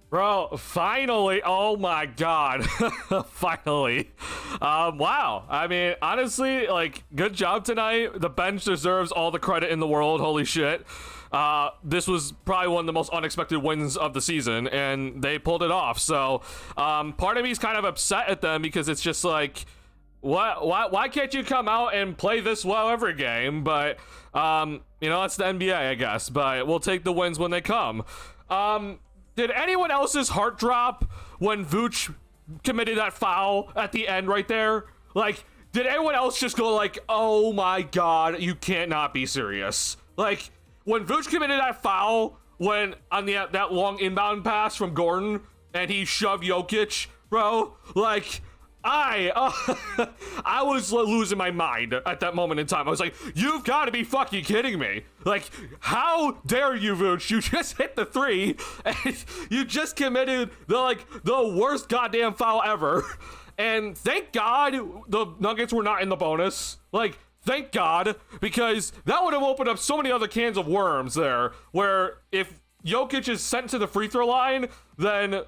Bro, finally. Oh my god. Finally. Wow. I mean, honestly, like, good job tonight. The bench deserves all the credit in the world. Holy shit. This was probably one of the most unexpected wins of the season, and they pulled it off. So, part of me is kind of upset at them because it's just like, why can't you come out and play this well every game? But, you know, it's the NBA, I guess. But we'll take the wins when they come. Did anyone else's heart drop when Vooch committed that foul at the end right there? Like, did anyone else just go like, oh my god, you can't not be serious? Like, when Vooch committed that foul when on that long inbound pass from Gordon and he shoved Jokic, bro, like, I was losing my mind at that moment in time. I was like, you've got to be fucking kidding me. Like, how dare you, Vooch? You just hit the three and you just committed the worst goddamn foul ever. And thank God the Nuggets were not in the bonus. Like, thank God, because that would have opened up so many other cans of worms there, where if Jokic is sent to the free throw line, then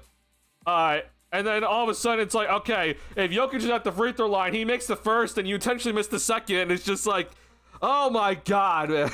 and then all of a sudden it's like, okay, if Jokic is at the free throw line, he makes the first and you intentionally miss the second, and it's just like, oh my god, man.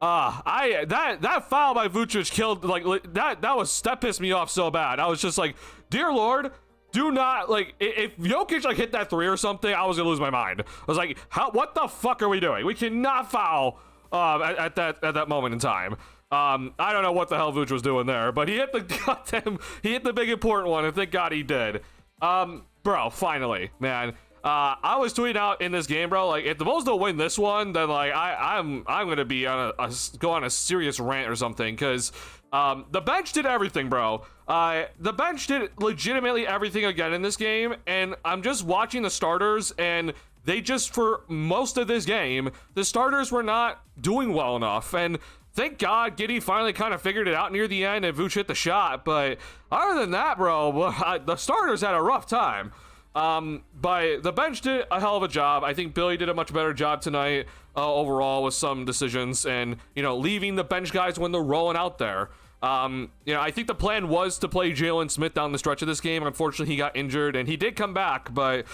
That foul by Vucevic killed, like, that pissed me off so bad. I was just like, dear Lord, do not, like, if Jokic like hit that three or something, I was gonna lose my mind. I was like, what the fuck are we doing? We cannot foul at that moment in time. I don't know what the hell Vooch was doing there, but he hit the big important one, and thank God he did. Bro, finally, man. I was tweeting out in this game, bro, like, if the Bulls don't win this one, then like I'm gonna be on go on a serious rant or something, because the bench did everything, bro. The bench did legitimately everything again in this game, and I'm just watching the starters, and they just, for most of this game, the starters were not doing well enough, and thank God Giddey finally kind of figured it out near the end and Vooch hit the shot. But other than that, bro, the starters had a rough time. But the bench did a hell of a job. I think Billy did a much better job tonight overall with some decisions and, you know, leaving the bench guys when they're rolling out there. You know, I think the plan was to play Jalen Smith down the stretch of this game. Unfortunately, he got injured and he did come back, but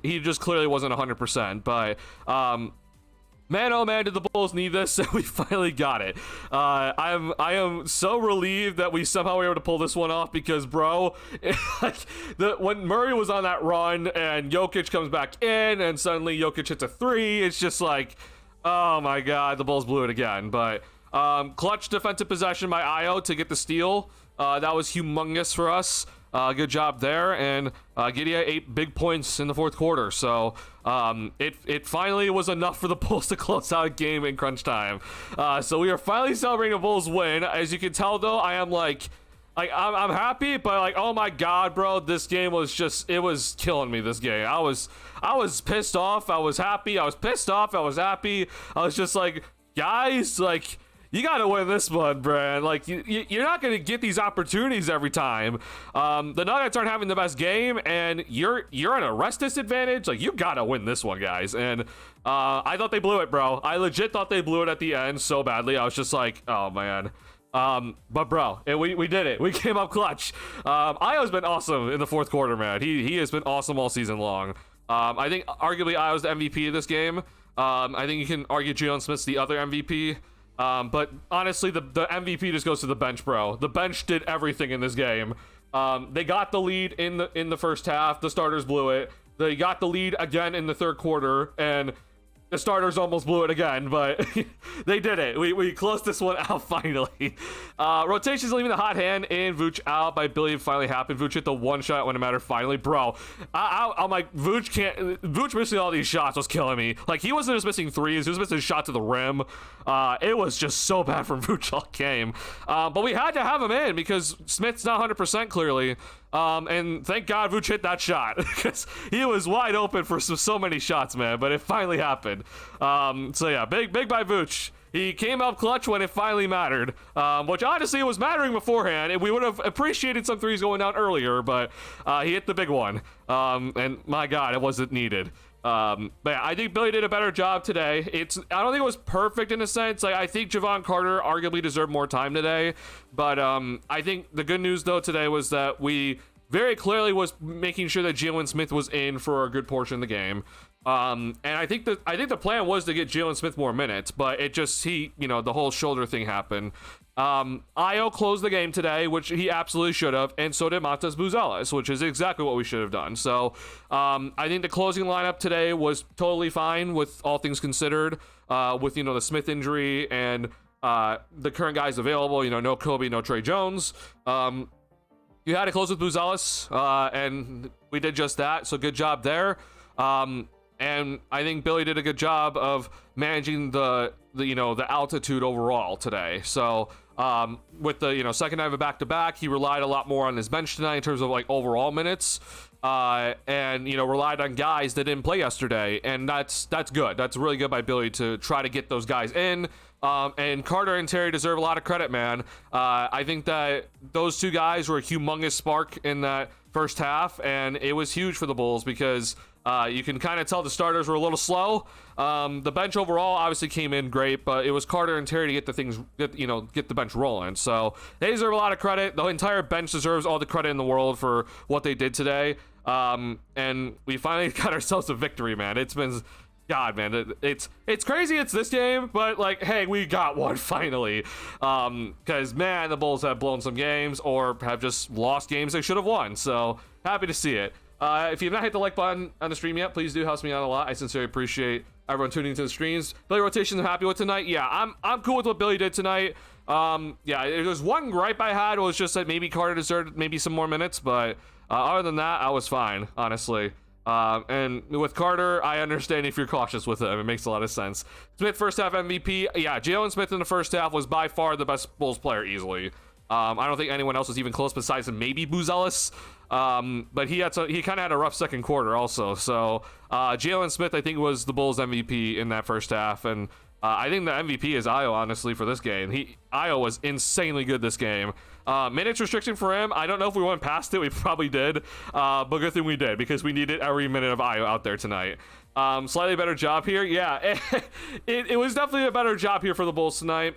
he just clearly wasn't 100%. But man, oh man, did the Bulls need this? We finally got it. I am so relieved that we somehow were able to pull this one off, because, bro, when Murray was on that run and Jokic comes back in and suddenly Jokic hits a three, it's just like, oh my god, the Bulls blew it again. But clutch defensive possession by Io to get the steal. That was humongous for us. Good job there, and Giddey had 8 big points in the fourth quarter, so it finally was enough for the Bulls to close out a game in crunch time. So we are finally celebrating a Bulls win. As you can tell, though, I am I'm happy, but like, oh my god, bro, this game was just, it was killing me. This game, I was pissed off, I was happy, I was pissed off, I was happy. I was just like, guys, like, you gotta win this one, Brad. Like, you're not gonna get these opportunities every time. The Nuggets aren't having the best game, and you're at a rest disadvantage. Like, you gotta win this one, guys. And I thought they blew it, bro. I legit thought they blew it at the end so badly. I was just like, oh man. But bro, we did it. We came up clutch. Io's been awesome in the fourth quarter, man. He has been awesome all season long. I think arguably Io's the MVP of this game. I think you can argue Jalen Smith's the other MVP. But honestly, the MVP just goes to the bench, bro. The bench did everything in this game. They got the lead in the first half. The starters blew it. They got the lead again in the third quarter, and the starters almost blew it again, but they did it. We closed this one out finally. Rotations leaving the hot hand in. Vooch out by Billy finally happened. Vooch hit the one shot when it mattered finally. Bro, I'm like, Vooch missing all these shots was killing me. Like, he wasn't just missing threes, he was missing a shot to the rim. It was just so bad from Vooch all game. But we had to have him in because Smith's not 100% clearly. And thank God Vooch hit that shot because he was wide open for so many shots, man. But it finally happened. So yeah, big by Vooch. He came up clutch when it finally mattered, which honestly was mattering beforehand, and we would have appreciated some threes going down earlier, but he hit the big one. And my God, it wasn't needed. But yeah, I think Billy did a better job today. I don't think it was perfect in a sense. Like, I think Javon Carter arguably deserved more time today. But I think the good news though today was that we very clearly was making sure that Jalen Smith was in for a good portion of the game. And I think the plan was to get Jalen Smith more minutes, but it just, the whole shoulder thing happened. Io closed the game today, which he absolutely should have, and so did Matas Buzelis, which is exactly what we should have done. So I think the closing lineup today was totally fine with all things considered, with the Smith injury and the current guys available. No Kobe, no Trey Jones. You had to close with Buzelis, and we did just that. So good job there. And I think Billy did a good job of managing the altitude overall today. So with the second night of a back-to-back, he relied a lot more on his bench tonight in terms of like overall minutes, and relied on guys that didn't play yesterday, and that's good. That's really good by Billy to try to get those guys in. And Carter and Terry deserve a lot of credit, man. I think that those two guys were a humongous spark in that first half, and it was huge for the Bulls because you can kind of tell the starters were a little slow. The bench overall obviously came in great, but it was Carter and Terry to get the bench rolling. So they deserve a lot of credit. The entire bench deserves all the credit in the world for what they did today. And we finally got ourselves a victory, man. It's been, God, man, it's crazy. It's this game, but like, hey, we got one finally. Because man, the Bulls have blown some games or have just lost games they should have won. So happy to see it. If you've not hit the like button on the stream yet, please do. Helps me out a lot. I sincerely appreciate everyone tuning into the streams. Billy rotations, I'm happy with tonight. Yeah, I'm cool with what Billy did tonight. Yeah, there's one gripe I had was just that maybe Carter deserved maybe some more minutes, but other than that, I was fine, honestly. And with Carter, I understand if you're cautious with him. It makes a lot of sense. Smith, first half MVP. Yeah, Jalen Smith in the first half was by far the best Bulls player easily. I don't think anyone else was even close besides maybe Buzelis. But he kind of had a rough second quarter also. So Jalen Smith, I think, was the Bulls MVP in that first half, and I think the MVP is Io, honestly, for this game. Io was insanely good this game. Minutes restriction for him, I don't know if we went past it. We probably did, but good thing we did because we needed every minute of Io out there tonight. Slightly better job here. Yeah, it was definitely a better job here for the Bulls tonight.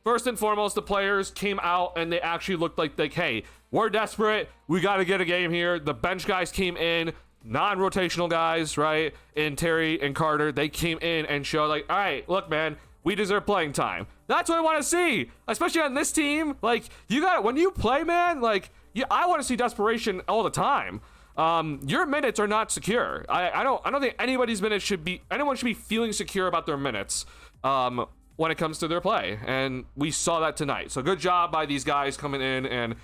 First and foremost, the players came out and they actually looked like, hey, we're desperate. We got to get a game here. The bench guys came in, non-rotational guys, right? And Terry and Carter, they came in and showed like, all right, look, man, we deserve playing time. That's what I want to see, especially on this team. Like, when you play, man, like, I want to see desperation all the time. Your minutes are not secure. I don't think anyone should be feeling secure about their minutes. When it comes to their play, and we saw that tonight. So good job by these guys coming in and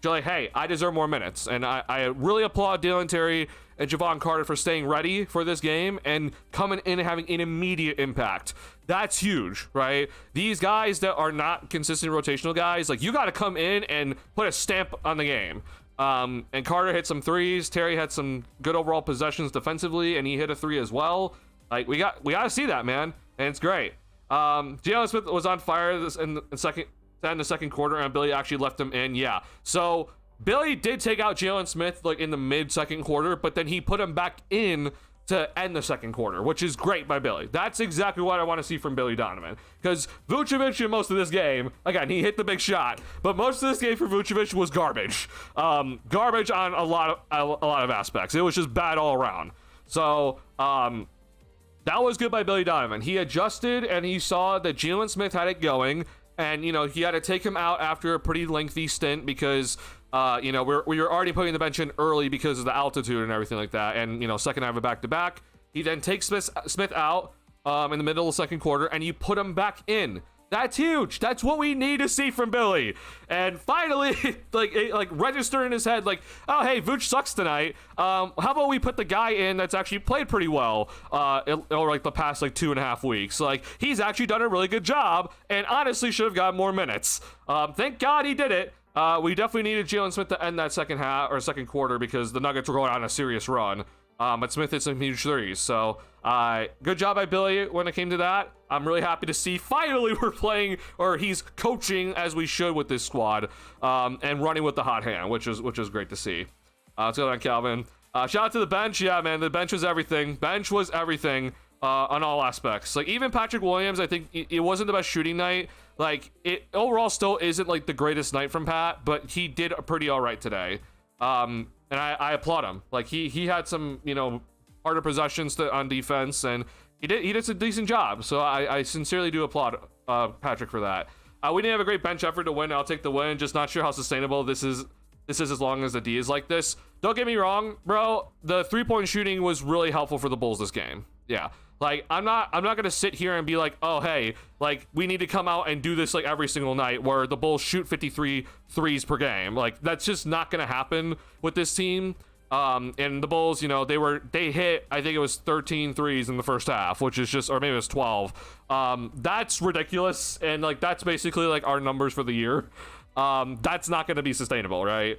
like, hey, I deserve more minutes. And I really applaud Dylan Terry and Javon Carter for staying ready for this game and coming in and having an immediate impact. That's huge, right? These guys that are not consistent rotational guys, like, you got to come in and put a stamp on the game. And Carter hit some threes. Terry had some good overall possessions defensively, and he hit a three as well. Like, we got to see that, man, and it's great. Jalen Smith was on fire in the second quarter, and Billy actually left him in. Yeah, so Billy did take out Jalen Smith like in the mid-second quarter, but then he put him back in to end the second quarter, which is great by Billy. That's exactly what I want to see from Billy Donovan, because Vucevic in most of this game, again, he hit the big shot, but most of this game for Vucevic was garbage. Garbage on a lot of aspects. It was just bad all around. So that was good by Billy Donovan. He adjusted and he saw that Jalen Smith had it going, and he had to take him out after a pretty lengthy stint because we were already putting the bench in early because of the altitude and everything like that. And second half of back-to-back, he then takes Smith out in the middle of the second quarter, and you put him back in. That's huge. That's what we need to see from Billy. And finally, like register in his head, like, oh, hey, Vooch sucks tonight. How about we put the guy in that's actually played pretty well over like the past 2.5 weeks? Like, he's actually done a really good job and honestly should have gotten more minutes. Thank God he did it. We definitely needed Jalen Smith to end that second quarter because the Nuggets were going on a serious run. But Smith hit some huge threes. So good job by Billy when it came to that. I'm really happy to see finally we're playing, or he's coaching as we should with this squad, and running with the hot hand, which is great to see. Let's go on Calvin. Shout out to the bench. Yeah, man, the bench was everything. Bench was everything on all aspects. Like, even Patrick Williams, I think it wasn't the best shooting night. Like, it overall still isn't like the greatest night from Pat, but he did pretty all right today. And I applaud him. Like, he had some, you know, harder possessions on defense, and he did a decent job. So I sincerely do applaud Patrick for that. We didn't have a great bench effort to win. I'll take the win. Just not sure how sustainable this is as long as the D is like this. Don't get me wrong, bro. The 3-point shooting was really helpful for the Bulls this game. Yeah. Like, I'm not gonna sit here and be like, oh, hey, like, we need to come out and do this like every single night where the Bulls shoot 53 threes per game. Like, that's just not gonna happen with this team. And the Bulls, you know, they hit, I think it was 13 threes in the first half, which is just, or maybe it was 12. That's ridiculous. And like, that's basically like our numbers for the year. That's not going to be sustainable, right?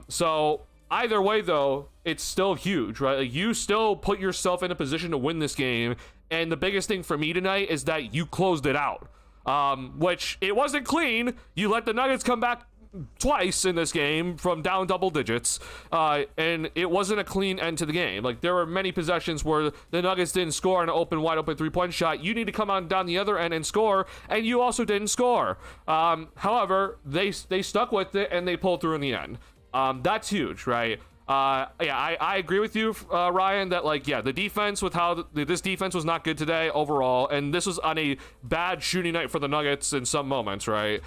So either way though, it's still huge, right? Like, you still put yourself in a position to win this game. And the biggest thing for me tonight is that you closed it out. Which it wasn't clean. You let the Nuggets come back twice in this game from down double digits, and it wasn't a clean end to the game. Like, there were many possessions where the Nuggets didn't score an wide open 3-point shot. You need to come on down the other end and score, and you also didn't score. However, they stuck with it and they pulled through in the end. That's huge, right? Yeah, I agree with you, Ryan, that, like, yeah, the defense with how this defense was not good today overall, and this was on a bad shooting night for the Nuggets in some moments, right?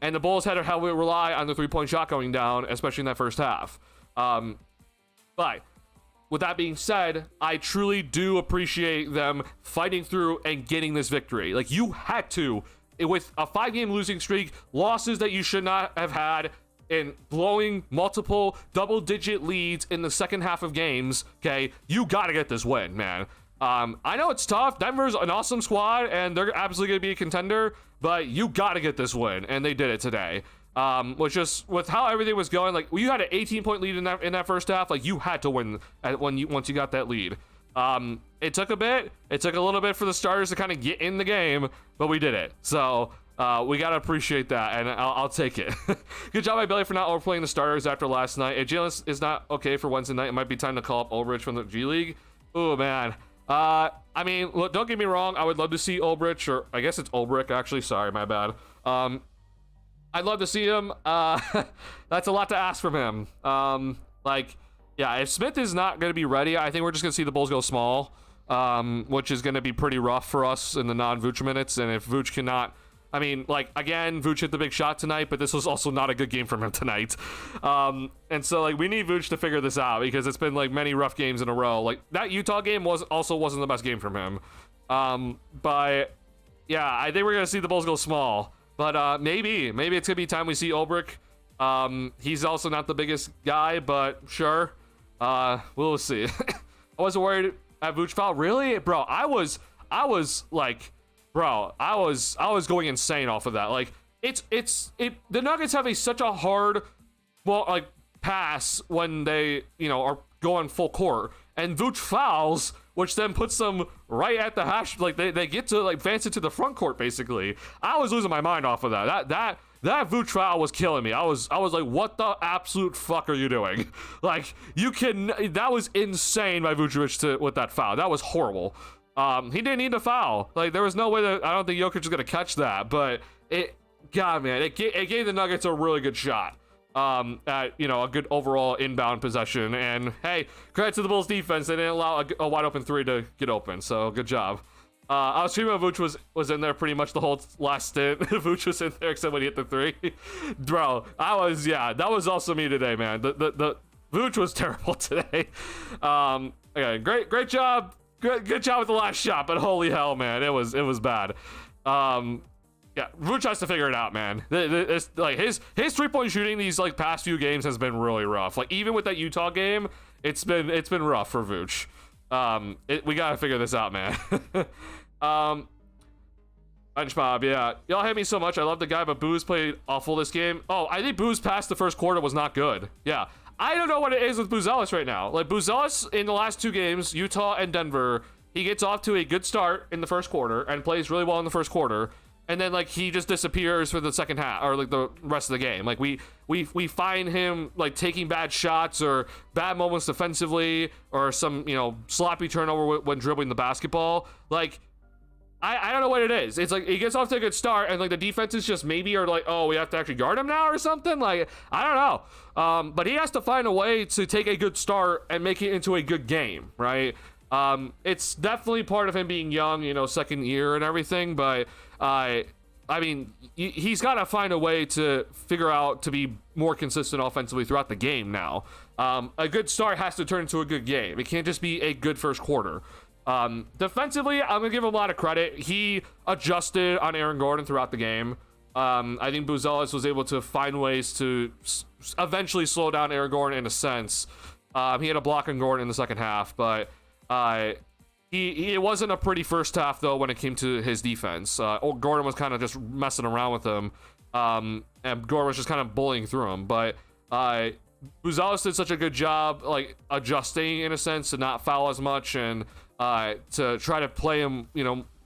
And the Bulls had to heavily rely on the 3-point shot going down, especially in that first half. But with that being said, I truly do appreciate them fighting through and getting this victory. Like, you had to, with a 5-game losing streak, losses that you should not have had, and blowing multiple double-digit leads in the second half of games, okay, you got to get this win, man. I know it's tough. Denver's an awesome squad, and they're absolutely going to be a contender, but you got to get this win, and they did it today. Which just, with how everything was going, like, you had an 18-point lead in that first half, like, you had to win once you got that lead. It took a bit. It took a little bit for the starters to kind of get in the game, but we did it. So, we got to appreciate that, and I'll take it. Good job by Billy for not overplaying the starters after last night. If Jalen is not okay for Wednesday night, it might be time to call up Ulrich from the G League. Oh, man. I mean, look, don't get me wrong. I would love to see Ulbrich, or I guess it's Ulbrich, actually. Sorry, my bad. I'd love to see him. That's a lot to ask from him. Like, yeah, if Smith is not going to be ready, I think we're just going to see the Bulls go small, which is going to be pretty rough for us in the non-Vooch minutes. And if Vooch cannot, I mean, like, again, Vooch hit the big shot tonight, but this was also not a good game from him tonight. And so, like, we need Vooch to figure this out, because it's been, like, many rough games in a row. Like, that Utah game wasn't the best game from him. But, yeah, I think we're going to see the Bulls go small. But maybe it's going to be time we see Ulbrich. He's also not the biggest guy, but sure. We'll see. I wasn't worried at Vooch foul. Really? Bro, I was like... Bro, I was going insane off of that. Like, the Nuggets have such a hard, well, like, pass when they, you know, are going full court, and Vooch fouls, which then puts them right at the hash. Like, they get to, like, advance it to the front court, basically. I was losing my mind off of that. That Vooch foul was killing me. I was like, what the absolute fuck are you doing? Like, that was insane by Vucevic with that foul. That was horrible. He didn't need to foul. Like, there was no way that, I don't think Jokic was going to catch that, but God, man, it gave the Nuggets a really good shot, at, you know, a good overall inbound possession. And hey, credit to the Bulls defense. They didn't allow a wide open 3 to get open. So good job. I was screaming when Vooch was in there pretty much the whole last stint. Vooch was in there except when he hit the 3. Bro, that was also me today, man. The Vooch was terrible today. Okay, great job. Good job with the last shot, but holy hell, man, it was bad. Yeah, Vooch has to figure it out, man. It's, like, his 3-point shooting these, like, past few games has been really rough. Like, even with that Utah game, it's been rough for Vooch. We gotta figure this out, man. SpongeBob, yeah, y'all hate me so much. I love the guy, but Booz played awful this game. Oh, I think Booz past the first quarter was not good. Yeah. I don't know what it is with Boozelis right now. Like, Boozelis in the last 2 games, Utah and Denver, he gets off to a good start in the first quarter and plays really well in the first quarter. and then like he just disappears for the second half or like the rest of the game. Like we find him like taking bad shots or bad moments defensively or some sloppy turnover when dribbling the basketball. Like I don't know what it is. It's like he gets off to a good start and like the defenses just maybe are like, oh, we have to actually guard him now or something. Like I don't know. But he has to find a way to take a good start and make it into a good game, right? It's definitely part of him being young, second year and everything, but I mean, he's got to find a way to figure out to be more consistent offensively throughout the game now. A good start has to turn into a good game. It can't just be a good first quarter. Defensively, I'm gonna give him a lot of credit. He adjusted on Aaron Gordon throughout the game. I think Buzelis was able to find ways to eventually slow down Aaron Gordon in a sense. He had a block on Gordon in the second half, but it wasn't a pretty first half though when it came to his defense. Gordon was kind of just messing around with him, and Gordon was just kind of bullying through him. But Buzelis did such a good job like adjusting in a sense to not foul as much and to try to play him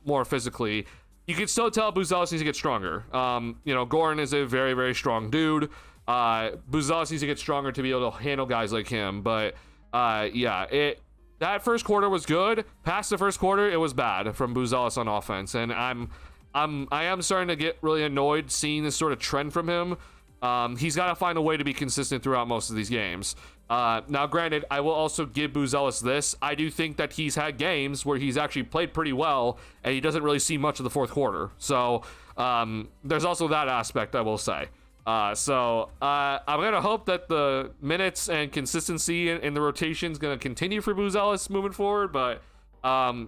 more physically. You can still tell Buzelis needs to get stronger. Gordon is a very, very strong dude. Buzelis needs to get stronger to be able to handle guys like him. But that first quarter was good. Past the first quarter, it was bad from Buzelis on offense, and I am starting to get really annoyed seeing this sort of trend from him. He's got to find a way to be consistent throughout most of these games. Now, granted, I will also give Buzelis this. I do think that he's had games where he's actually played pretty well, and he doesn't really see much of the fourth quarter. So there's also that aspect, I will say. I'm going to hope that the minutes and consistency in the rotation is going to continue for Buzelis moving forward, but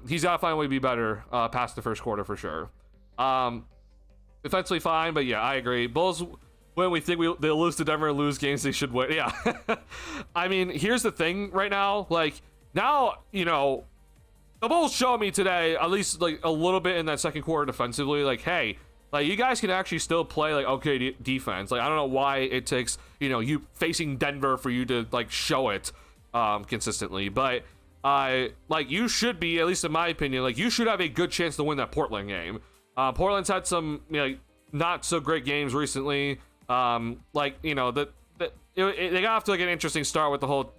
he's got to find a way to be better past the first quarter for sure. Defensively fine, but yeah, I agree. Bulls, when we think they'll lose to Denver and lose games they should win. Yeah. I mean, here's the thing right now. Like, now, the Bulls show me today, at least like a little bit in that second quarter defensively, like, hey, like you guys can actually still play like okay defense. Like I don't know why it takes you facing Denver for you to like show it consistently, but like you should be, at least in my opinion, like you should have a good chance to win that Portland game. Portland's had some not so great games recently. They got off to like an interesting start with the whole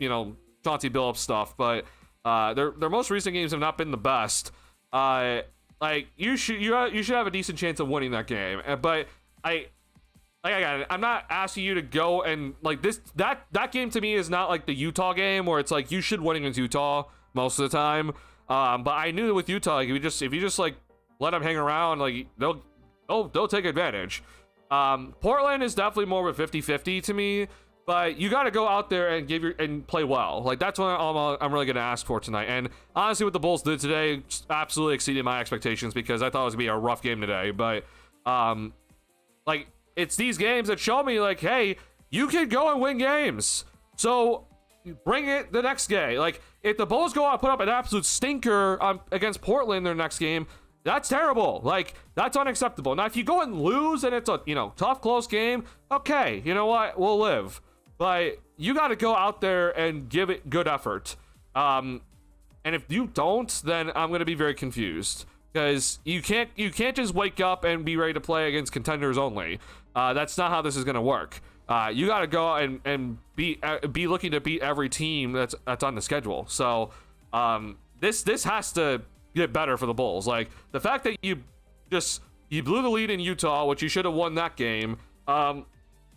Chauncey Billups stuff, but their most recent games have not been the best. Like you should have a decent chance of winning that game, but I got it. I'm not asking you to go and like that game to me is not like the Utah game where it's like you should win against Utah most of the time. But I knew that with Utah, like if you just like let them hang around, like they'll take advantage. Portland is definitely more of a 50-50 to me. But you got to go out there and and play well. Like that's what I'm really going to ask for tonight. And honestly, what the Bulls did today absolutely exceeded my expectations because I thought it was gonna be a rough game today. But like it's these games that show me like, hey, you can go and win games. So bring it the next game. Like if the Bulls go out and put up an absolute stinker against Portland their next game, that's terrible. Like that's unacceptable. Now if you go and lose and it's a tough close game, okay, you know what, we'll live. But you got to go out there and give it good effort. And if you don't, then I'm going to be very confused because you can't just wake up and be ready to play against contenders only. That's not how this is going to work. You got to go out and be looking to beat every team that's on the schedule. So this has to get better for the Bulls. Like the fact that you blew the lead in Utah, which you should have won that game.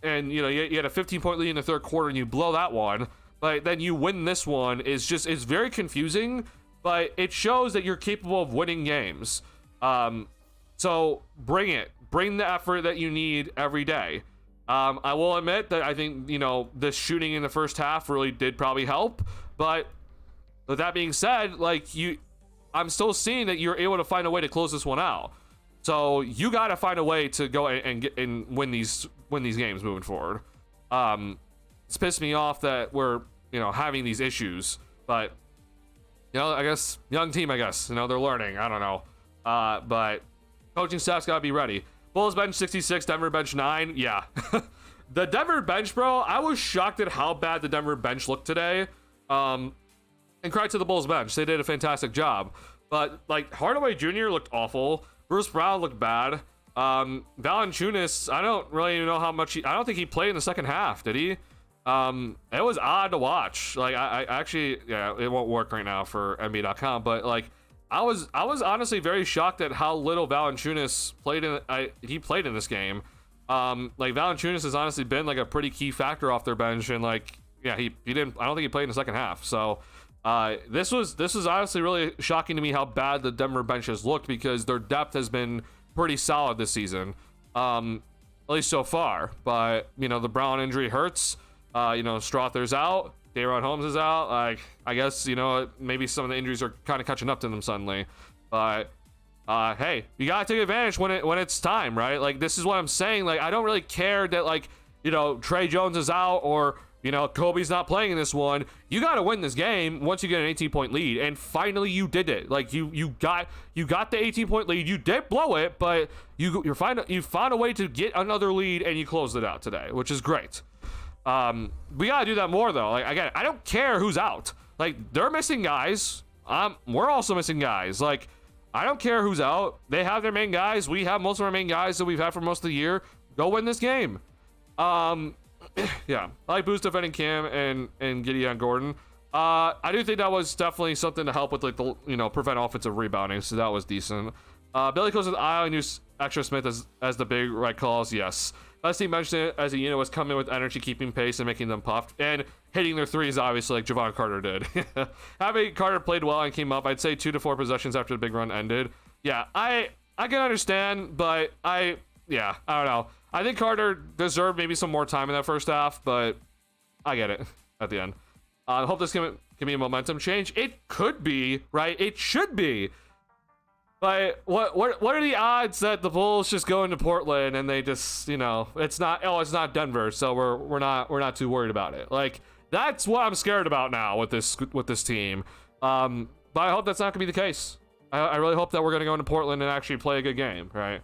And you had a 15-point lead in the third quarter and you blow that one, but then you win this one is very confusing, but it shows that you're capable of winning games. So bring the effort that you need every day. I will admit that I think, the shooting in the first half really did probably help, but with that being said, I'm still seeing that you're able to find a way to close this one out. So you got to find a way to go and win these games moving forward. It's pissed me off that we're having these issues, but I guess young team. I guess they're learning. I don't know, but coaching staff's got to be ready. Bulls bench 66, Denver bench 9. Yeah, the Denver bench, bro. I was shocked at how bad the Denver bench looked today. And credit to the Bulls bench, they did a fantastic job. But like Hardaway Jr. looked awful. Bruce Brown looked bad. Valanciunas, I don't really know how much I don't think he played in the second half, did he? It was odd to watch. Like, I actually, yeah, it won't work right now for NBA.com, but like, I was honestly very shocked at how little Valanciunas played he played in this game. Like, Valanciunas has honestly been like a pretty key factor off their bench, and like, yeah, he didn't. I don't think he played in the second half. So, this was honestly really shocking to me how bad the Denver bench has looked, because their depth has been pretty solid this season, at least so far. But you know, the Brown injury hurts. You know, Strother's out, Daron Holmes is out. Like, I guess, you know, maybe some of the injuries are kind of catching up to them suddenly. But hey, you gotta take advantage when it's time, right? Like, this is what I'm saying. Like, I don't really care that, like, you know, Trey Jones is out, or you know, Kobe's not playing in this one. You gotta win this game once you get an 18-point lead, and finally you did it. Like, you got the 18-point lead. You did blow it, but you found a way to get another lead, and you closed it out today, which is great. We gotta do that more though. Like, again, I don't care who's out. Like, they're missing guys. We're also missing guys. Like, I don't care who's out. They have their main guys. We have most of our main guys that we've had for most of the year. Go win this game. Yeah, I like Boost defending Cam and Gideon Gordon. I do think that was definitely something to help with, like, the, you know, prevent offensive rebounding. So that was decent. Billy goes with Isle and use Extra Smith as the big right calls. Yes. As he mentioned it, as a unit was coming with energy, keeping pace and making them puffed, and hitting their threes, obviously, like Javon Carter did. Having Carter played well and came up, I'd say 2 to 4 possessions after the big run ended. Yeah, I can understand, but I don't know. I think Carter deserved maybe some more time in that first half, but I get it at the end. I hope this can be a momentum change. It could be, right? It should be. But what are the odds that the Bulls just go into Portland and they just, you know, it's not Denver, so we're not too worried about it. Like, that's what I'm scared about now with this team. But I hope that's not gonna be the case. I really hope that we're gonna go into Portland and actually play a good game, right?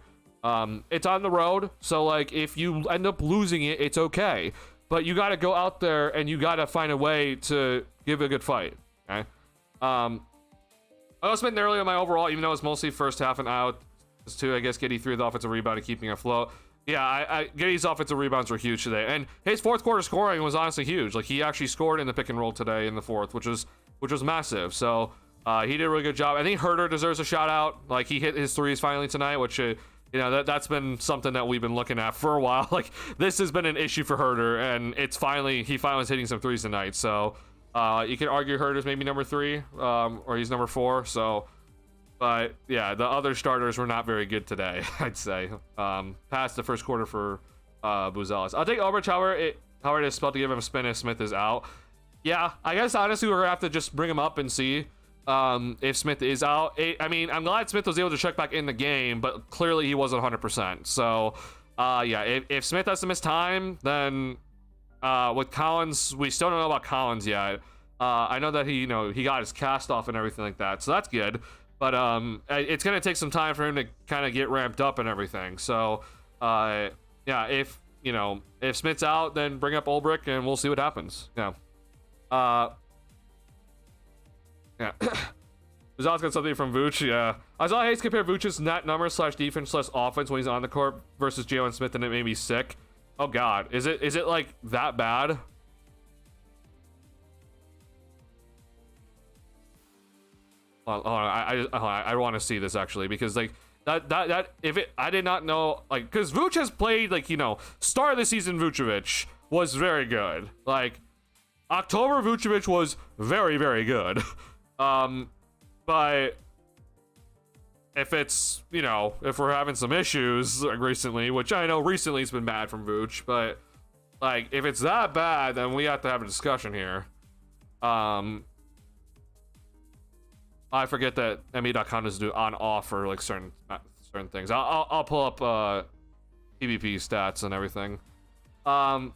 It's on the road, so like, if you end up losing it, it's okay. But you got to go out there and you got to find a way to give a good fight. Okay. I also spent earlier on my overall, even though it's mostly first half and out, to, I guess, Giddey threw the offensive rebound and keeping afloat. Yeah, Giddey's offensive rebounds were huge today, and his fourth quarter scoring was honestly huge. Like, he actually scored in the pick and roll today in the fourth, which was massive. So he did a really good job. I think Herter deserves a shout out. Like, he hit his threes finally tonight, which you know, that's been something that we've been looking at for a while. Like, this has been an issue for Herter, and he finally is hitting some threes tonight. So you can argue Herter's maybe number 3, or he's number 4. So, but yeah, the other starters were not very good today, I'd say. Past the first quarter for Buzelis. I'll take Albrecht, however, it's spelled to give him a spin if Smith is out. Yeah, I guess honestly we're gonna have to just bring him up and see if Smith is out. I mean, I'm glad Smith was able to check back in the game, but clearly he wasn't 100%. So yeah, if Smith has to miss time, then with Collins, we still don't know about Collins yet. I know that he got his cast off and everything like that, so that's good. But it's gonna take some time for him to kind of get ramped up and everything. So yeah, if Smith's out, then bring up Ulbrich and we'll see what happens. Yeah. Yeah. Buzelis got something from Vooch. Yeah. I saw Hayes compare Vooch's net numbers / defense / offense when he's on the court versus Jalen Smith, and it made me sick. Oh God, is it like that bad? Hold on, I want to see this actually, because like that I did not know, like, because Vooch has played, like, start of the season Vucevic was very good. Like, October Vucevic was very, very good. But if it's, if we're having some issues like recently, which I know recently has been bad from Vooch, but like, if it's that bad, then we have to have a discussion here. I forget that NBA.com is on off for like certain things. I'll pull up PvP stats and everything. Yeah,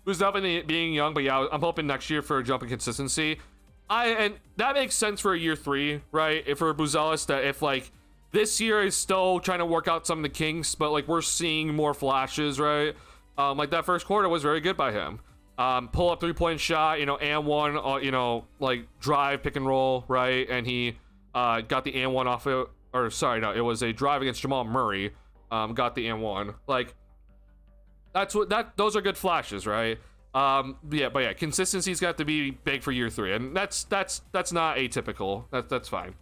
who's definitely being young, but yeah, I'm hoping next year for a jump in consistency. And that makes sense for a year 3, right? If for Buzelis, that if like this year is still trying to work out some of the kinks, but like we're seeing more flashes, right? Like that first quarter was very good by him. Pull up 3-point shot, and one, like drive, pick and roll, right? And he got the and one off it or sorry, no, it was a drive against Jamal Murray. Got the and one. Like, those are good flashes, right? But yeah, consistency's got to be big for year 3, and that's not atypical. That's fine.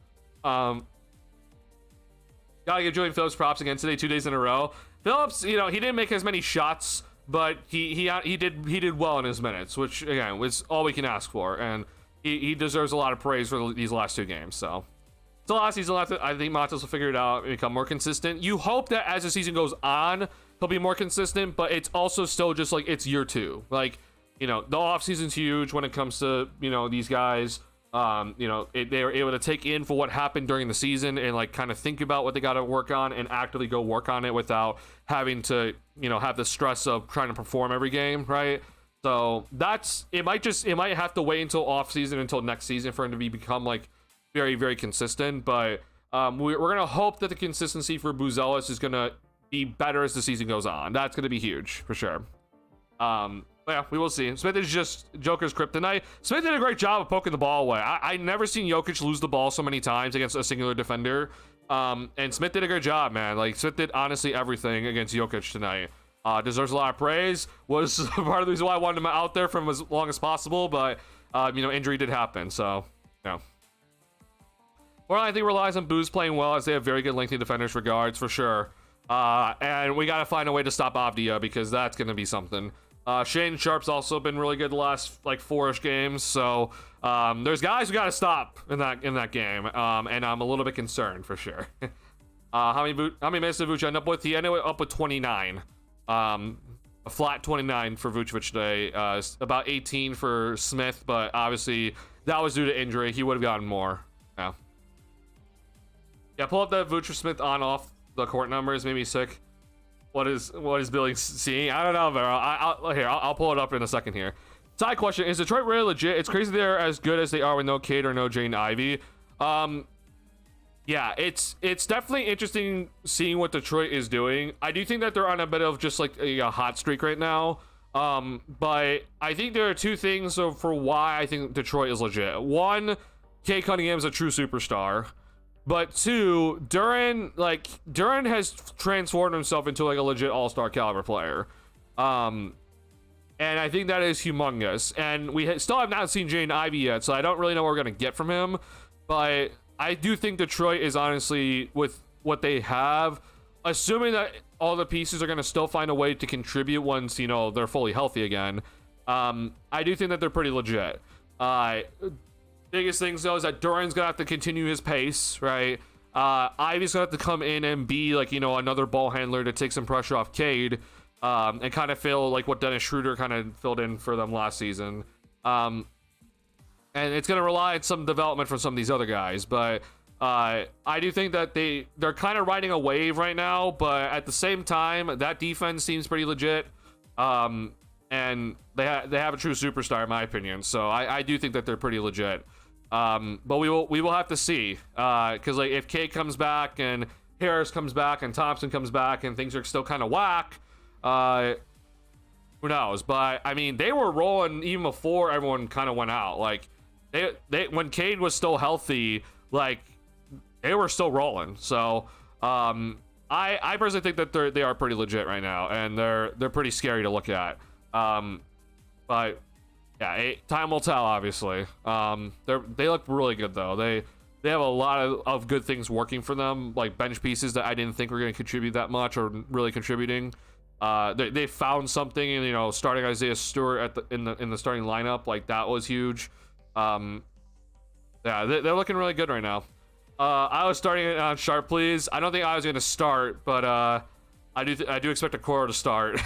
Gotta give Julian Phillips props again today, 2 days in a row. Phillips, he didn't make as many shots, but he did well in his minutes, which again was all we can ask for, and he deserves a lot of praise for these last 2 games. So it's the last season left. I think Matos will figure it out and become more consistent. You hope that as the season goes on, he'll be more consistent, but it's also still just like it's year 2. Like, the offseason's huge when it comes to, these guys. They were able to take in for what happened during the season and like kind of think about what they got to work on and actively go work on it without having to, have the stress of trying to perform every game, right? So it might have to wait until off season, until next season for him to become like very, very consistent. But we're gonna hope that the consistency for Buzelis is gonna be better as the season goes on. That's gonna be huge for sure. Yeah, we will see. Smith is just Joker's kryptonite. Smith did a great job of poking the ball away. I never seen Jokic lose the ball so many times against a singular defender. And Smith did a great job, man. Like, Smith did honestly everything against Jokic tonight. Deserves a lot of praise. Was part of the reason why I wanted him out there for as long as possible. But, injury did happen. So, yeah. Well, I think relies on Booz playing well, as they have very good lengthy defenders for guards, for sure. And we got to find a way to stop Avdia, because that's going to be something. Shane Sharp's also been really good the last like 4-ish games, so there's guys we got to stop in that game, and I'm a little bit concerned for sure. How many minutes did Vucevic end up with? He ended up with 29, a flat 29 for Vucevic today. About 18 for Smith, but obviously that was due to injury. He would have gotten more. Yeah, pull up that Vucevic Smith on off the court numbers. Made me sick. What is Billy seeing? I don't know, but I'll pull it up in a second here. Side question: is Detroit really legit? It's crazy they're as good as they are with no Cade or no Jaden Ivey. Yeah, it's definitely interesting seeing what Detroit is doing. I do think that they're on a bit of just like a hot streak right now. But I think there are 2 things for why I think Detroit is legit. 1, Cade Cunningham is a true superstar. But 2, Duren has transformed himself into like a legit all-star caliber player. And I think that is humongous. And we still have not seen Jaden Ivey yet, so I don't really know what we're going to get from him. But I do think Detroit is honestly, with what they have, assuming that all the pieces are going to still find a way to contribute once, they're fully healthy again. I do think that they're pretty legit. Biggest things though is that Duren's gonna have to continue his pace, right? Ivy's gonna have to come in and be like, another ball handler to take some pressure off Cade, and kind of fill like what Dennis Schroeder kind of filled in for them last season. And it's gonna rely on some development from some of these other guys, but I do think that they're kind of riding a wave right now, but at the same time, that defense seems pretty legit. And they have a true superstar in my opinion, so I do think that they're pretty legit. But we will have to see, because like if Cade comes back and Harris comes back and Thompson comes back and things are still kind of whack, who knows? But I mean, they were rolling even before everyone kind of went out. Like they when Cade was still healthy, like they were still rolling. So I personally think that they are pretty legit right now, and they're pretty scary to look at. But yeah, time will tell, obviously. They look really good though. They have a lot of good things working for them, like bench pieces that I didn't think were going to contribute that much or really contributing. They found something, and starting Isaiah Stewart in the starting lineup, like that was huge. Yeah, they're looking really good right now. I was starting it on Sharp, please. I don't think I was going to start, but I do expect Okoro to start.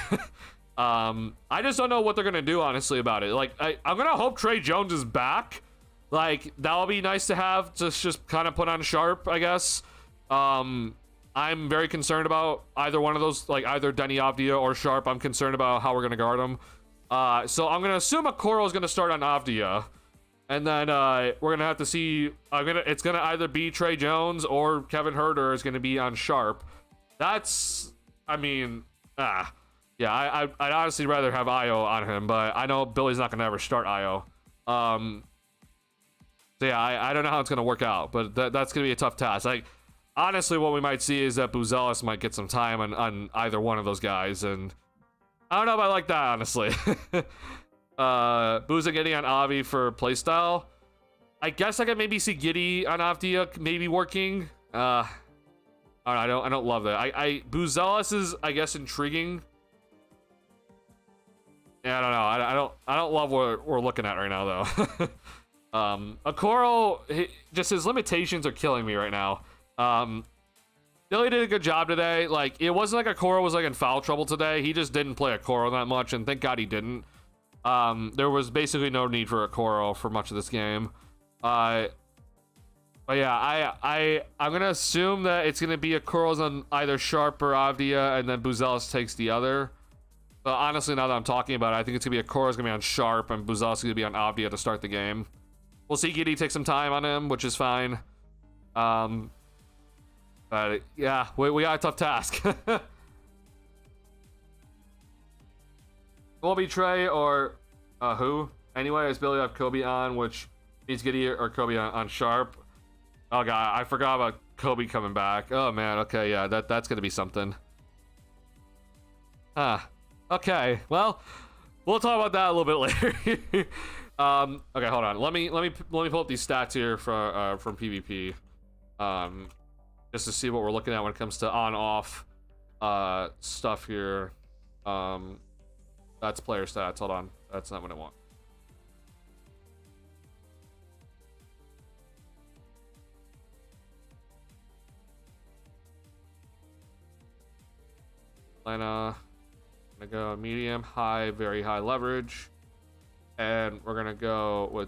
I just don't know what they're gonna do, honestly, about it. Like, I'm gonna hope Trey Jones is back. Like, that'll be nice to have to just kind of put on Sharp, I guess. I'm very concerned about either one of those, like either Denny Avdia or Sharp. I'm concerned about how we're gonna guard them. So I'm gonna assume Okoro is gonna start on Avdia, and then we're gonna have to see. It's gonna either be Trey Jones or Kevin Huerter is gonna be on Sharp. Yeah, I'd honestly rather have Io on him, but I know Billy's not gonna ever start Io. So yeah, I don't know how it's gonna work out, but that's gonna be a tough task. Like, honestly, what we might see is that Buzelis might get some time on either one of those guys, and I don't know if I like that, honestly. Buza getting on Avi for playstyle. I guess I could maybe see Giddy on Avdia maybe working. I don't love that. Buzelis is, I guess, intriguing. Yeah, I don't know. I don't love what we're looking at right now, though. Okoro, just his limitations are killing me right now. Billy did a good job today. Like, it wasn't like Okoro was like in foul trouble today. He just didn't play Okoro that much, and thank God he didn't. There was basically no need for Okoro for much of this game. But yeah, I'm gonna assume that it's gonna be Okoro's on either Sharp or Avdia, and then Buzelis takes the other. But honestly, now that I'm talking about it, I think it's gonna be Okoro's gonna be on Sharp, and Buzelis is gonna be on Avdia to start the game. We'll see Giddy take some time on him, which is fine. But yeah, we got a tough task. Colby, Trey, or who? Anyway, it's Billy have Kobe on, which means Giddy or Kobe on Sharp. Oh god, I forgot about Kobe coming back. Oh man, okay, yeah, that's gonna be something. Okay, well, we'll talk about that a little bit later. Okay, hold on. Let me pull up these stats here from PvP, just to see what we're looking at when it comes to on-off stuff here. That's player stats. Hold on, that's not what I want. Atlanta, gonna go medium, high, very high leverage, and we're gonna go with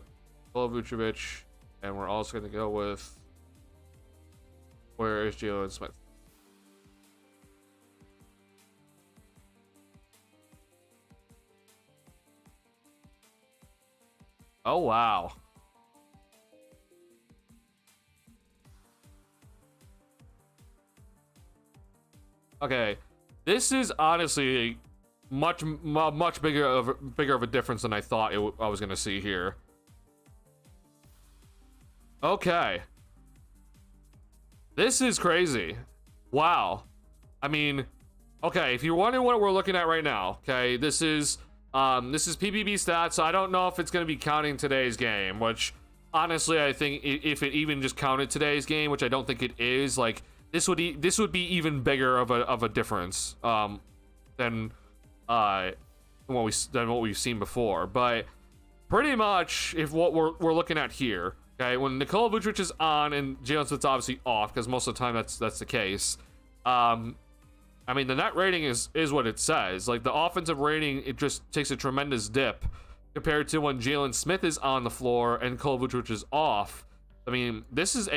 Vucevic, and we're also gonna go with, where is Jalen Smith? Oh wow. Okay. This is honestly much bigger of a difference than I thought I was gonna see here. Okay, this is crazy. Wow. I mean, okay, if you're wondering what we're looking at right now, okay, this is PPB stats. So I don't know if it's gonna be counting today's game, which honestly I think if it even just counted today's game, which I don't think it is, like. This would be even bigger of a difference than what we've seen before. But pretty much, if what we're looking at here, okay, when Nikola Vucevic is on and Jalen Smith's obviously off, because most of the time that's the case. I mean, the net rating is what it says. Like the offensive rating, it just takes a tremendous dip compared to when Jalen Smith is on the floor and Nikola Vucevic is off. I mean, this is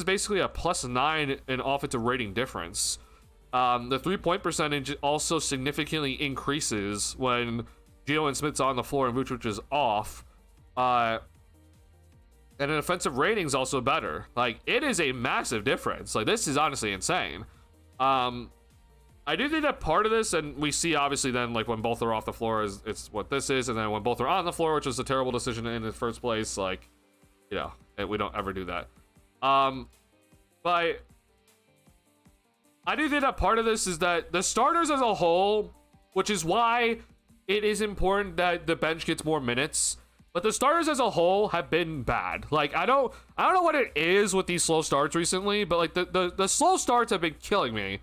basically a +9 in offensive rating difference. The 3-point percentage also significantly increases when Jalen Smith's on the floor and Vucevic is off. And an offensive rating is also better. Like, it is a massive difference. Like, this is honestly insane. I do think that part of this, and we see obviously then, like, when both are off the floor, it's what this is, and then when both are on the floor, which was a terrible decision in the first place, like, you know, we don't ever do that. But I do think that part of this is that the starters as a whole, which is why it is important that the bench gets more minutes, but the starters as a whole have been bad. Like, I don't know what it is with these slow starts recently, but like the slow starts have been killing me.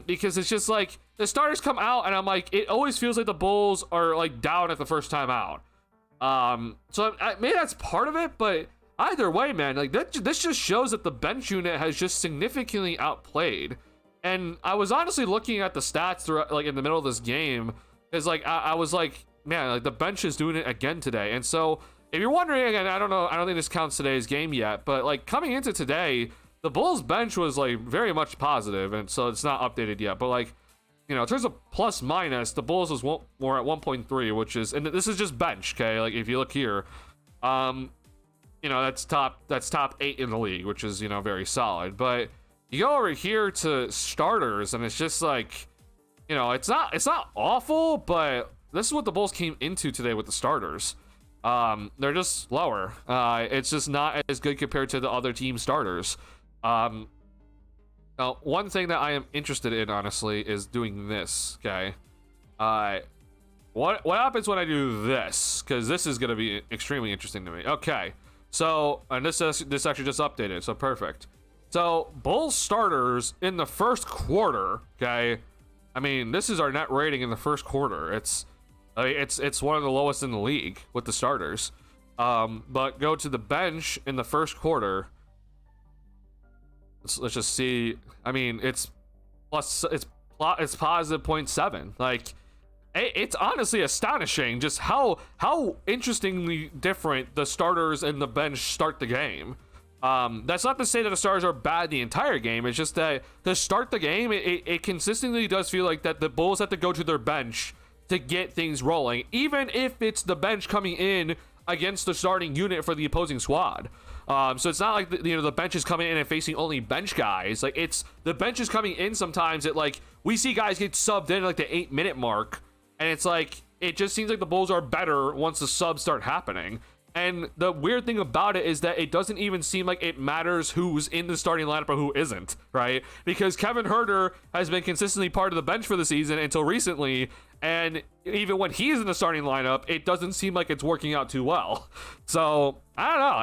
Because it's just like the starters come out and I'm like, it always feels like the Bulls are like down at the first time out. So maybe that's part of it, but either way, man, like this just shows that the bench unit has just significantly outplayed. And I was honestly looking at the stats throughout, like in the middle of this game, because like I was like, man, like the bench is doing it again today. And so if you're wondering again, I don't think this counts today's game yet, but like coming into today, the Bulls bench was like very much positive, and so it's not updated yet. But like, you know, in terms of plus minus, the Bulls was more at 1.3, which is, and this is just bench, okay? Like if you look here, you know, that's top 8 in the league, which is, you know, very solid. But you go over here to starters, and it's just like, you know, it's not awful, but this is what the Bulls came into today with the starters. They're just lower. It's just not as good compared to the other team starters. Now, one thing that I am interested in, honestly, is doing this. Okay. What happens when I do this? Because this is going to be extremely interesting to me. Okay. So, and this actually just updated, so perfect. So, Bulls starters in the first quarter. Okay. I mean, this is our net rating in the first quarter. It's one of the lowest in the league with the starters. But go to the bench in the first quarter. Let's just see. I mean, it's positive 0.7. Like, it's honestly astonishing just how interestingly different the starters and the bench start the game. That's not to say that the starters are bad the entire game. It's just that to start the game, it consistently does feel like that the Bulls have to go to their bench to get things rolling, even if it's the bench coming in against the starting unit for the opposing squad. So it's not like the bench is coming in and facing only bench guys. Like, it's the bench is coming in sometimes at, like, we see guys get subbed in at, like, the 8-minute mark, and it's like it just seems like the Bulls are better once the subs start happening. And the weird thing about it is that it doesn't even seem like it matters who's in the starting lineup or who isn't, right? Because Kevin Huerter has been consistently part of the bench for the season until recently, and even when he's in the starting lineup, it doesn't seem like it's working out too well. So, I don't know.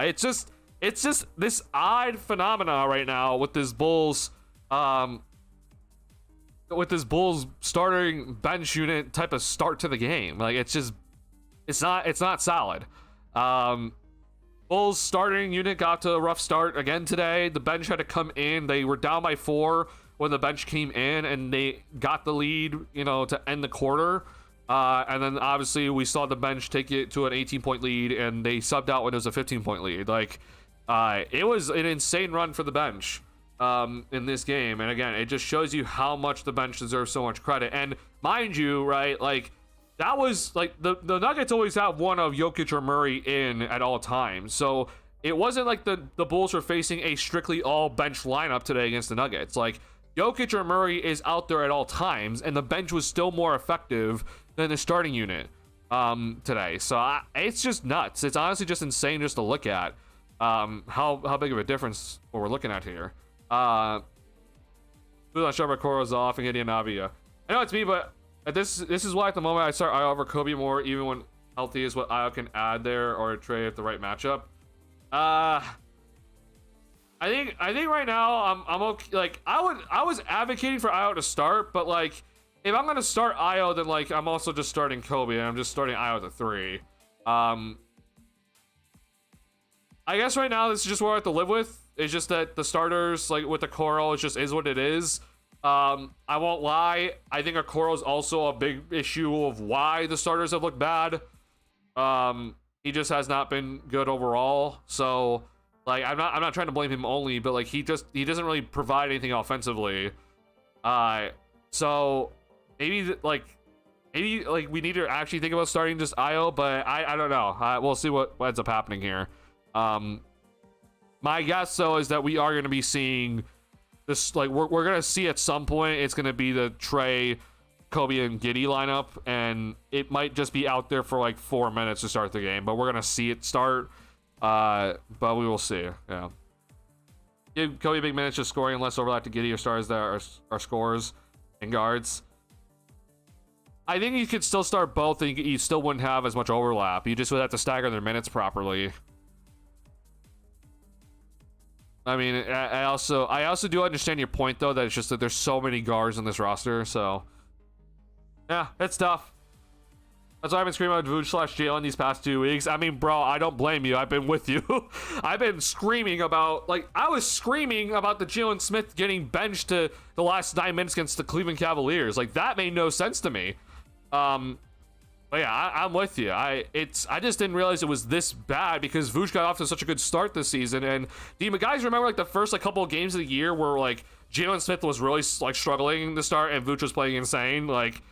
It's just this odd phenomena right now with this Bulls starting bench unit type of start to the game. Like, it's not solid. Bulls starting unit got to a rough start again today. The bench had to come in. They were down by 4 when the bench came in, and they got the lead, to end the quarter. And then obviously we saw the bench take it to an 18-point lead, and they subbed out when it was a 15-point lead. Like, it was an insane run for the bench in this game. And again, it just shows you how much the bench deserves so much credit. And mind you, right, like, that was like the Nuggets always have one of Jokic or Murray in at all times. So it wasn't like the Bulls were facing a strictly all bench lineup today against the Nuggets. Like, Jokic or Murray is out there at all times, and the bench was still more effective than the starting unit today. So it's just nuts. It's honestly just insane just to look at how big of a difference what we're looking at here. Ulan Sharma Koro's off and Gideon Navia. I know it's me, but this is why at the moment I start Io over Kobe more, even when healthy, is what Io can add there or trade at the right matchup. I think right now I'm okay. Like, I was advocating for Io to start, but like, if I'm gonna start Io, then like I'm also just starting Kobe, and I'm just starting Io at the 3. I guess right now this is just what I have to live with. It's just that the starters, like with the Coral, it just is what it is. I won't lie. I think Okoro is also a big issue of why the starters have looked bad. He just has not been good overall. So, like, I'm not trying to blame him only, but like he doesn't really provide anything offensively. So maybe we need to actually think about starting just Io, but I don't know. We'll see what ends up happening here. My guess though is that we are going to be seeing this, like, we're gonna see at some point it's gonna be the Trey, Kobe, and Giddey lineup, and it might just be out there for like 4 minutes to start the game, but we're gonna see it start. But we will see. Yeah. Give Kobe big minutes, just scoring less overlap to Giddey or stars that are scorers and guards. I think you could still start both, and you still wouldn't have as much overlap. You just would have to stagger their minutes properly. I mean, I also do understand your point, though, that it's just that there's so many guards on this roster, so yeah, it's tough. That's why I've been screaming about Vooch/Jalen these past 2 weeks. I mean, bro, I don't blame you. I've been with you. I've been screaming about, like, I was screaming about the Jalen Smith getting benched to the last 9 minutes against the Cleveland Cavaliers. Like, that made no sense to me. But yeah, I'm with you. I just didn't realize it was this bad because Vooch got off to such a good start this season. And do you guys remember like the first like couple of games of the year where like Jalen Smith was really like struggling to start and Vooch was playing insane? Like,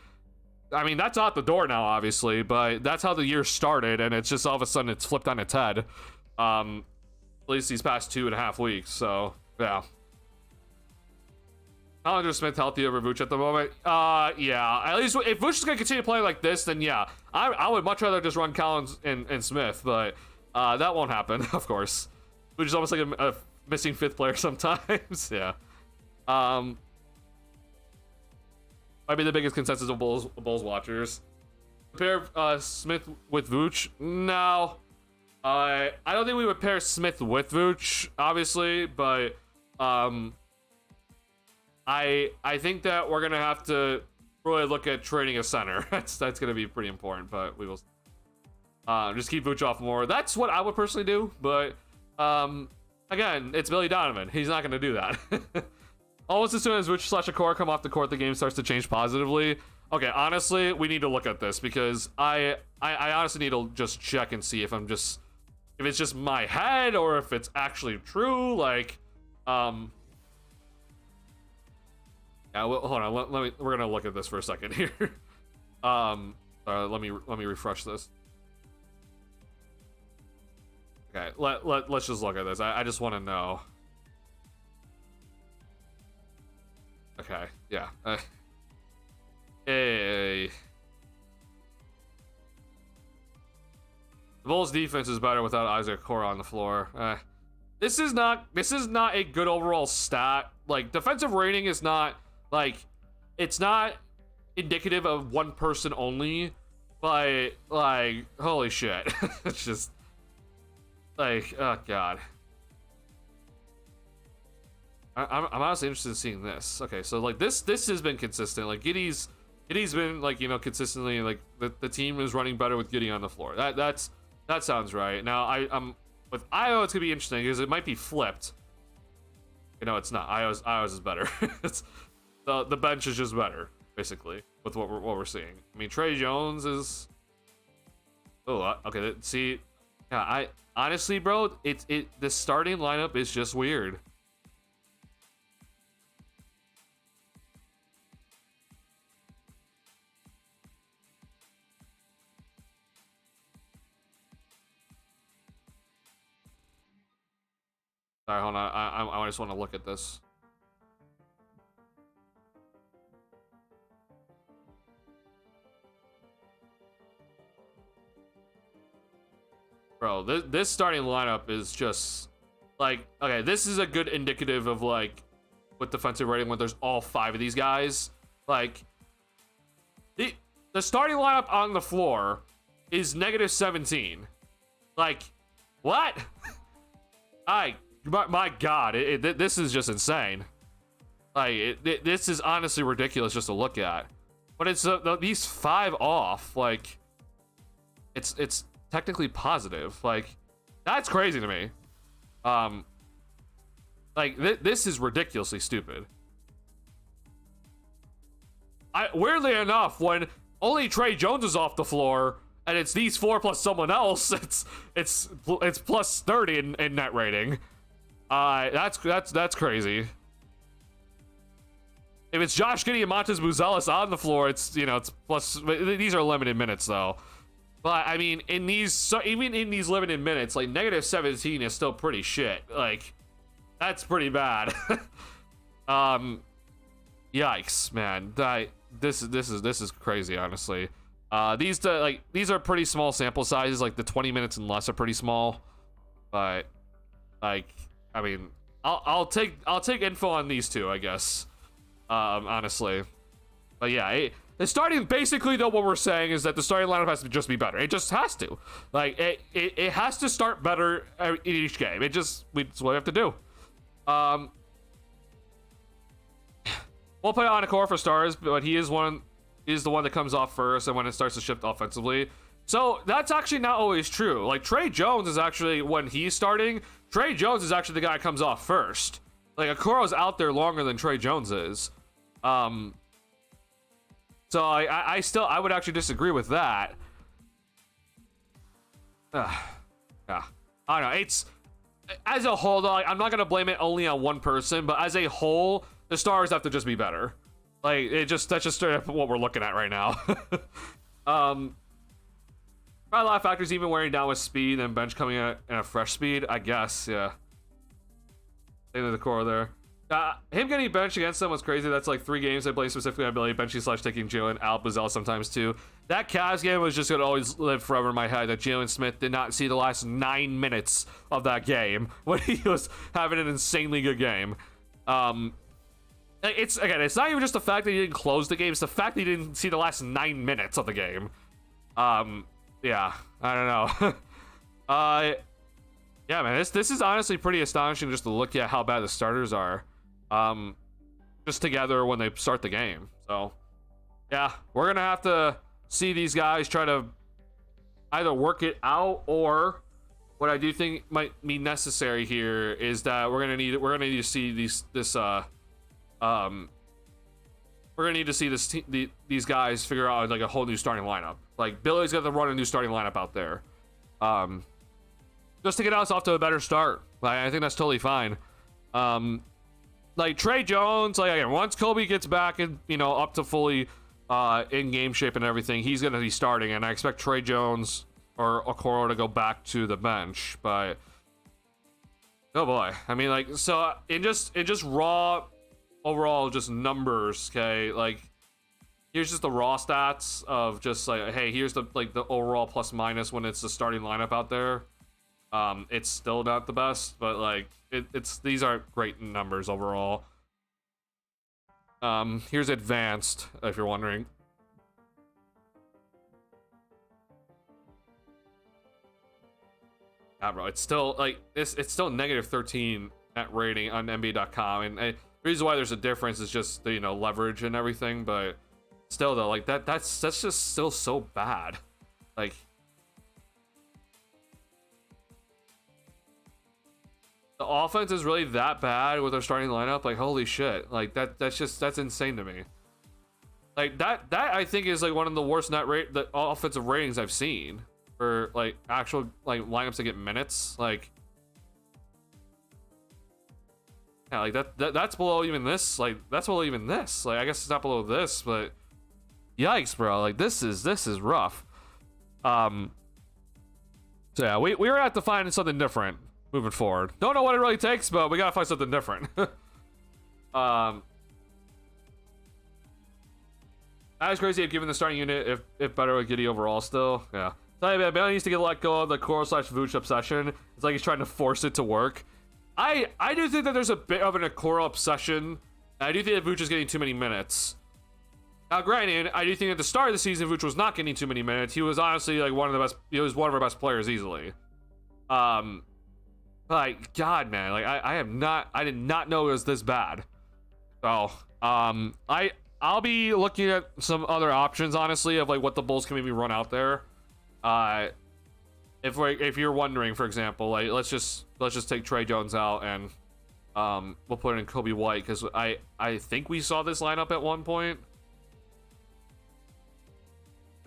I mean, that's out the door now, obviously, but that's how the year started, and it's just all of a sudden it's flipped on its head. At least these past 2.5 weeks. So yeah. Hollinger Smith healthy over Vooch at the moment. Yeah. At least if Vooch is gonna continue playing like this, then yeah, I would much rather just run Collins and Smith, but that won't happen, of course. Vooch is almost like a missing fifth player sometimes. Yeah. Might be the biggest consensus of Bulls watchers. Pair Smith with Vooch? No. I don't think we would pair Smith with Vooch, obviously, but I think that we're gonna have to really look at trading a center. that's gonna be pretty important, but we will just keep Vooch off more. That's what I would personally do, but again, it's Billy Donovan. He's not gonna do that. Almost as soon as Vooch / Okoro come off the court, the game starts to change positively. Okay, honestly, we need to look at this because I honestly need to just check and see if it's just my head or if it's actually true. Like, yeah. Well, hold on. We're gonna look at this for a second here. Let me refresh this. Okay, let's just look at this. I just want to know. Okay, yeah. Hey. The Bulls defense is better without Isaac Okoro on the floor. This is not a good overall stat. Like, defensive rating is not like, it's not indicative of one person only, but like, holy shit. It's just like, oh god. I'm honestly interested in seeing this. Okay, so like this has been consistent. Like Giddey's been like, you know, consistently like the team is running better with Giddey on the floor. That sounds right. Now I'm with Io, it's gonna be interesting because it might be flipped. You know, it's not. Io's is better. It's the bench is just better, basically, with what we're seeing. I mean, Trey Jones is. Oh, okay. See, yeah. I honestly, bro, the starting lineup is just weird. Alright, hold on. I just want to look at this. Bro, this starting lineup is just like, okay, this is a good indicative of like with defensive rating when there's all 5 of these guys. Like the starting lineup on the floor is -17. Like, what? My god, this is just insane. Like, this is honestly ridiculous just to look at. But it's these 5 off, like, it's technically positive. Like, that's crazy to me. Like, this is ridiculously stupid. Weirdly enough, when only Trey Jones is off the floor, and it's these 4 plus someone else, it's plus 30 in net rating. That's crazy. If it's Josh Giddey and Montez Buzelis on the floor, it's, you know, it's plus. These are limited minutes though. But I mean, even in these limited minutes, like -17 is still pretty shit. Like, that's pretty bad. Yikes, man. This is crazy, honestly. These are pretty small sample sizes. Like the 20 minutes and less are pretty small. But like, I mean, I'll take info on these two, I guess. Honestly, but yeah, the starting, basically though, what we're saying is that the starting lineup has to just be better. It just has to. Like, it has to start better in each game. It's what we have to do. We'll play on Okoro for stars, but he is the one that comes off first, and when it starts to shift offensively. So that's actually not always true. Like, Trey Jones is actually, when he's starting, Trey Jones is actually the guy that comes off first. Like, Okoro's out there longer than Trey Jones is. So I would actually disagree with that. Yeah, I don't know. It's, as a whole though, I'm not gonna blame it only on one person, but as a whole, the stars have to just be better. Like, that's just straight up what we're looking at right now. Probably a lot of factors, even wearing down with speed and bench coming in a fresh speed, I guess. Yeah. Into the core there. Him getting benched against them was crazy. That's like 3 games I played specifically on Billy benching / taking Jalen out Bazell sometimes too. That Cavs game was just gonna always live forever in my head. That Jalen Smith did not see the last 9 minutes of that game when he was having an insanely good game. It's not even just the fact that he didn't close the game; it's the fact that he didn't see the last 9 minutes of the game. Yeah, I don't know. Yeah, man, this is honestly pretty astonishing just to look at how bad the starters are. Just together when they start the game. So, yeah, we're gonna have to see these guys try to either work it out, or what I do think might be necessary here is that we're gonna need to see these guys figure out like a whole new starting lineup. Like Billy's got to run a new starting lineup out there, just to get us off to a better start. Like, I think that's totally fine. Like Trey Jones, like again, once Kobe gets back and up to fully in game shape and everything, he's gonna be starting, and I expect Trey Jones or Okoro to go back to the bench. But oh boy, I mean, like, so in just raw overall just numbers, okay, like here's just the raw stats of just like, hey, here's the overall plus minus when it's the starting lineup out there. It's still not the best, but like these aren't great numbers overall. Here's advanced, if you're wondering. Yeah, bro, it's still like it's still negative 13 net rating on NBA.com, and the reason why there's a difference is just the leverage and everything, but still though, like that's just still so bad. Like, the offense is really that bad with our starting lineup. Like, holy shit, like that's insane to me. Like that I think is like one of the worst the offensive ratings I've seen for like actual like lineups that get minutes. Like, yeah, like that's below even this. Like, that's below even this. Like, I guess it's not below this, but yikes, bro. Like, this is rough. So yeah, we're gonna have to find something different moving forward. Don't know what it really takes, but we gotta find something different. That is crazy. Given the starting unit, if better with Giddy overall still. Yeah. Tell you, man, Bailey needs to let go of the Koro / Vooch obsession. It's like he's trying to force it to work. I do think that there's a bit of an Okoro obsession. I do think that Vooch is getting too many minutes. Now, granted, I do think at the start of the season, Vooch was not getting too many minutes. He was honestly like one of the best. He was one of our best players easily. Like, God, man, like I did not know it was this bad. So, I'll be looking at some other options, honestly, of like what the Bulls can maybe run out there. If you're wondering, for example, like let's just take Trey Jones out and we'll put in Kobe White, because I think we saw this lineup at one point.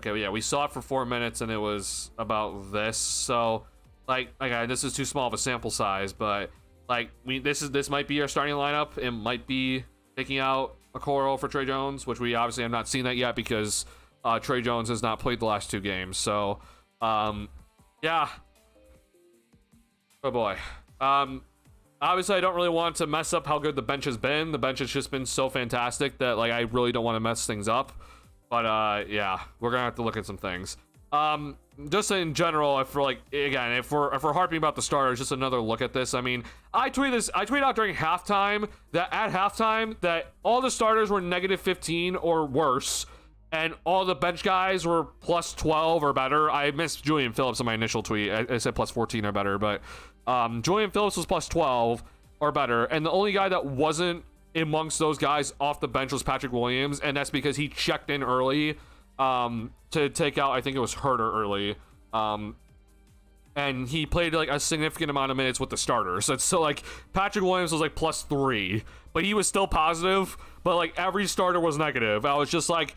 Okay, well, yeah, we saw it for 4 minutes and it was about this. So like this is too small of a sample size, but like this might be our starting lineup. It might be taking out Okoro for Trey Jones, which we obviously have not seen that yet because Trey Jones has not played the last 2 games. So yeah. Oh boy. Obviously I don't really want to mess up how good the bench has been. The bench has just been so fantastic that like I really don't want to mess things up. But yeah, we're gonna have to look at some things. Just in general, if we're harping about the starters, just another look at this. I mean, I tweeted out during halftime that at halftime that all the starters were negative 15 or worse, and all the bench guys were plus 12 or better. I missed Julian Phillips in my initial tweet. I said plus 14 or better, but Julian Phillips was plus 12 or better, and the only guy that wasn't amongst those guys off the bench was Patrick Williams, and that's because he checked in early to take out, I think it was Herter early, and he played like a significant amount of minutes with the starters. So like Patrick Williams was like plus 3, but he was still positive, but like every starter was negative. I was just like,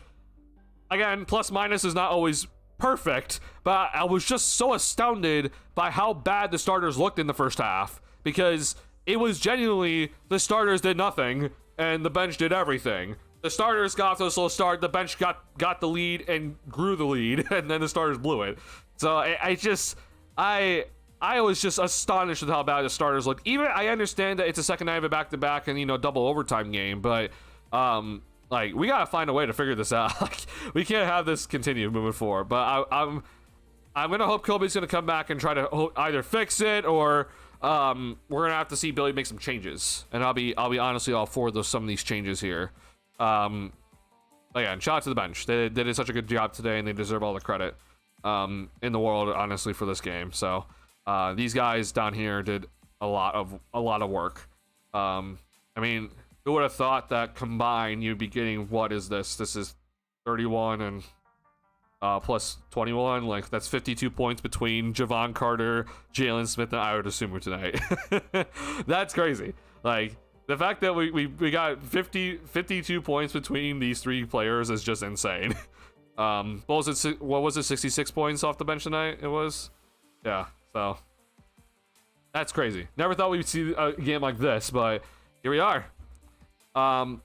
again, plus minus is not always perfect, but I was just so astounded by how bad the starters looked in the first half, because it was genuinely the starters did nothing and the bench did everything. The starters got off to a slow start, the bench got the lead and grew the lead, and then the starters blew it. So I I was just astonished with how bad the starters looked. Even I understand that it's a second night of a back-to-back and, you know, double overtime game, but like, we gotta find a way to figure this out. Like, we can't have this continue moving forward. But I'm gonna hope Kobe's gonna come back and try to either fix it, or we're gonna have to see Billy make some changes. And I'll be honestly all for some of these changes here. Again, shout out to the bench. They did such a good job today, and they deserve all the credit in the world, honestly, for this game. So these guys down here did a lot of work. I mean, who would have thought that combined you'd be getting, what is this? This is 31 and plus 21. Like, that's 52 points between Javon Carter, Jalen Smith, and Io DeSumo tonight. That's crazy. Like, the fact that we got 52 points between these three players is just insane. What was it, 66 points off the bench tonight? It was? Yeah, so that's crazy. Never thought we'd see a game like this, but here we are. I'll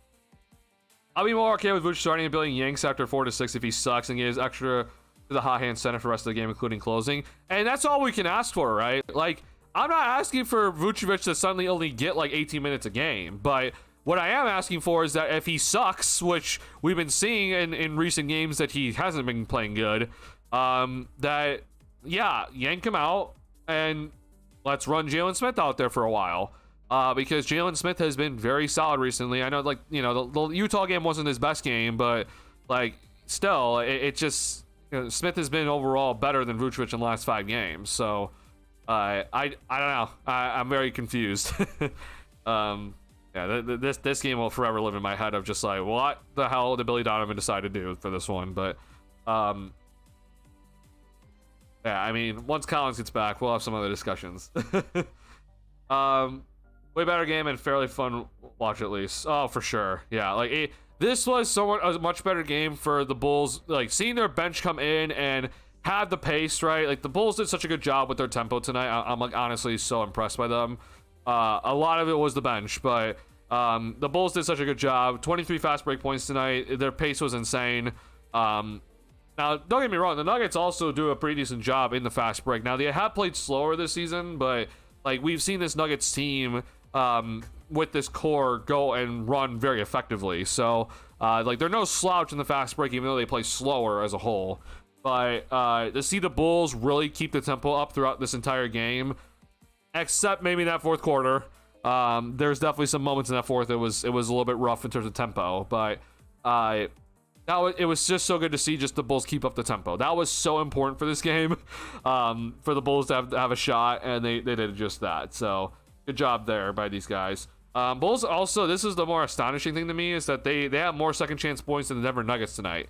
be more okay with Vooch starting and building Yanks after 4 to 6 if he sucks, and gives extra to the hot hand center for the rest of the game, including closing. And that's all we can ask for, right? Like, I'm not asking for Vucevic to suddenly only get like 18 minutes a game, but what I am asking for is that if he sucks, which we've been seeing in recent games that he hasn't been playing good, that, yeah, yank him out and let's run Jalen Smith out there for a while. Because Jalen Smith has been very solid recently. I know, like, you know, the Utah game wasn't his best game, but, like, still, it just, you know, Smith has been overall better than Vucevic in the last 5 games. So, I don't know. I'm very confused. Yeah, this game will forever live in my head of just like, what the hell did Billy Donovan decide to do for this one? But, yeah, I mean, once Collins gets back, we'll have some other discussions. Way better game and fairly fun watch, at least. Oh, for sure. Yeah, like this was a much better game for the Bulls. Like, seeing their bench come in and have the pace, right? Like, the Bulls did such a good job with their tempo tonight. I'm like, honestly so impressed by them. A lot of it was the bench, but the Bulls did such a good job. 23 fast break points tonight. Their pace was insane. Now, don't get me wrong, the Nuggets also do a pretty decent job in the fast break. Now, they have played slower this season, but like, we've seen this Nuggets team with this core go and run very effectively. So like, they're no slouch in the fast break, even though they play slower as a whole. But to see the Bulls really keep the tempo up throughout this entire game, except maybe that fourth quarter, there's definitely some moments in that fourth it was a little bit rough in terms of tempo, but it was just so good to see just the Bulls keep up the tempo. That was so important for this game, for the Bulls to have a shot, and they did just that. So good job there by these guys. Bulls also, this is the more astonishing thing to me, is that they have more second chance points than the Denver Nuggets tonight.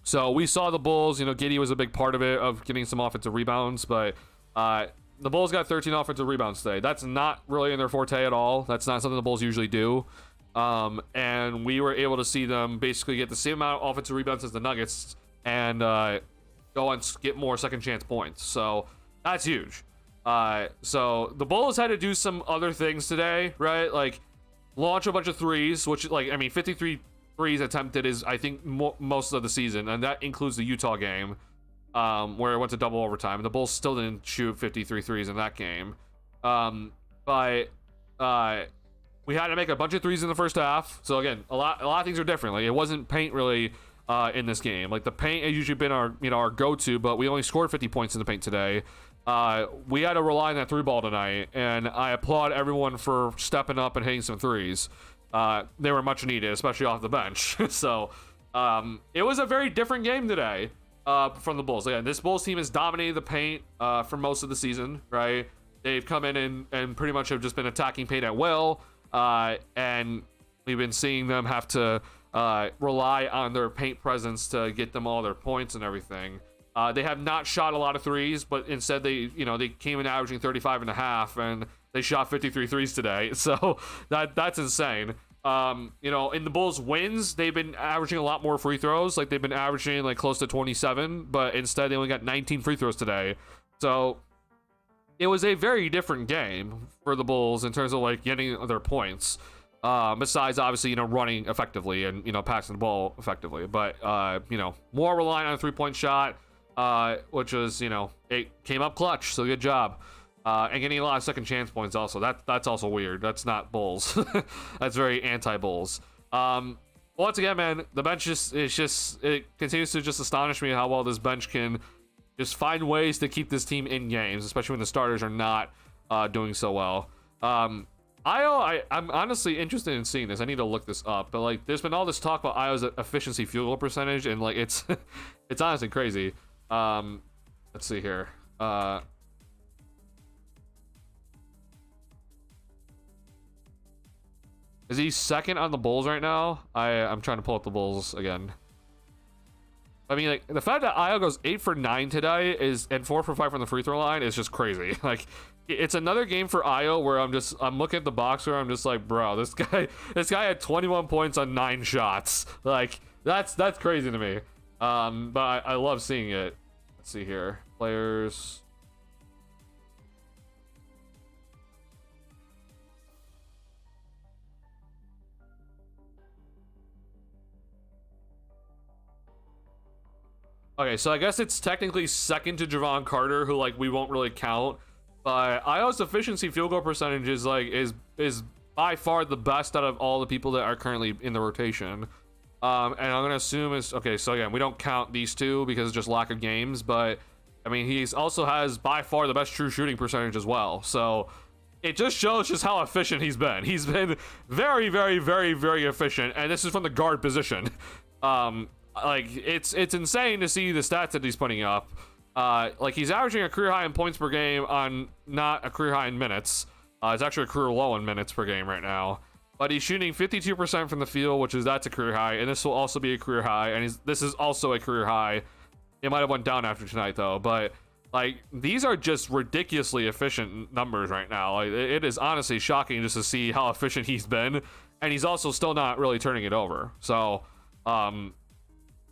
So we saw the Bulls, you know, Giddey was a big part of it, of getting some offensive rebounds, but the Bulls got 13 offensive rebounds today. That's not really in their forte at all. That's not something the Bulls usually do. And we were able to see them basically get the same amount of offensive rebounds as the Nuggets and go and get more second chance points. So that's huge. So the Bulls had to do some other things today, right? Like, launch a bunch of threes, which, like, I mean, 53 threes attempted is, I think, most of the season, and that includes the Utah game, where it went to double overtime. The Bulls still didn't shoot 53 threes in that game. But we had to make a bunch of threes in the first half. So again, a lot of things are different. Like, it wasn't paint really in this game. Like, the paint has usually been our go-to, but we only scored 50 points in the paint today. We had to rely on that 3-ball tonight, and I applaud everyone for stepping up and hitting some threes. They were much needed, especially off the bench. So it was a very different game today from the Bulls. Again, this Bulls team has dominated the paint for most of the season, right? They've come in and pretty much have just been attacking paint at will, and we've been seeing them have to rely on their paint presence to get them all their points and everything. They have not shot a lot of threes, but instead they came in averaging 35 and a half, and they shot 53 threes today. So that's insane. In the Bulls wins, they've been averaging a lot more free throws. Like, they've been averaging like close to 27, but instead they only got 19 free throws today. So it was a very different game for the Bulls in terms of like getting their points. Besides obviously, running effectively and, passing the ball effectively, but, more reliant on a 3-point shot. which was, it came up clutch, so good job. And getting a lot of second chance points also. That's also weird. That's not Bulls. That's very anti-Bulls. Once again, man, the bench it continues to just astonish me how well this bench can just find ways to keep this team in games, especially when the starters are not doing so well. I'm honestly interested in seeing this. I need to look this up, but like, there's been all this talk about Io's efficiency field goal percentage, and like, it's it's honestly crazy. Let's see here. Is he second on the Bulls right now? I'm trying to pull up the Bulls again. I mean, like, the fact that Io goes 8 for 9 today and 4 for 5 from the free throw line is just crazy. Like, it's another game for Io where I'm looking at the box score, I'm just like, bro, this guy had 21 points on 9 shots. Like, that's crazy to me. But I love seeing it. Let's see here, players. Okay, so I guess it's technically second to Javon Carter, who like we won't really count. But Io's efficiency field goal percentage is like is by far the best out of all the people that are currently in the rotation. And I'm gonna assume is okay. So again, we don't count these two because it's just lack of games. But I mean, he's also has by far the best true shooting percentage as well. So it just shows just how efficient he's been. He's been very, very, very, very efficient, and this is from the guard position. Like it's insane to see the stats that he's putting up. Like he's averaging a career high in points per game on not a career high in minutes. It's actually a career low in minutes per game right now. But he's shooting 52% from the field, that's a career high, and this will also be a career high, and this is also a career high. It might have went down after tonight though, but like these are just ridiculously efficient numbers right now. Like, it is honestly shocking just to see how efficient he's been, and he's also still not really turning it over. So,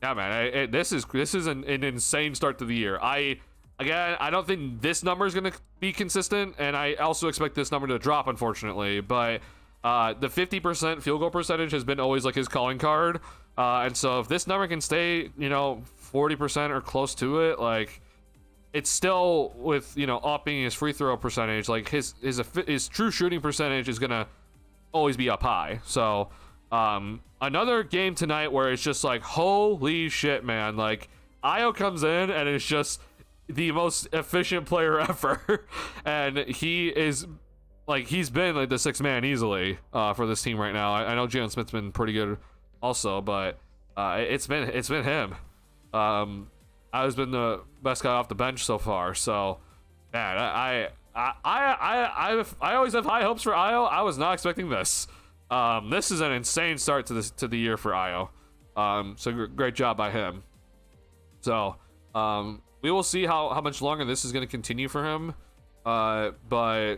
yeah, man, this is an insane start to the year. I don't think this number is going to be consistent, and I also expect this number to drop, unfortunately. But the 50% field goal percentage has been always like his calling card, and so if this number can stay, 40% or close to it, like it's still with upping his free throw percentage, like his true shooting percentage is gonna always be up high. So. Another game tonight where it's just like, holy shit, man. Like, Io comes in and it's just the most efficient player ever. And he is, like, he's been like the sixth man easily for this team right now. I know Jalen Smith's been pretty good also, but it's been him. Io's been the best guy off the bench so far. So, man, I always have high hopes for Io. I was not expecting this. This is an insane start to the year for Io. So great job by him. So we will see how much longer this is going to continue for him. But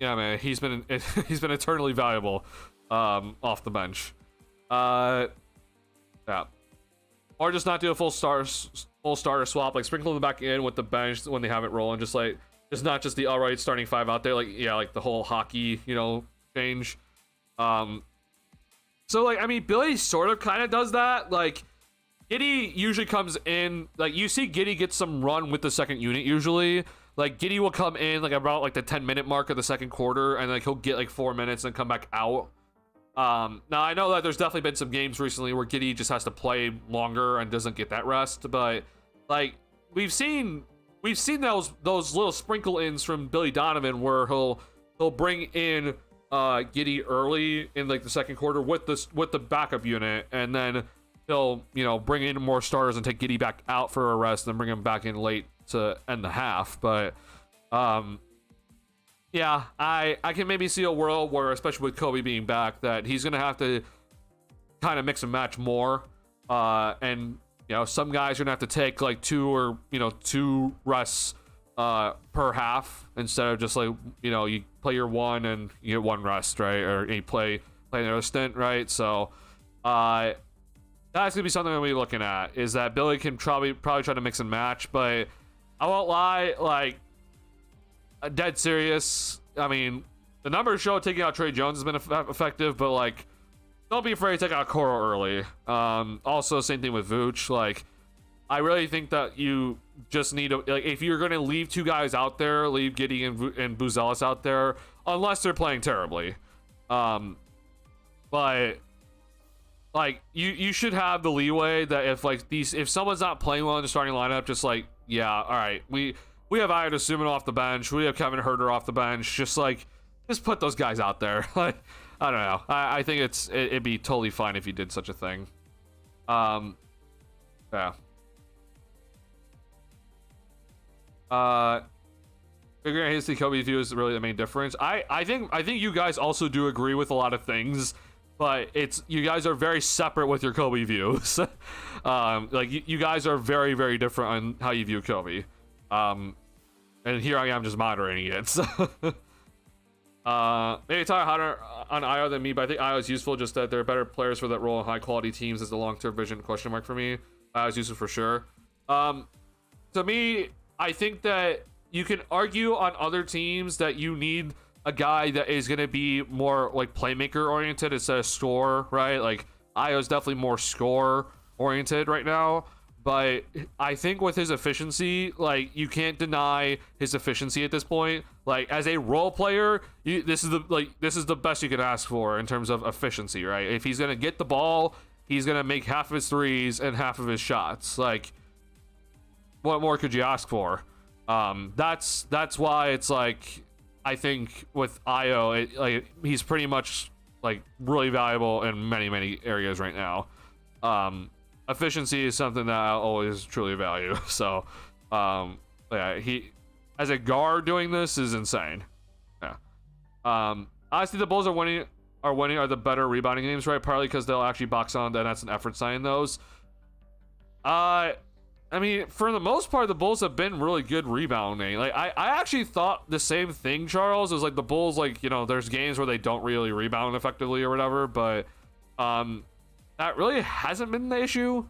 yeah, man, he's been eternally valuable off the bench. Yeah, or just not do a full starter swap, like sprinkle them back in with the bench when they have it rolling, just not just the alright starting five out there, like the whole hockey change. So like, I mean, Billy sort of kind of does that. Like, Giddey usually comes in, like, you see Giddey get some run with the second unit usually. Like, Giddey will come in like about like the 10-minute mark of the second quarter, and like he'll get like 4 minutes and come back out. Now I know that there's definitely been some games recently where Giddey just has to play longer and doesn't get that rest, but like we've seen those little sprinkle ins from Billy Donovan where he'll bring in Giddey early in like the second quarter with the backup unit, and then he'll bring in more starters and take Giddey back out for a rest and then bring him back in late to end the half. But yeah, I can maybe see a world where, especially with Kobe being back, that he's gonna have to kind of mix and match more, and some guys are gonna have to take like two rests per half instead of just like you play your one and you get one rest, right? Or you play another stint, right? So that's gonna be something that we're looking at, is that Billy can probably try to mix and match. But I won't lie, like, dead serious, I mean, the numbers show taking out Trey Jones has been effective, but like, don't be afraid to take out Coro early. Also, same thing with Vooch. Like, I really think that you just need to, like, if you're going to leave two guys out there, leave Giddy and Buzelis out there, unless they're playing terribly. But like you should have the leeway that if someone's not playing well in the starting lineup, just like, yeah, all right, we have Ayo Dosunmu off the bench, we have Kevin Huerter off the bench, just put those guys out there. Like, I don't know. I think it'd be totally fine if you did such a thing. Yeah. Figuring out his Kobe view is really the main difference. I think you guys also do agree with a lot of things, but you guys are very separate with your Kobe views. Like you guys are very, very different on how you view Kobe. And here I am just moderating it. So. Maybe Tyler hotter on Ayo than me, but I think Ayo is useful, just that there are better players for that role in high quality teams as the long-term vision question mark for me. Ayo is useful for sure. To me, I think that you can argue on other teams that you need a guy that is going to be more like playmaker oriented instead of score, right? Like Ayo is definitely more score oriented right now, but I think with his efficiency, like you can't deny his efficiency at this point. Like as a role player, this is the best you can ask for in terms of efficiency, right? If he's going to get the ball, he's going to make half of his threes and half of his shots. Like, what more could you ask for? That's why it's like, I think with Ayo, he's pretty much like really valuable in many areas right now. Efficiency is something that I always truly value. So, yeah, he as a guard doing this is insane. Yeah. Honestly, the Bulls are the better rebounding games, right? Partly because they'll actually box on, and that's an effort sign those. I mean, for the most part, the Bulls have been really good rebounding. Like, I actually thought the same thing, Charles. It was like the Bulls, like, you know, there's games where they don't really rebound effectively or whatever, but that really hasn't been the issue.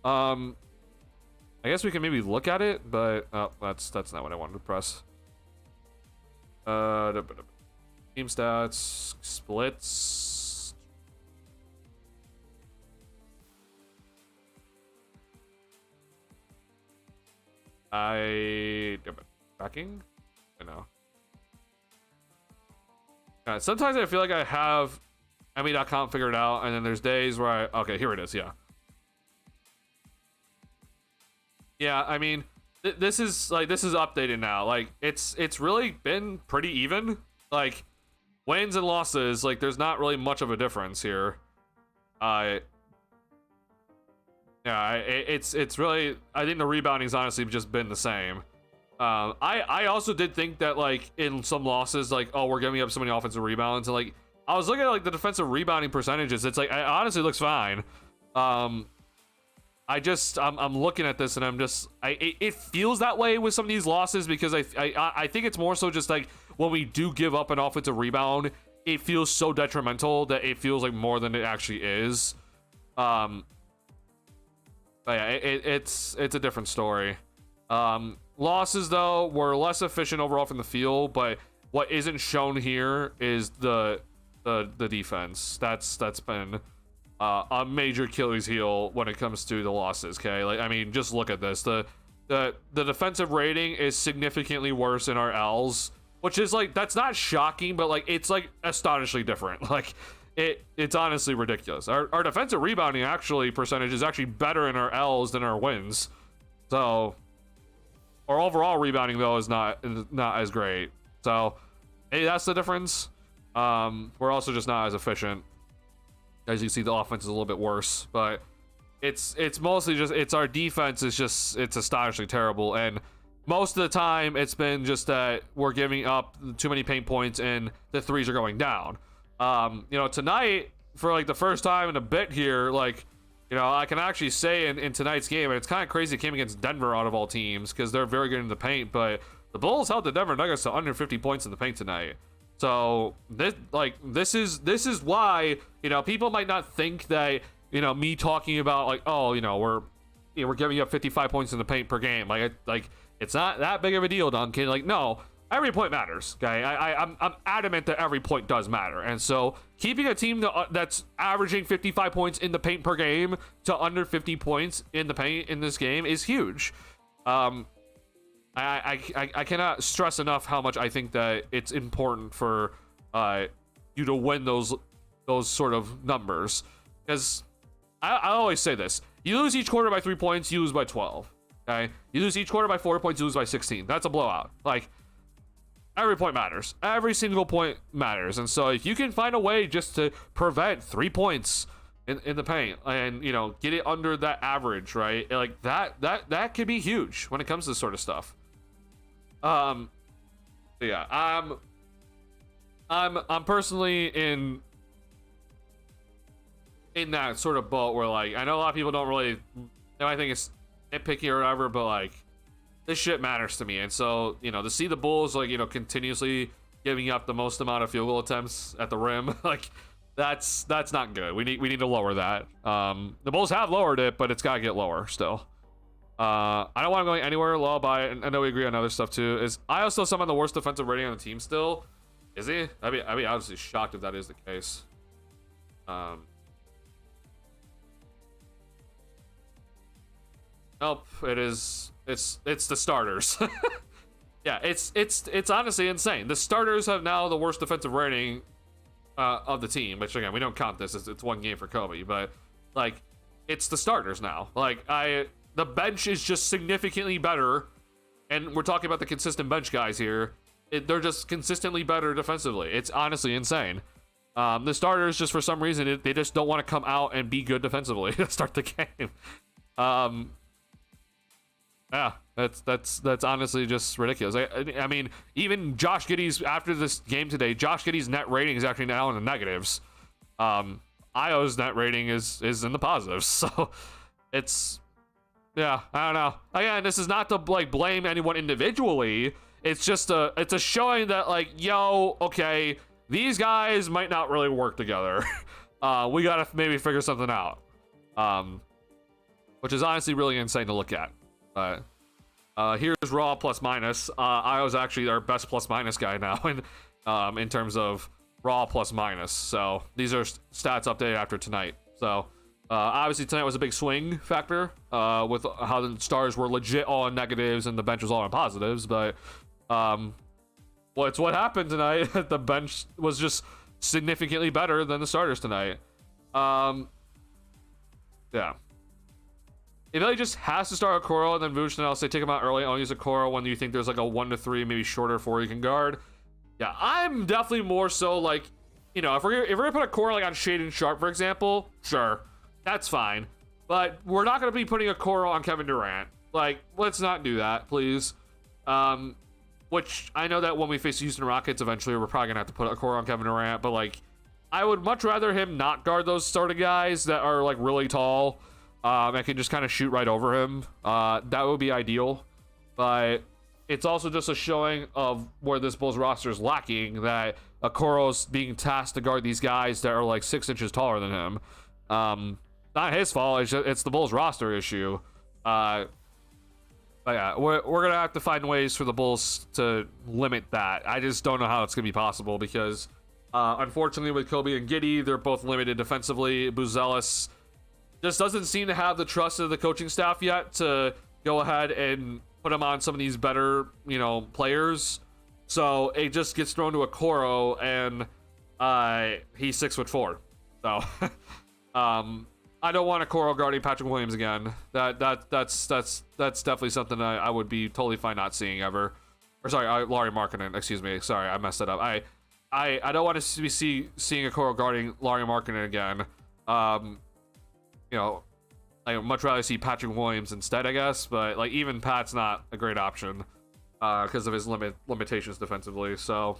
I guess we can maybe look at it, but that's not what I wanted to press. Team stats, splits. Backing? I know. Sometimes I feel like I have ME.com figured out, and then there's days where okay, here it is, yeah. Yeah, I mean, this is updated now. Like, it's really been pretty even. Like, wins and losses, like, there's not really much of a difference here. Yeah, it's really, I think the rebounding's honestly just been the same. I also did think that, like, in some losses, like, oh, we're giving up so many offensive rebounds, and like I was looking at like the defensive rebounding percentages. It's like, it honestly looks fine. I'm looking at this and I'm just, it feels that way with some of these losses because I think it's more so just like when we do give up an offensive rebound, it feels so detrimental that it feels like more than it actually is. But yeah, it's a different story. Losses though were less efficient overall from the field, but what isn't shown here is the defense. That's been a major Achilles heel when it comes to the losses. Okay, like, I mean, just look at this. The defensive rating is significantly worse in our L's, which is like, that's not shocking, but like it's like astonishingly different. Like it's honestly ridiculous. Our defensive rebounding actually percentage is actually better in our L's than our wins. So our overall rebounding though is not as great. So hey, that's the difference. We're also just not as efficient. As you can see, the offense is a little bit worse, but it's mostly just, it's our defense is just, it's astonishingly terrible, and most of the time it's been just that we're giving up too many paint points and the threes are going down. You know, tonight, for like the first time in a bit here, like, you know, I can actually say in tonight's game, and it's kind of crazy, it came against Denver out of all teams because they're very good in the paint, but the Bulls held the Denver Nuggets to under 50 points in the paint tonight. So this is why, you know, people might not think that, you know, me talking about like, oh, you know, we're giving up 55 points in the paint per game, like it's not that big of a deal, Duncan. Like, no, every point matters. Okay, I'm adamant that every point does matter, and so keeping a team that's averaging 55 points in the paint per game to under 50 points in the paint in this game is huge. I cannot stress enough how much I think that it's important for you to win those sort of numbers, because I always say this: you lose each quarter by 3 points, you lose by 12. Okay, you lose each quarter by 4 points, you lose by 16. That's a blowout. Like, every point matters. Every single point matters. And so if you can find a way just to prevent 3 points in the paint and, you know, get it under that average, right? Like, that could be huge when it comes to this sort of stuff. Yeah, I'm personally in that sort of boat where, like, I know a lot of people don't really, I think it's nitpicky or whatever, but like, this shit matters to me. And so, you know, to see the Bulls, like, you know, continuously giving up the most amount of field goal attempts at the rim, like, that's not good. We need to lower that. The Bulls have lowered it, but it's got to get lower still. I don't want to go anywhere low by, I know we agree on other stuff too. Is Io still someone the worst defensive rating on the team still? Is he? I'd be obviously shocked if that is the case. Nope, it is. It's the starters. Yeah, it's honestly insane. The starters have now the worst defensive rating of the team, which again, we don't count this as it's one game for Kobe, but like, it's the starters now. Like, the bench is just significantly better, and we're talking about the consistent bench guys here. They're just consistently better defensively. It's honestly insane. The starters, just for some reason, they just don't want to come out and be good defensively to start the game. Yeah, that's honestly just ridiculous. I mean, even Josh Giddey's, after this game today, Josh Giddey's net rating is actually now in the negatives. Io's net rating is in the positives. So it's, yeah, I don't know. Again, this is not to like blame anyone individually. It's just it's a showing that, like, yo, okay, these guys might not really work together. We gotta maybe figure something out. Which is honestly really insane to look at. Here's raw plus minus. Io's actually our best plus minus guy now in terms of raw plus minus. So these are stats updated after tonight. So obviously tonight was a big swing factor with how the stars were legit all in negatives and the bench was all in positives. But well, it's what happened tonight. The bench was just significantly better than the starters tonight. Yeah. If Illy just has to start a Okoro and then Vooch, then I'll say take him out early. I'll use a Okoro when you think there's like a 1 to 3, maybe shorter 4 you can guard. Yeah, I'm definitely more so like, you know, if we're gonna put a Okoro like on Shaden Sharp, for example, sure, that's fine. But we're not gonna be putting a Okoro on Kevin Durant. Like, let's not do that, please. Which I know that when we face the Houston Rockets, eventually we're probably gonna have to put a Okoro on Kevin Durant. But like, I would much rather him not guard those sort of guys that are like really tall. I can just kind of shoot right over him. That would be ideal. But it's also just a showing of where this Bulls roster is lacking, that Okoro's being tasked to guard these guys that are like 6 inches taller than him. Not his fault. It's the Bulls roster issue. But yeah, we're going to have to find ways for the Bulls to limit that. I just don't know how it's going to be possible because, unfortunately, with Kobe and Giddey, they're both limited defensively. Buzelis just doesn't seem to have the trust of the coaching staff yet to go ahead and put him on some of these better, you know, players. So it just gets thrown to a Okoro, and he's 6'4". So I don't want a Okoro guarding Patrick Williams again. That's definitely something I would be totally fine not seeing ever. Or sorry, Lauri Markkanen. Excuse me. Sorry, I messed it up. I don't want to be seeing a Okoro guarding Lauri Markkanen again. You know, I would much rather see Patrick Williams instead, I guess. But like, even Pat's not a great option because of his limitations defensively. So,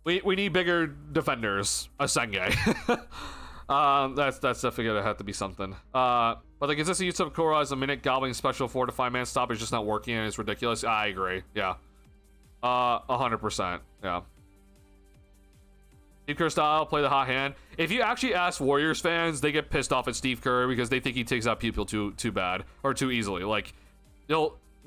we need bigger defenders. Asenge. That's definitely gonna have to be something. But the consistent use of Okoro as a minute gobbling special 4 to 5 man stop is just not working, and it's ridiculous. I agree. Yeah. 100%. Yeah. Steve Kerr style, play the hot hand. If you actually ask Warriors fans, they get pissed off at Steve Kerr because they think he takes out people too bad or too easily. Like,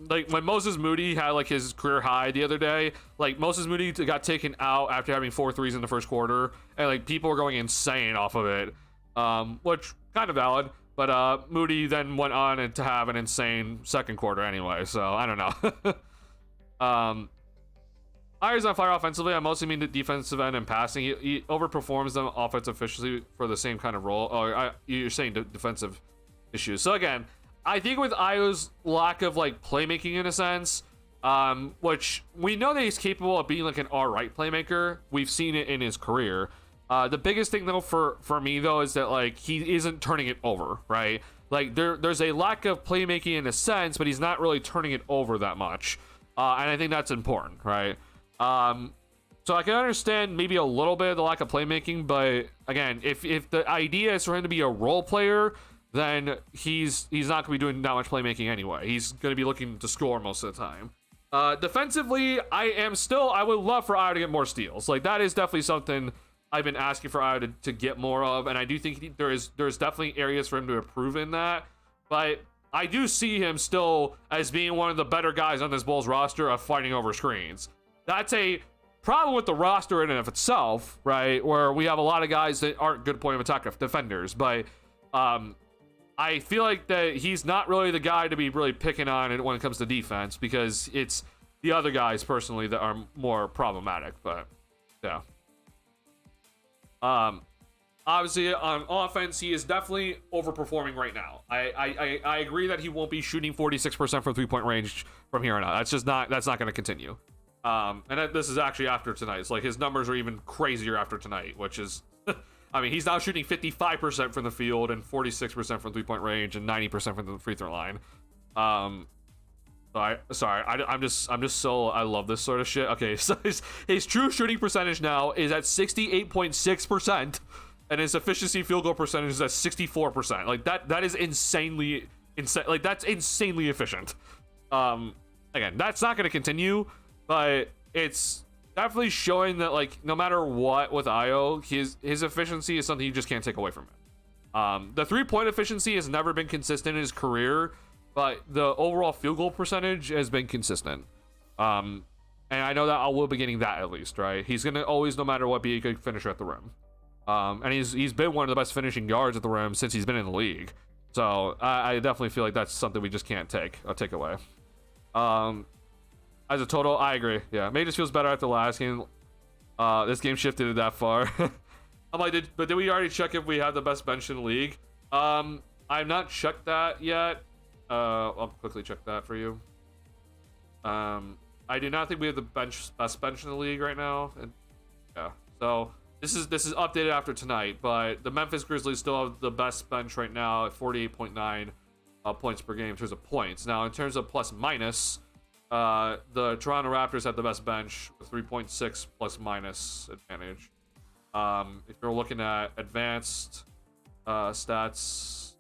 like when Moses Moody had like his career high the other day, like Moses Moody got taken out after having 4 threes in the first quarter, and like people were going insane off of it, which kind of valid. But Moody then went on and to have an insane second quarter anyway, so I don't know. Ayer's on fire offensively. I mostly mean the defensive end and passing. He overperforms them offensive efficiency for the same kind of role. Oh, you're saying defensive issues. So again, I think with Ayo's lack of like playmaking in a sense, which we know that he's capable of being like an alright playmaker. We've seen it in his career. The biggest thing though for me though is that like he isn't turning it over, right? Like there's a lack of playmaking in a sense, but he's not really turning it over that much. And I think that's important, right? So I can understand maybe a little bit of the lack of playmaking, but again, if the idea is for him to be a role player, then he's not going to be doing that much playmaking anyway. He's going to be looking to score most of the time. Defensively, I would love for Ayo to get more steals. Like that is definitely something I've been asking for Ayo to get more of, and I do think there's definitely areas for him to improve in that. But I do see him still as being one of the better guys on this Bulls roster of fighting over screens. That's a problem with the roster in and of itself, right? Where we have a lot of guys that aren't good point of attack defenders, but I feel like that he's not really the guy to be really picking on it when it comes to defense, because it's the other guys personally that are more problematic. But yeah, obviously on offense he is definitely overperforming right now. I agree that he won't be shooting 46% from 3-point range from here on out. That's not going to continue. And this is actually after tonight. So like his numbers are even crazier after tonight, which is, I mean, he's now shooting 55% from the field and 46% from 3-point range and 90% from the free throw line. I'm just so, I love this sort of shit. Okay, so his true shooting percentage now is at 68.6%, and his efficiency field goal percentage is at 64%. Like that is insanely like that's insanely efficient. Again, that's not going to continue. But it's definitely showing that like no matter what with Ayo, his efficiency is something you just can't take away from him. The 3-point efficiency has never been consistent in his career, but the overall field goal percentage has been consistent. And I know that I will be getting that at least, right? He's gonna always, no matter what, be a good finisher at the rim. And he's been one of the best finishing guards at the rim since he's been in the league. So I definitely feel like that's something we just can't take away. As a total, I agree. Yeah, May just feels better after the last game. This game shifted it that far. I'm like, did we already check if we have the best bench in the league? I've not checked that yet. I'll quickly check that for you. I do not think we have the best bench in the league right now. And yeah, so this is updated after tonight, but the Memphis Grizzlies still have the best bench right now at 48.9 points per game in terms of points. Now, in terms of plus minus, the Toronto Raptors have the best bench with 3.6 plus minus advantage. If you're looking at advanced stats,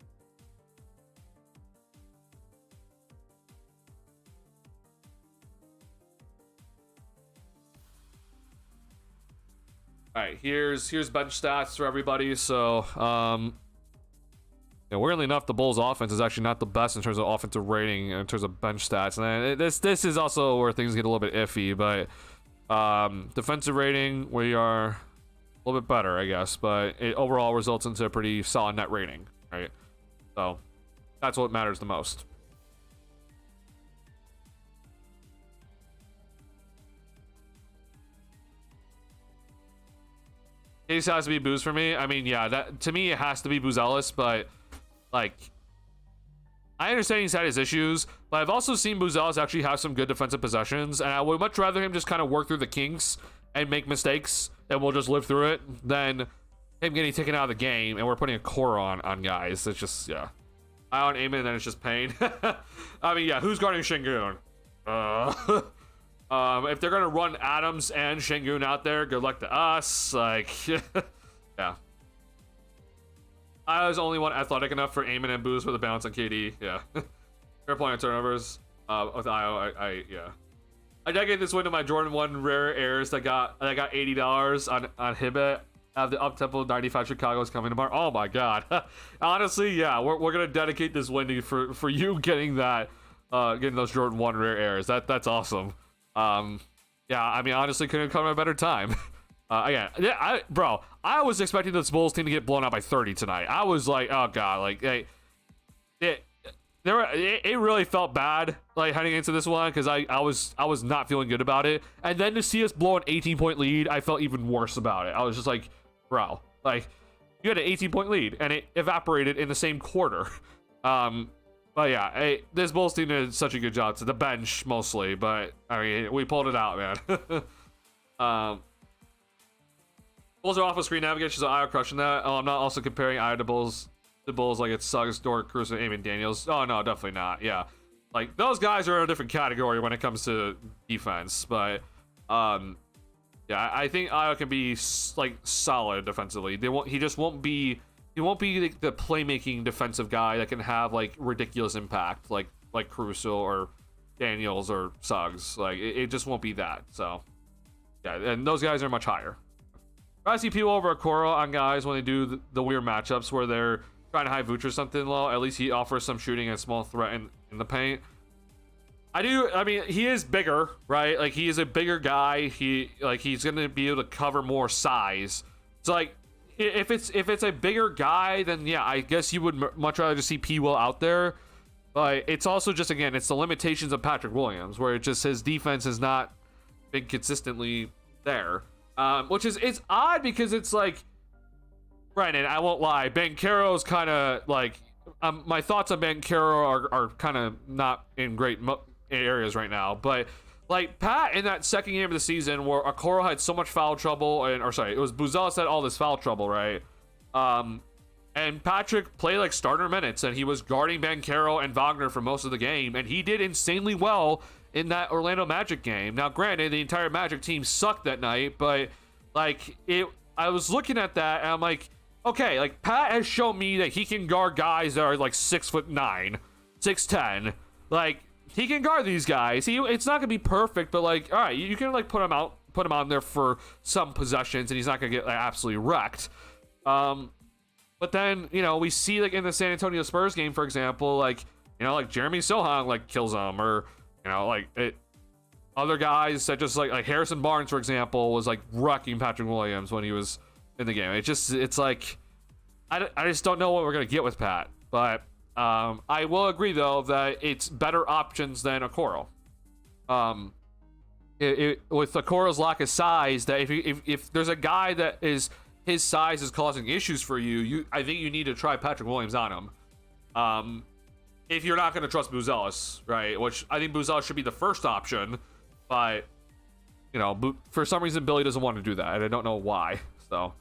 all right, here's bench stats for everybody. So weirdly enough, the Bulls offense is actually not the best in terms of offensive rating in terms of bench stats, and this is also where things get a little bit iffy. But defensive rating, we are a little bit better, I guess, but it overall results into a pretty solid net rating, right? So that's what matters the most. Case has to be Booz for me. I mean, yeah, that to me it has to be Booz Ellis, but like, I understand he's had his issues, but I've also seen Booz Ellis actually have some good defensive possessions, and I would much rather him just kind of work through the kinks and make mistakes, and we'll just live through it, than him getting taken out of the game and we're putting a core on guys. It's just, yeah. I on aim and then it's just pain. I mean, yeah, who's guarding Şengün? If they're gonna run Adams and Şengün out there, good luck to us. Like, yeah. I was only one athletic enough for Amen and Booz for the balance on KD. Yeah. Fair point on turnovers. With Ayo, yeah. I dedicated this win to my Jordan 1 rare airs that got $80 on Hibbett. Have the up-tempo 95 Chicago's coming tomorrow. Oh my god. Honestly, yeah, we're gonna dedicate this win for you getting that getting those Jordan 1 rare airs. That's awesome. Yeah, I mean, honestly, couldn't come at a better time. Again, yeah, I was expecting this Bulls team to get blown out by 30 tonight. I was like, oh god, like, it really felt bad, like, heading into this one, because I was not feeling good about it. And then to see us blow an 18-point lead, I felt even worse about it. I was just like, bro, like, you had an 18-point lead, and it evaporated in the same quarter. But yeah, this Bulls team did such a good job to the bench mostly, but I mean, we pulled it out, man. Bulls are off of screen navigation, so I are crushing that. Oh, I'm not also comparing Io to Bulls like it's Suggs, Dort, Cruz, and Eamon Daniels. Oh no, definitely not. Yeah, like those guys are in a different category when it comes to defense, but yeah, I think Io can be like solid defensively. He just won't be. He won't be the playmaking defensive guy that can have like ridiculous impact, like Caruso or Daniels or Suggs. Like it just won't be that. So yeah, and those guys are much higher. I see people over Okoro on guys when they do the weird matchups where they're trying to high Vooch or something low. At least he offers some shooting and small threat in the paint. I mean, he is bigger, right? Like he is a bigger guy. He's gonna be able to cover more size. So like. If it's a bigger guy, then yeah, I guess you would much rather just see P. Will out there. But it's also just, again, it's the limitations of Patrick Williams, where it just his defense has not been consistently there. Which is, it's odd because it's like, granted, I won't lie, Banchero's kind of like, my thoughts on Banchero are kind of not in great areas right now, but like Pat in that second game of the season where Okoro had so much foul trouble, it was Buzelis had all this foul trouble, right? And Patrick played like starter minutes, and he was guarding Banchero and Wagner for most of the game, and he did insanely well in that Orlando Magic game. Now, granted, the entire Magic team sucked that night, but like I was looking at that, and I'm like, okay, like Pat has shown me that he can guard guys that are like 6'9", 6'10", like. He can guard these guys. It's not gonna be perfect, but like, all right, you can like put him on there for some possessions, and he's not gonna get like, absolutely wrecked. But then we see like in the San Antonio Spurs game, for example, like like Jeremy Sohan like kills him, or other guys that just like Harrison Barnes, for example, was like wrecking Patrick Williams when he was in the game. It's like I just don't know what we're gonna get with Pat, but. I will agree though that it's better options than Okoro. With Okoro's lack of size, that if there's a guy that is his size is causing issues for you, I think you need to try Patrick Williams on him. If you're not going to trust Buzelis, right? Which I think Buzelis should be the first option, but for some reason Billy doesn't want to do that, and I don't know why. So,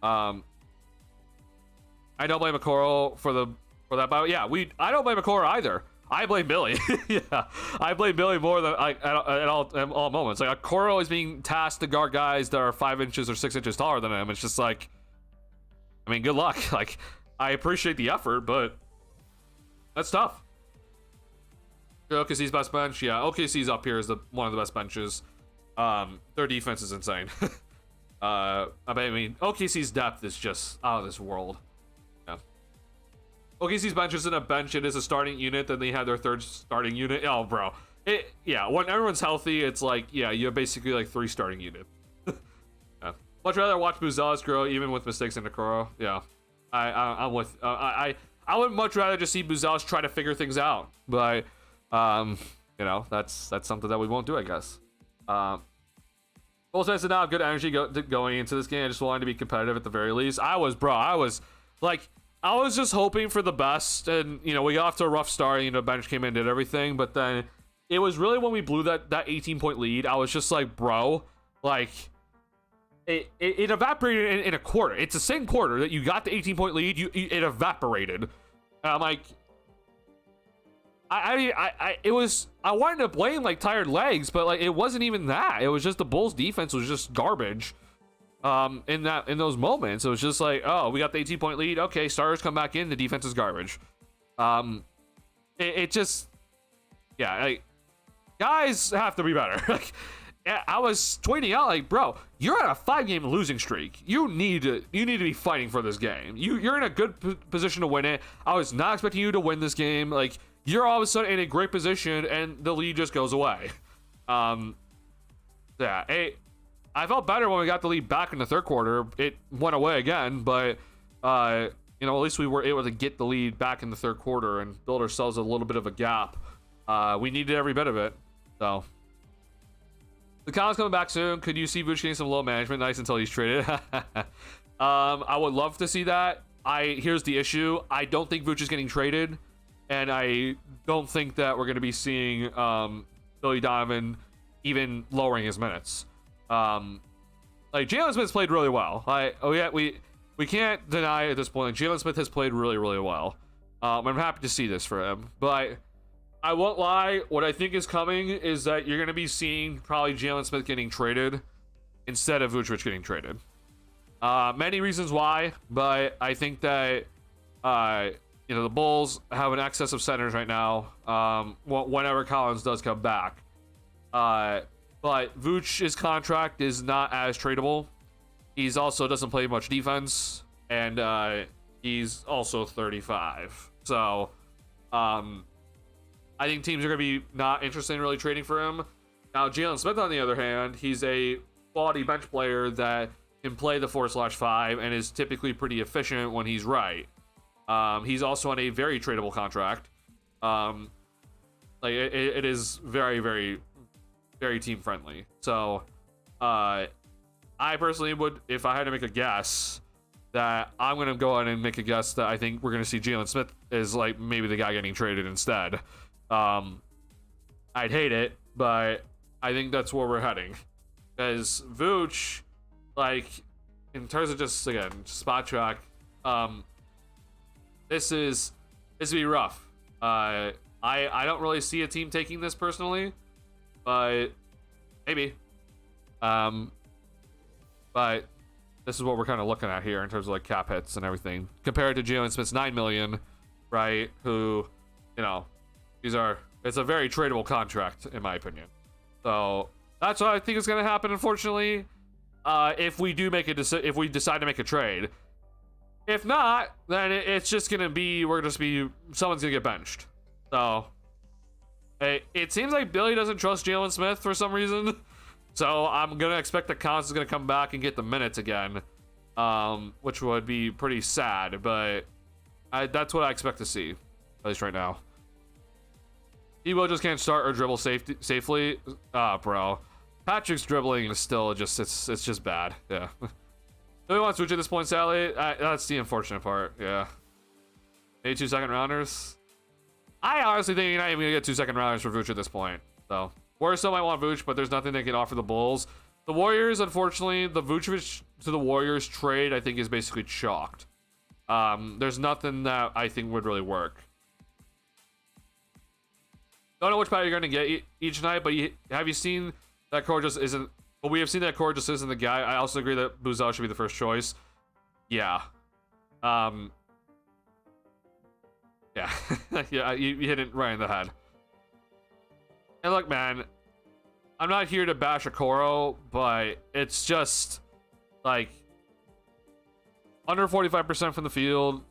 I don't blame Okoro for that, but yeah, I don't blame Okoro either. I blame Billy. Yeah, I blame Billy more than at all moments. Like Okoro is being tasked to guard guys that are 5 inches or 6 inches taller than him. It's just like, I mean, good luck. Like, I appreciate the effort, but that's tough. OKC's best bench, yeah. OKC's up here is one of the best benches. Their defense is insane. I mean, OKC's depth is just out of this world. OKC's bench isn't a bench, it is a starting unit. Then they had their third starting unit. Oh, bro. Yeah, when everyone's healthy, it's like, yeah, you have basically like 3 starting units. Yeah. Much rather watch Buzelis grow, even with mistakes in Okoro. Yeah, I'm with. I would much rather just see Buzelis try to figure things out. But, that's something that we won't do, I guess. Bulls fans did not have good energy going into this game. I just wanted to be competitive at the very least. I was just hoping for the best, and we got off to a rough start. Bench came in, did everything, but then it was really when we blew that 18-point lead. I was just like, bro, like it evaporated in a quarter. It's the same quarter that you got the 18-point lead. It evaporated. And I'm like, I wanted to blame like tired legs, but like it wasn't even that. It was just the Bulls defense was just garbage. In those moments, it was just like, oh, we got the 18-point lead. Okay, starters come back in. The defense is garbage. It just, yeah, like, guys have to be better. Like, I was tweeting out like, bro, you're on a 5-game losing streak. You need to be fighting for this game. You're in a good position to win it. I was not expecting you to win this game. Like, you're all of a sudden in a great position and the lead just goes away. Yeah, I felt better when we got the lead back in the third quarter. It went away again, but at least we were able to get the lead back in the third quarter and build ourselves a little bit of a gap. We needed every bit of it. So the Collins coming back soon. Could you see Vooch getting some low management? Nice until he's traded. I would love to see that. Here's the issue. I don't think Vooch is getting traded, and I don't think that we're going to be seeing Billy Donovan even lowering his minutes. Jalen Smith's played really well. We can't deny at this point, Jalen Smith has played really, really well. I'm happy to see this for him, but I won't lie. What I think is coming is that you're going to be seeing probably Jalen Smith getting traded instead of Vucevic getting traded. Many reasons why, but I think that the Bulls have an excess of centers right now. Whenever Collins does come back, but Vooch's contract is not as tradable. He's also doesn't play much defense, and he's also 35. So I think teams are going to be not interested in really trading for him. Now, Jalen Smith, on the other hand, he's a quality bench player that can play the 4/5 and is typically pretty efficient when he's right. He's also on a very tradable contract. It is very, very, very team friendly. So I personally would, if I had to make a guess, that I'm going to go ahead and make a guess that I think we're going to see Jalen Smith is like maybe the guy getting traded instead. I'd hate it, but I think that's where we're heading. Because Vooch, in terms of just spot track, this would be rough. I don't really see a team taking this personally, but maybe. But this is what we're kind of looking at here in terms of cap hits and everything compared to Jalen Smith's $9 million, right? Who, it's a very tradable contract in my opinion. So that's what I think is going to happen, unfortunately. If we decide to make a trade. If not, then it's just gonna be someone's gonna get benched. So it seems like Billy doesn't trust Jalen Smith for some reason. So I'm gonna expect that Collins is gonna come back and get the minutes again, which would be pretty sad. But that's what I expect to see, at least right now. Debo just can't start or dribble safely. Bro. Patrick's dribbling is still it's just bad. Yeah. Nobody wants to switch at this point, Sally. That's the unfortunate part. Yeah. Maybe 2 second rounders. I honestly think you're not even gonna get 2 second rounders for Vooch at this point. So Warriors still might want Vooch, but there's nothing they can offer the Bulls. The Warriors, unfortunately, the Vucevic to the Warriors trade I think is basically chalked. There's nothing that I think would really work. Don't know which path you're gonna get each night, but have you seen that core just isn't? Well, we have seen that core just isn't the guy. I also agree that Buzell should be the first choice. Yeah. Yeah. Yeah, you hit it right in the head. And look, man, I'm not here to bash Okoro, but it's just under 45% from the field.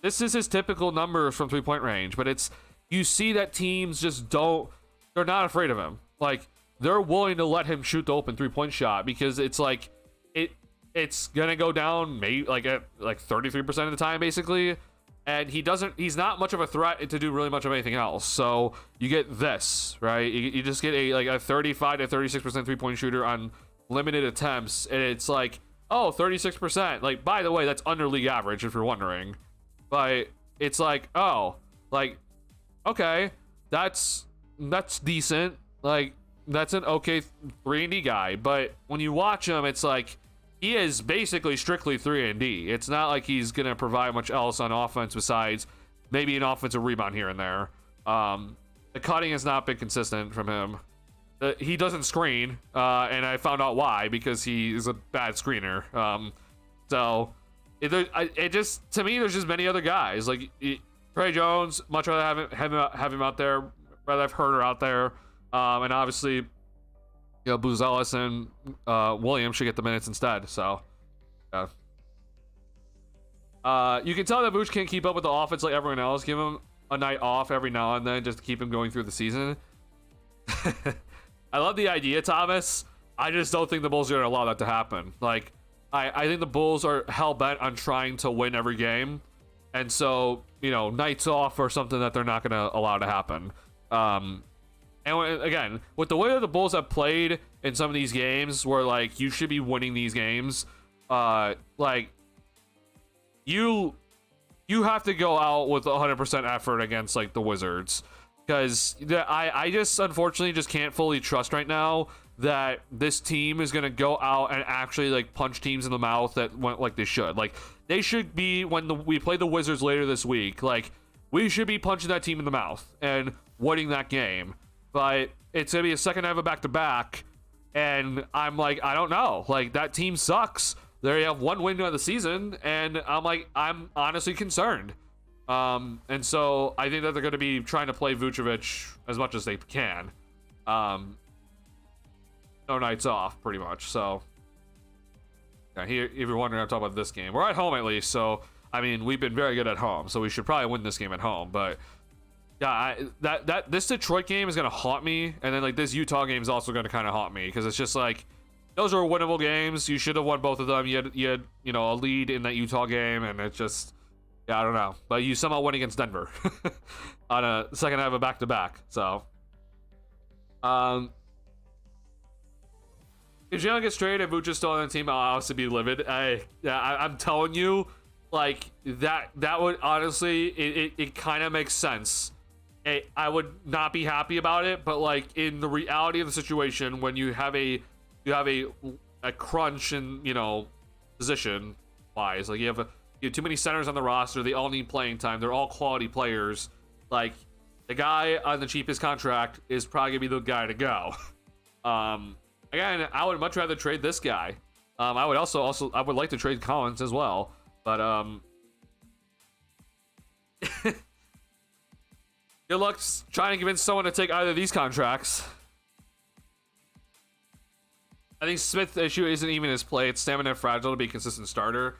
This is his typical numbers from 3-point range, but you see that teams just they're not afraid of him. They're willing to let him shoot the open 3-point shot because it's gonna go down maybe at 33% of the time basically, and he's not much of a threat to do really much of anything else. So you get this, right? You just get a 35 to 36% 3-point shooter on limited attempts, and it's 36%. By the way, that's under league average if you're wondering, but it's okay, that's decent. That's an okay 3-and-D guy, but when you watch him, it's he is basically strictly 3-and-D. It's not like he's gonna provide much else on offense besides maybe an offensive rebound here and there. The cutting has not been consistent from him. He doesn't screen, and I found out why, because he is a bad screener. To me, there's just many other guys Trey Jones. Much rather have him out there. Rather have Herter out there. And obviously, Buzelis and Williams should get the minutes instead. So, yeah. You can tell that Vooch can't keep up with the offense like everyone else. Give him a night off every now and then just to keep him going through the season. I love the idea, Thomas. I just don't think the Bulls are going to allow that to happen. Like, I think the Bulls are hell-bent on trying to win every game. And so, you know, nights off or something that they're not going to allow to happen. And again, with the way that the Bulls have played in some of these games where, like, you should be winning these games, like, you have to go out with 100% effort against, like, the Wizards. Because I just, unfortunately, just can't fully trust right now that this team is going to go out and actually, like, punch teams in the mouth that went like they should. Like, they should be, when we play the Wizards later this week, like, we should be punching that team in the mouth and winning that game. But it's going to be a second half of back-to-back, and I'm like, I don't know. Like, that team sucks. They have one win of the season, and I'm honestly concerned. And so I think that they're going to be trying to play Vucevic as much as they can. No nights off, pretty much. So, yeah, here, if you're wondering, I'm talking about this game. We're at home at least, so I mean, we've been very good at home, so we should probably win this game at home. But yeah, this Detroit game is going to haunt me, and then like this Utah game is also going to kind of haunt me because it's just like those are winnable games. You should have won both of them. You had you know, a lead in that Utah game, and it's just. Yeah, I don't know. But you somehow went against Denver on a second half of back-to-back. So, if Jalen gets traded and Vooch is still on the team, I'll obviously be livid. I'm telling you, like, that would honestly, it kind of makes sense. I would not be happy about it, but, like, in the reality of the situation, when you have a crunch in, you know, position-wise, like, you have too many centers on the roster. They all need playing time. They're all quality players. Like, the guy on the cheapest contract is probably gonna be the guy to go. Again, I would much rather trade this guy. I would also I would like to trade Collins as well, but good luck trying to convince someone to take either of these contracts. I think Smith's issue isn't even his play. It's stamina fragile to be a consistent starter.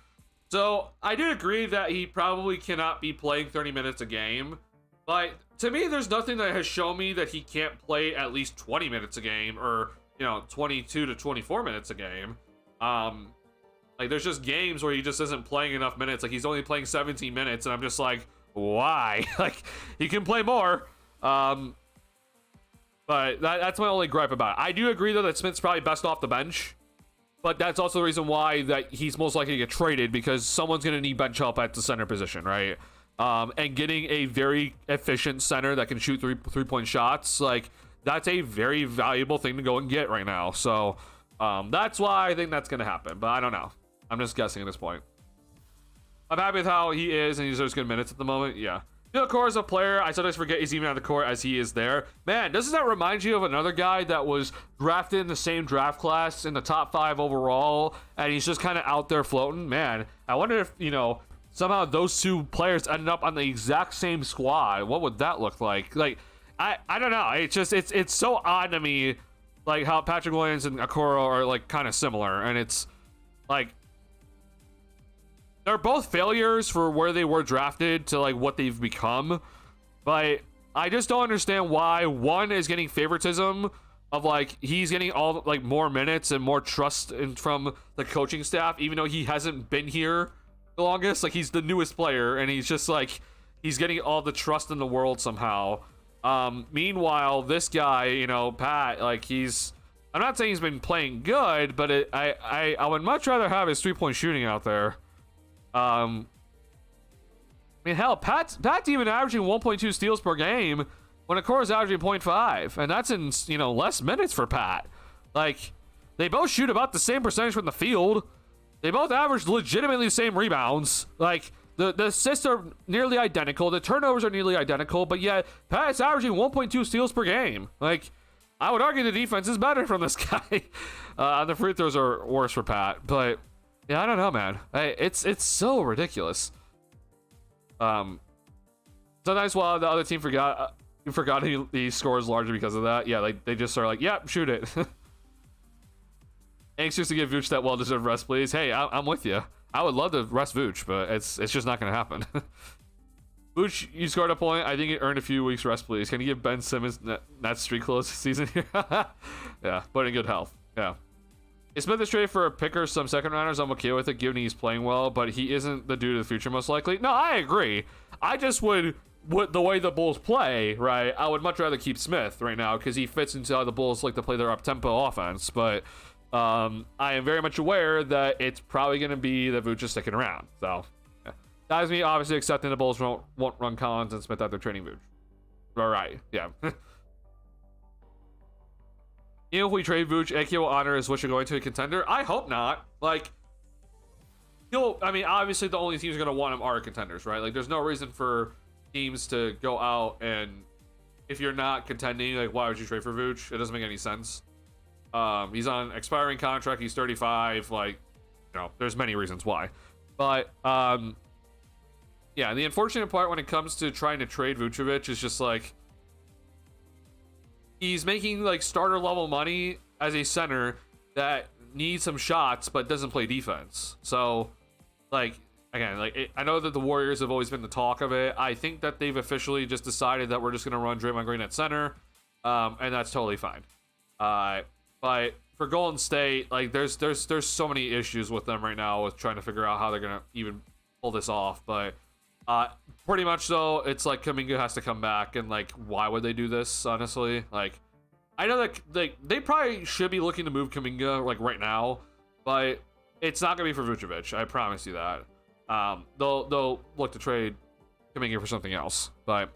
So, I do agree that he probably cannot be playing 30 minutes a game, but to me, there's nothing that has shown me that he can't play at least 20 minutes a game, or, you know, 22 to 24 minutes a game. Like, there's just games where he just isn't playing enough minutes. Like, he's only playing 17 minutes, and I'm just like, why? Like, he can play more. But that's my only gripe about it. I do agree, though, that Smith's probably best off the bench. But that's also the reason why that he's most likely to get traded, because someone's going to need bench help at the center position, right? And getting a very efficient center that can shoot three-point shots, like, that's a very valuable thing to go and get right now. So that's why I think that's going to happen. But I don't know. I'm just guessing at this point. I'm happy with how he is, and he deserves good minutes at the moment. Yeah. Phil Core is a player I sometimes forget he's even on the court as he is there. Man, doesn't that remind you of another guy that was drafted in the same draft class in the top 5 overall, and he's just kind of out there floating? Man, I wonder if, you know, somehow those two players ended up on the exact same squad. What would that look like? Like, I don't know. It's just, it's so odd to me, like, how Patrick Williams and Okoro are, like, kind of similar, and it's, like, they're both failures for where they were drafted to, like, what they've become. But I just don't understand why one is getting favoritism of, like, he's getting all, like, more minutes and more trust from the coaching staff, even though he hasn't been here the longest. Like, he's the newest player, and he's just, like, he's getting all the trust in the world somehow. Meanwhile, this guy, you know, Pat, like, I'm not saying he's been playing good, but I would much rather have his three-point shooting out there. I mean, hell, Pat's even averaging 1.2 steals per game when Okoro's averaging 0.5, and that's in, you know, less minutes for Pat. Like, they both shoot about the same percentage from the field. They both average legitimately the same rebounds. Like, the assists are nearly identical. The turnovers are nearly identical, but yet Pat's averaging 1.2 steals per game. Like, I would argue the defense is better from this guy. The free throws are worse for Pat, but yeah, I don't know, man. It's so ridiculous. Sometimes while the other team forgot he scores largely because of that. Yeah, like they just are like, yep, shoot it. Anxious to give Vooch that well-deserved rest, please. Hey, I'm with you. I would love to rest Vooch, but it's just not going to happen. Vooch, you scored a point. I think it earned a few weeks rest, please. Can you give Ben Simmons that streak close this season here? Yeah, but in good health. Yeah. If Smith is traded for a pick or some second rounders, I'm okay with it, given he's playing well, but he isn't the dude of the future, most likely. No, I agree. I just would the way the Bulls play, right? I would much rather keep Smith right now because he fits into how the Bulls like to play their up-tempo offense. But I am very much aware that it's probably going to be that Vooch is sticking around. So yeah. That is me obviously accepting the Bulls won't run Collins and Smith out there trading Vooch. All right, yeah. Even if we trade Vooch, AK will honor his wish of going to a contender. I hope not. Like, I mean, obviously the only teams going to want him are contenders, right? Like, there's no reason for teams to go out and if you're not contending, like, why would you trade for Vooch? It doesn't make any sense. He's on expiring contract. He's 35. Like, you know, there's many reasons why. But, yeah, the unfortunate part when it comes to trying to trade Vucevic is just like, he's making like starter level money as a center that needs some shots but doesn't play defense. So like again, like I know that the Warriors have always been the talk of it. I think that they've officially just decided that we're just going to run Draymond Green at center, and that's totally fine. But for Golden State, like there's so many issues with them right now with trying to figure out how they're going to even pull this off. But pretty much so, it's like Kuminga has to come back, and like, why would they do this? Honestly, like, I know that they probably should be looking to move Kuminga like right now, but it's not gonna be for Vucevic. I promise you that. They'll look to trade Kuminga for something else, but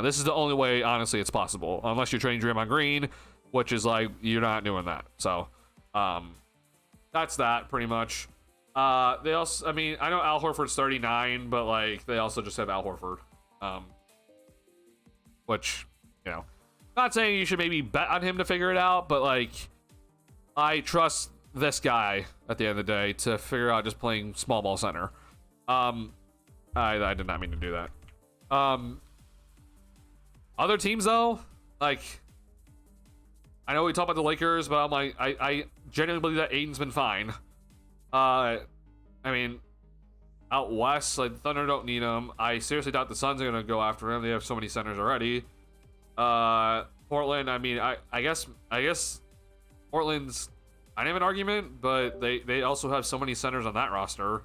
this is the only way, honestly, it's possible, unless you're trading Draymond Green, which is like you're not doing that. So that's that pretty much. They also, I mean, I know Al Horford's 39, but like they also just have Al Horford, which, you know, not saying you should maybe bet on him to figure it out, but like I trust this guy at the end of the day to figure out just playing small ball center. I did not mean to do that. Other teams though, like I know we talk about the Lakers, but I'm like I genuinely believe that Aiden's been fine. I mean, out west, like the Thunder don't need him. I seriously doubt the Suns are gonna go after him. They have so many centers already. Portland, I mean, I guess Portland's kind of an argument, but they also have so many centers on that roster.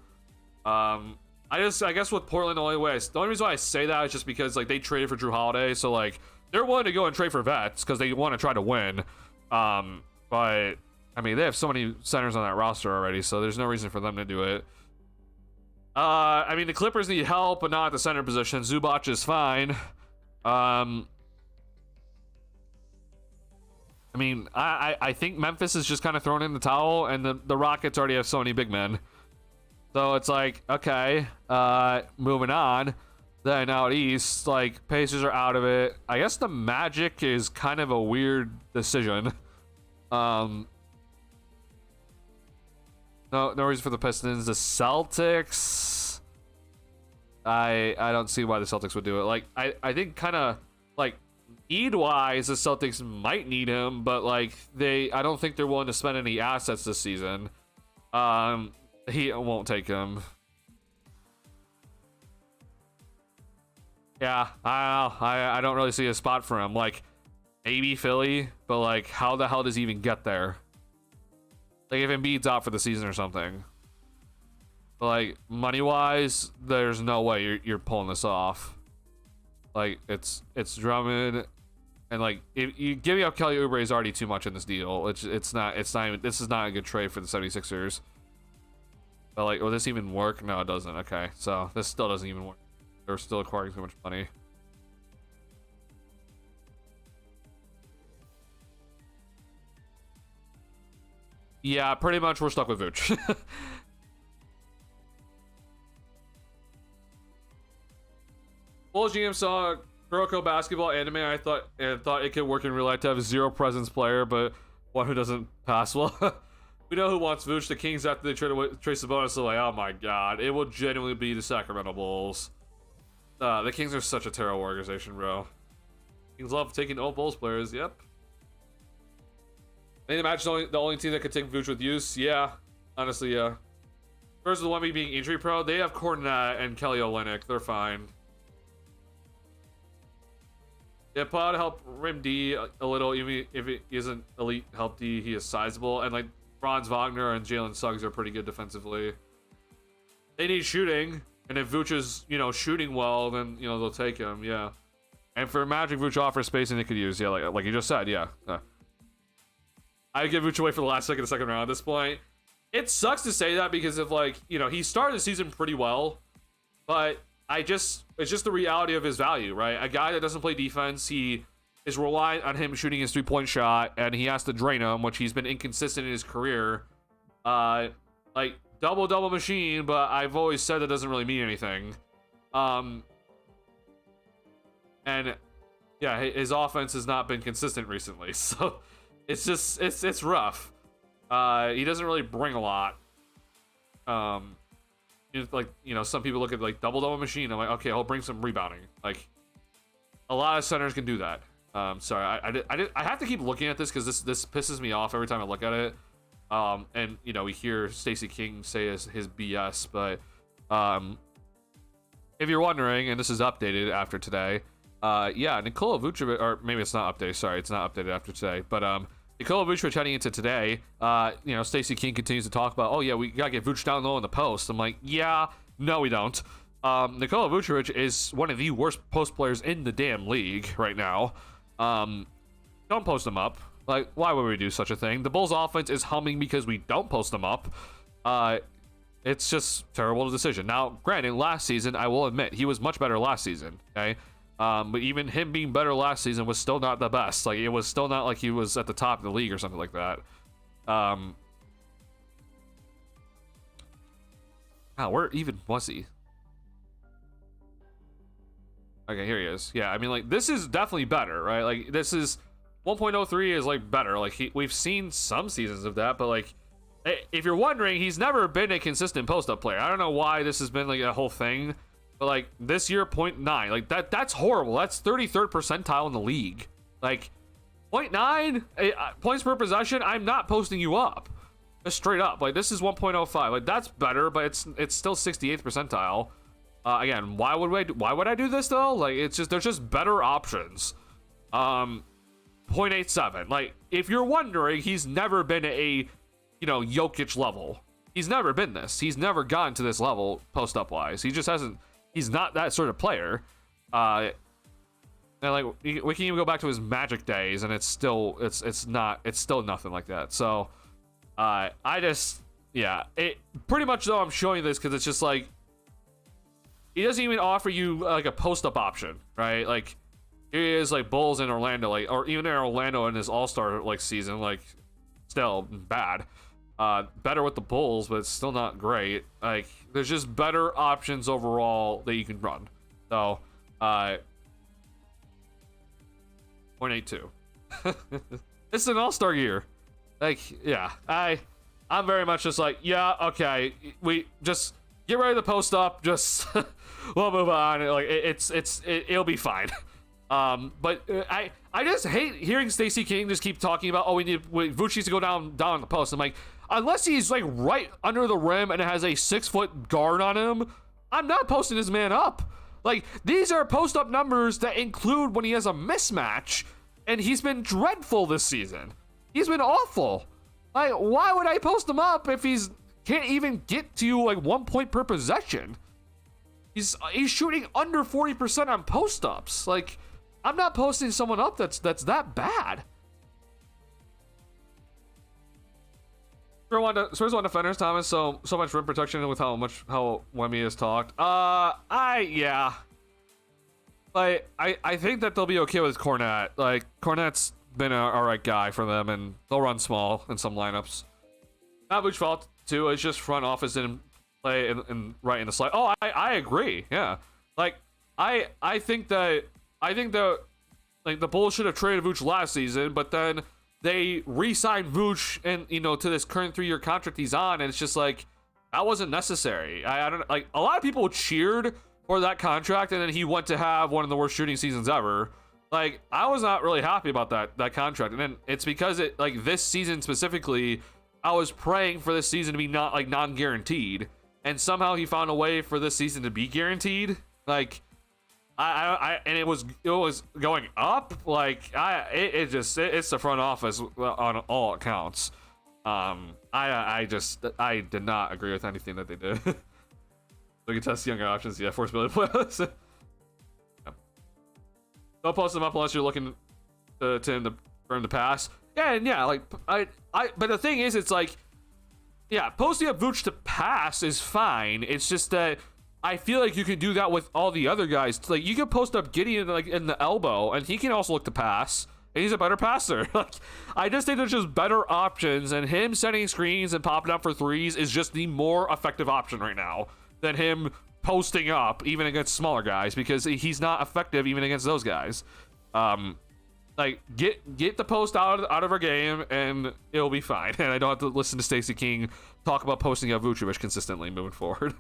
I guess with Portland, the only reason why I say that is just because like they traded for Drew Holiday, so like they're willing to go and trade for vets because they want to try to win. But I mean, they have so many centers on that roster already, so there's no reason for them to do it. I mean, the Clippers need help, but not at the center position. Zubac is fine. I mean, I think Memphis is just kind of thrown in the towel, and the Rockets already have so many big men. So it's like, okay, moving on. Then out east, like, Pacers are out of it. I guess the Magic is kind of a weird decision. No reason for the Pistons. The Celtics, I don't see why the Celtics would do it. Like, I think kind of like need-wise, the Celtics might need him, but like I don't think they're willing to spend any assets this season. He won't take him. Yeah, I don't really see a spot for him. Like, maybe Philly, but like, how the hell does he even get there? Like, if Embiid's out for the season or something. But like, money-wise, there's no way you're pulling this off. Like, it's Drummond, and like, if you giving up Kelly Oubre is already too much in this deal. It's not even, this is not a good trade for the 76ers. But like, will this even work? No, it doesn't. Okay, so this still doesn't even work. They're still acquiring too much money. Yeah, pretty much we're stuck with Vooch. Bulls GM saw Kuroko basketball anime. I thought it could work in real life to have a zero presence player, but one who doesn't pass well. We know who wants Vooch. The Kings, after they trade Sabonis, are like, oh my god, it will genuinely be the Sacramento Bulls. The Kings are such a terrible organization, bro. Kings love taking old Bulls players. Yep. I think the match is the only team that could take Vooch with use. Yeah, honestly, yeah. Versus the one being injury prone, they have Kornet and Kelly Olynyk. They're fine. Yeah, Pod help Rim D a little, even if it isn't elite help D, he is sizable. And like Franz Wagner and Jalen Suggs are pretty good defensively. They need shooting, and if Vooch is, shooting well, then they'll take him, yeah. And for Magic, Vooch offers spacing they could use, yeah, like you just said, yeah. I'd give Vooch away for the last second, second round at this point. It sucks to say that because of he started the season pretty well, but it's just the reality of his value, right? A guy that doesn't play defense, he is reliant on him shooting his 3-point shot, and he has to drain him, which he's been inconsistent in his career. Double machine, but I've always said that doesn't really mean anything. And yeah, his offense has not been consistent recently, so it's just it's rough. He doesn't really bring a lot. Some people look at double machine. I'm like, okay, he'll bring some rebounding. Like, a lot of centers can do that. Sorry, I have to keep looking at this because this pisses me off every time I look at it. And we hear Stacey King say his BS, but if you're wondering, and this is updated after today, Nikola Vucevic, or maybe it's not updated. Sorry, it's not updated after today, but Nikola Vucevic heading into today, Stacey King continues to talk about, oh yeah, we gotta get Vuce down low in the post. I'm like, yeah, no, we don't. Nikola Vucevic is one of the worst post players in the damn league right now. Don't post him up. Like, why would we do such a thing? The Bulls offense is humming because we don't post them up. It's just terrible decision. Now, granted, last season, I will admit, he was much better last season, okay? But even him being better last season was still not the best. Like, it was still not like he was at the top of the league or something like that. Where even was he? Okay, here he is. Yeah, I mean, this is definitely better, right? Like, this is... 1.03 is better. We've seen some seasons of that, but if you're wondering, he's never been a consistent post-up player. I don't know why this has been a whole thing, but this year 0.9, that's horrible. That's 33rd percentile in the league. 0.9 points per possession. I'm not posting you up. Just straight up. This is 1.05. That's better, but it's still 68th percentile. Again, why would I do this though? There's just better options. 0.87. If you're wondering, he's never been a, Jokic level. He's never been this. He's never gotten to this level post-up wise. He just hasn't. He's not that sort of player. And we can even go back to his Magic days, and it's still nothing like that. So, it pretty much though I'm showing you this because it's just he doesn't even offer you a post-up option, right? Here he is, Bulls in Orlando, or even in Orlando in his All-Star season, still bad. Better with the Bulls, but it's still not great. There's just better options overall that you can run. So, 0.82. It's an All-Star year. I'm very much just yeah, okay, we just get ready to post up. Just we'll move on. It'll be fine. But I just hate hearing Stacey King just keep talking about, oh, Vooch needs to go down on the post. I'm like, unless he's right under the rim and has a 6-foot guard on him, I'm not posting this man up. These are post up numbers that include when he has a mismatch, and he's been dreadful this season. He's been awful. Why would I post him up if he's can't even get to 1 point per possession? He's shooting under 40% on post ups. I'm not posting someone up that's that bad. Spurs want defenders, Thomas. So much rim protection with how Wemby has talked. I think that they'll be okay with Cornette. Cornette's been an alright guy for them, and they'll run small in some lineups. Not Vooch fault too. It's just front office didn't play in right in the slide. Oh, I agree. Yeah, I think that the Bulls should have traded Vooch last season, but then they re-signed Vooch and to this current 3-year contract he's on, and it's just that wasn't necessary. I don't a lot of people cheered for that contract, and then he went to have one of the worst shooting seasons ever. I was not really happy about that contract, and then it's because this season specifically, I was praying for this season to be not non-guaranteed, and somehow he found a way for this season to be guaranteed. And it was going up. Like it's the front office on all accounts. I did not agree with anything that they did. We can test younger options. Yeah, force ability players. Yeah. Don't post them up unless you're looking for him to pass. Yeah, and yeah, like but the thing is, it's like, yeah, posting up Vooch to pass is fine. It's just that I feel like you can do that with all the other guys. Like, you can post up Gideon like in the elbow, and he can also look to pass, and he's a better passer. Like, I just think there's just better options, and him setting screens and popping up for threes is just the more effective option right now than him posting up even against smaller guys, because he's not effective even against those guys. Like, get the post out of our game, and it'll be fine. And I don't have to listen to Stacey King talk about posting up Vucevic consistently moving forward.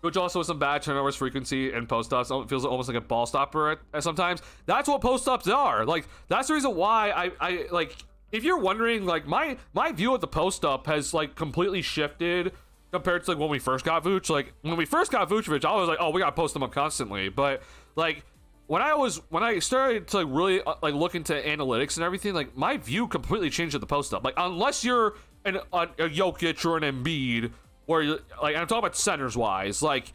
Which also has some bad turnovers frequency and post ups. It feels almost like a ball stopper at sometimes. That's what post ups are. Like, that's the reason why I like, if you're wondering, like, my view of the post up has like completely shifted compared to like when we first got Vooch. Like, when we first got Vucevic, I was like, oh, we gotta post him up constantly. But like, when I started to like really like look into analytics and everything, like, my view completely changed at the post up. Like, unless you're a Jokic or an Embiid, where you're, like, I'm talking about centers wise, like,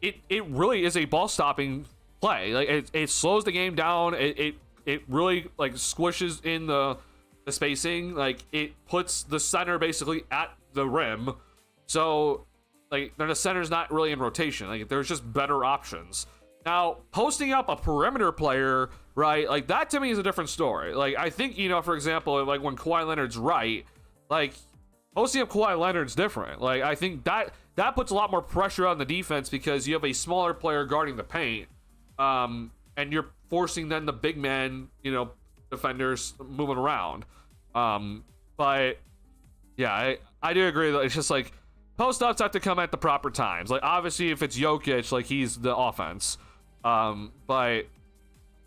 it really is a ball stopping play. Like, it slows the game down. It really like squishes in the spacing. Like, it puts the center basically at the rim. So like, then the center's not really in rotation. Like, there's just better options. Now, posting up a perimeter player, right, like, that to me is a different story. Like, I think, you know, for example, like when Kawhi Leonard's right, like, posting up Kawhi Leonard's different. Like, I think that puts a lot more pressure on the defense because you have a smaller player guarding the paint, and you're forcing then the big man, you know, defenders moving around. But yeah, I do agree that it's just like, post ups have to come at the proper times. Like, obviously, if it's Jokic, like, he's the offense. But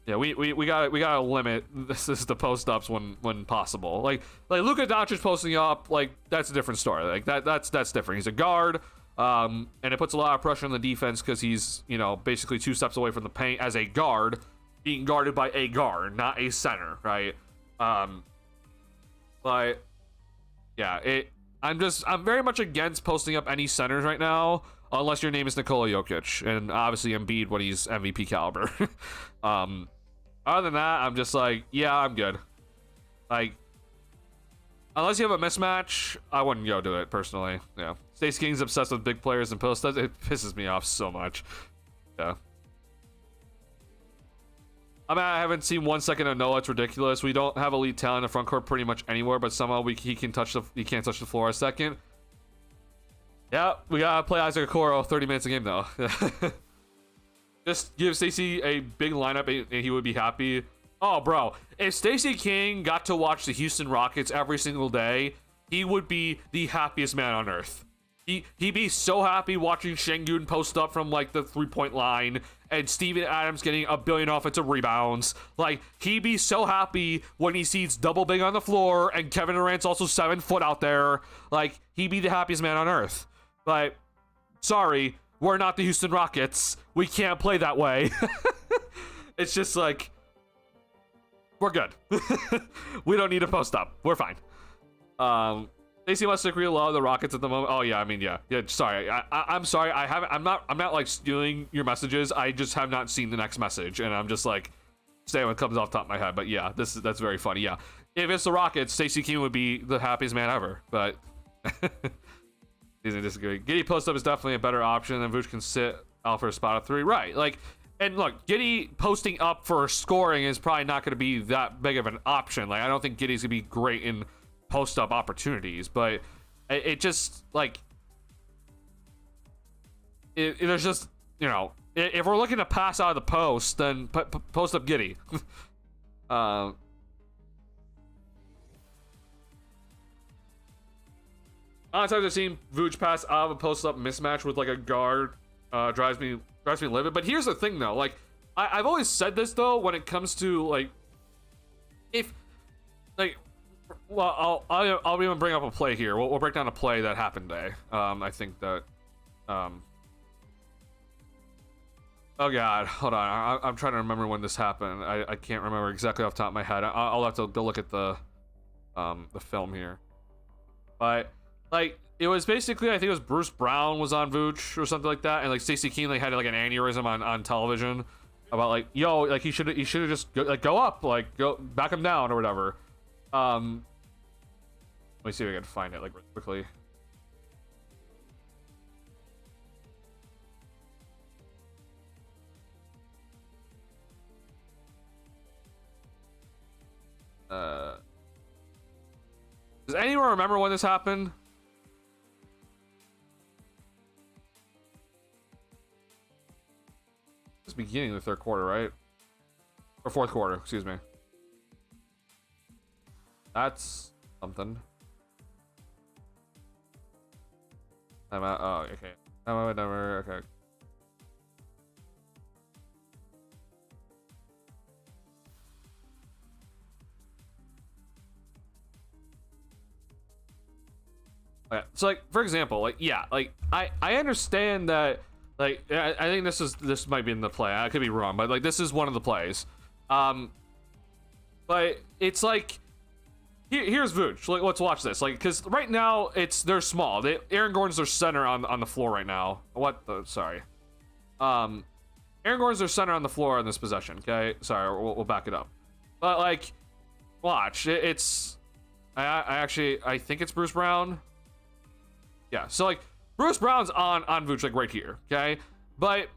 yeah, we gotta limit this is the post ups when possible. Like Luka Doncic posting up, like, that's a different story. Like, that's different. He's a guard, and it puts a lot of pressure on the defense because he's, you know, basically 2 steps away from the paint as a guard, being guarded by a guard, not a center, right? But yeah, I'm very much against posting up any centers right now, unless your name is Nikola Jokic, and obviously Embiid when he's MVP caliber. Other than that, I'm just like, yeah, I'm good. Like, unless you have a mismatch, I wouldn't go do it personally. Yeah, Stacey King's obsessed with big players and post ups. It pisses me off so much. Yeah. I mean, I haven't seen 1 second of Noah. It's ridiculous. We don't have elite talent in the front court pretty much anywhere, but somehow he can't touch the floor a second. Yeah, we gotta play Isaac Okoro 30 minutes a game though. Just give Stacey a big lineup and he would be happy. Oh, bro, if Stacey King got to watch the Houston Rockets every single day, he would be the happiest man on earth. He'd be so happy watching Şengün post up from like the 3-point line and Steven Adams getting a billion offensive rebounds. Like, he'd be so happy when he sees double big on the floor and Kevin Durant's also 7 foot out there. Like, he'd be the happiest man on earth. But sorry, we're not the Houston Rockets. We can't play that way. It's just like, we're good. We don't need to post up. We're fine. Stacey must agree low the Rockets at the moment. Oh yeah, I mean, yeah. Sorry, I'm sorry. I'm not like stealing your messages. I just have not seen the next message, and I'm just like saying what comes off the top of my head. But yeah, that's very funny. Yeah, if it's the Rockets, Stacey King would be the happiest man ever. But isn't disagree. Giddey post up is definitely a better option than Vooch can sit out for a spot of 3. Right, like. And look, Giddey posting up for scoring is probably not going to be that big of an option. Like, I don't think Giddey's going to be great in post-up opportunities, but it just, like, there's just, you know, if we're looking to pass out of the post, then post up Giddey. A lot of times I've seen Vooch pass out of a post-up mismatch with, like, a guard, drives me livid. But here's the thing though, like, I've always said this though, when it comes to, like, if, like, well, I'll even bring up a play here. We'll break down a play that happened today. I think that, Oh god, hold on. I'm trying to remember when this happened. I can't remember exactly off the top of my head. I'll have to go look at the film here. But like it was basically, I think it was Bruce Brown was on Vooch or something like that, and like Stacey Keene like had like an aneurysm on television about like, yo, like he should have just go up, like go back him down or whatever. Let me see if I can find it like really quickly. Does anyone remember when this happened? It's beginning of the third quarter, right? Or fourth quarter, excuse me. That's something. I'm out. Oh, okay. Okay. Okay. So, like, for example, like, yeah, like, I understand that, like, I think this might be in the play. I could be wrong, but like, this is one of the plays. But it's like, here's Vooch. Like, let's watch this. Like, because right now they're small. Aaron Gordon's their center on the floor right now. What the? Sorry. Aaron Gordon's their center on the floor in this possession. Okay, sorry. We'll back it up. But like, watch. I think it's Bruce Brown. Yeah. So like, Bruce Brown's on Vooch like right here. Okay, but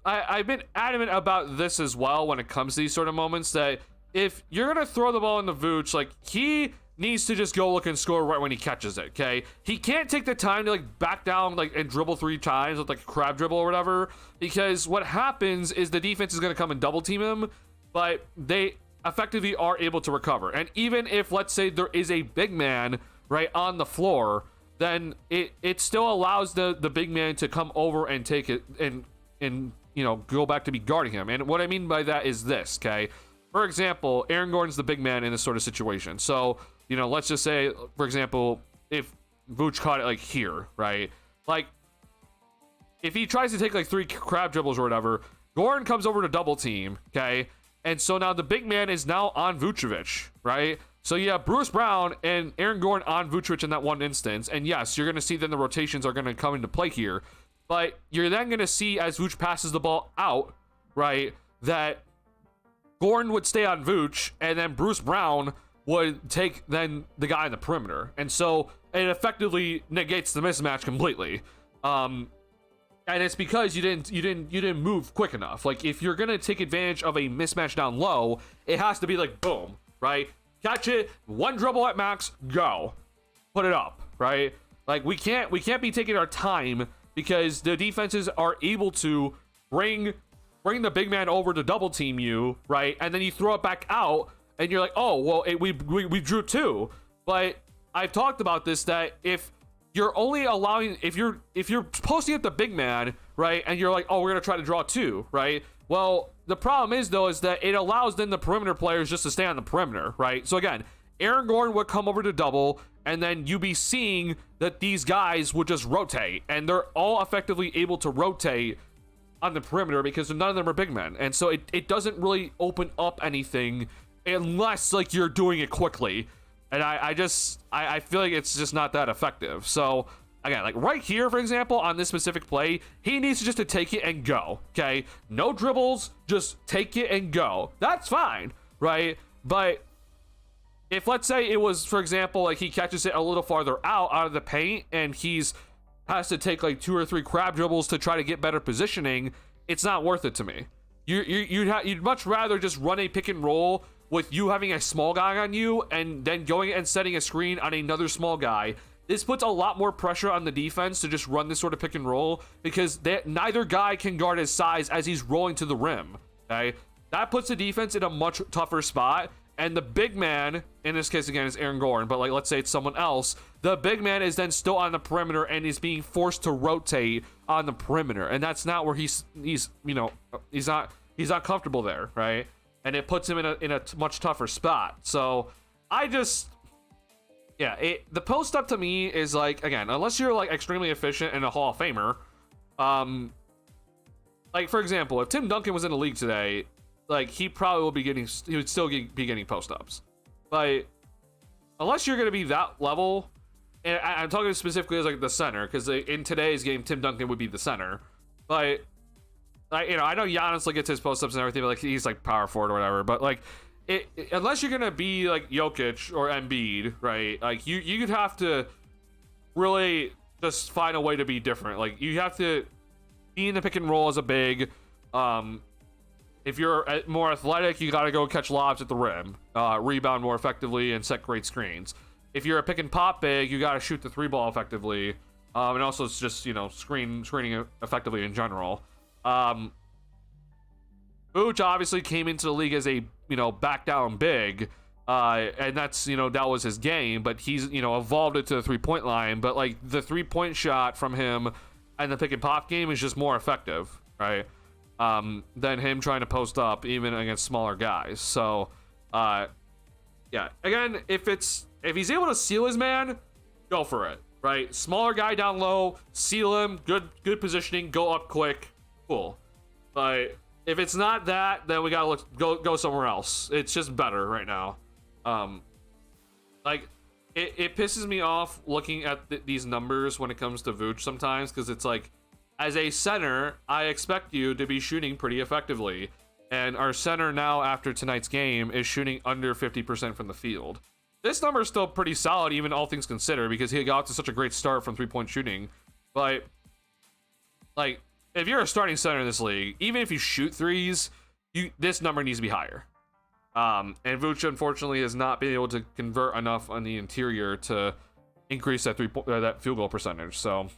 I've been adamant about this as well when it comes to these sort of moments, that if you're gonna throw the ball into Vooch, like, he needs to just go look and score right when he catches it. Okay, he can't take the time to like back down like and dribble 3 times with like a crab dribble or whatever, because what happens is the defense is gonna come and double team him, but they effectively are able to recover. And even if, let's say, there is a big man right on the floor, then it still allows the big man to come over and take it and you know, go back to be guarding him. And what I mean by that is this, okay? For example, Aaron Gordon's the big man in this sort of situation. So, you know, let's just say, for example, if Vooch caught it like here, right? Like, if he tries to take like 3 crab dribbles or whatever, Gordon comes over to double team, okay? And so now the big man is now on Vucevic, right? So you have Bruce Brown and Aaron Gordon on Vucevic in that one instance. And yes, you're going to see then the rotations are going to come into play here. But you're then going to see, as Vooch passes the ball out, right, that Gordon would stay on Vooch, and then Bruce Brown would take then the guy in the perimeter. And so it effectively negates the mismatch completely. And it's because you didn't move quick enough. Like, if you're going to take advantage of a mismatch down low, it has to be like, boom, right? Catch it, 1 dribble at max, go. Put it up, right? Like, we can't be taking our time, because the defenses are able to bring the big man over to double team you, right? And then you throw it back out, and you're like, oh, well, we drew 2. But I've talked about this, that if you're only allowing, if you're posting up the big man, right, and you're like, oh, we're gonna try to draw 2, right? Well, the problem is, though, is that it allows then the perimeter players just to stay on the perimeter, right? So again, Aaron Gordon would come over to double, and then you be seeing that these guys would just rotate, and they're all effectively able to rotate on the perimeter because none of them are big men. And so it doesn't really open up anything unless like you're doing it quickly. And I feel like it's just not that effective. So again, like right here, for example, on this specific play, he needs to take it and go. Okay, no dribbles, just take it and go. That's fine, right? But if, let's say, it was, for example, like he catches it a little farther out of the paint, and has to take like 2 or 3 crab dribbles to try to get better positioning, it's not worth it to me. You'd much rather just run a pick and roll with you having a small guy on you, and then going and setting a screen on another small guy. This puts a lot more pressure on the defense to just run this sort of pick and roll, because neither guy can guard his size as he's rolling to the rim. Okay, that puts the defense in a much tougher spot. And the big man, in this case again, is Aaron Gordon, but like, let's say it's someone else. The big man is then still on the perimeter and is being forced to rotate on the perimeter, and that's not where he's not comfortable there, right? And it puts him in a much tougher spot. So the post up to me is like, again, unless you're like extremely efficient and a Hall of Famer, like, for example, if Tim Duncan was in the league today, like, he probably he would still be getting post-ups. But unless you're going to be that level, and I'm talking specifically as, like, the center, because in today's game, Tim Duncan would be the center. But, like, I know Giannis, like, gets his post-ups and everything, but, like, he's, like, power forward or whatever. But, like, unless you're going to be, like, Jokic or Embiid, right, like, you'd have to really just find a way to be different. Like, you have to be in the pick and roll as a big. If you're more athletic, you got to go catch lobs at the rim, rebound more effectively, and set great screens. If you're a pick and pop big, you got to shoot the 3-ball effectively, and also it's just screening effectively in general. Vooch obviously came into the league as a back down big, and that's that was his game. But he's evolved it to the 3-point line. But like the 3-point shot from him and the pick and pop game is just more effective, right? Than him trying to post up even against smaller guys. So, yeah. Again, if he's able to seal his man, go for it, right? Smaller guy down low, seal him, good positioning, go up quick, cool. But if it's not that, then we gotta go somewhere else. It's just better right now. Like it pisses me off looking at these numbers when it comes to Vooch sometimes, because it's like, as a center, I expect you to be shooting pretty effectively. And our center now, after tonight's game, is shooting under 50% from the field. This number is still pretty solid, even all things considered, because he got to such a great start from 3-point shooting. But, like, if you're a starting center in this league, even if you shoot threes, this number needs to be higher. And Vooch, unfortunately, has not been able to convert enough on the interior to increase that that field goal percentage. So,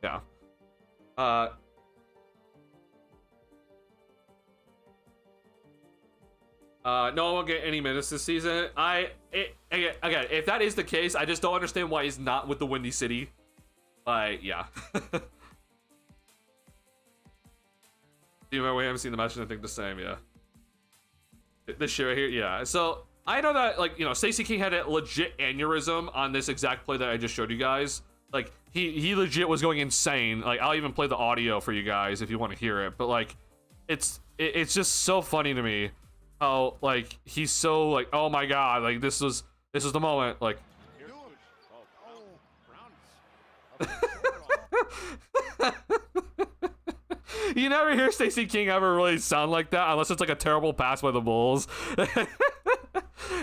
yeah. No one will get any minutes this season. Again, if that is the case, I just don't understand why he's not with the Windy City. Yeah. We haven't seen the match, and I think the same, yeah. This shit right here, yeah. So, I know that, like, Stacey King had a legit aneurysm on this exact play that I just showed you guys. Like, he legit was going insane. Like, I'll even play the audio for you guys if you want to hear it. But, like, it's just so funny to me how, like, he's so, like, oh my god, like, this was the moment, like. You never hear Stacey King ever really sound like that unless it's like a terrible pass by the Bulls.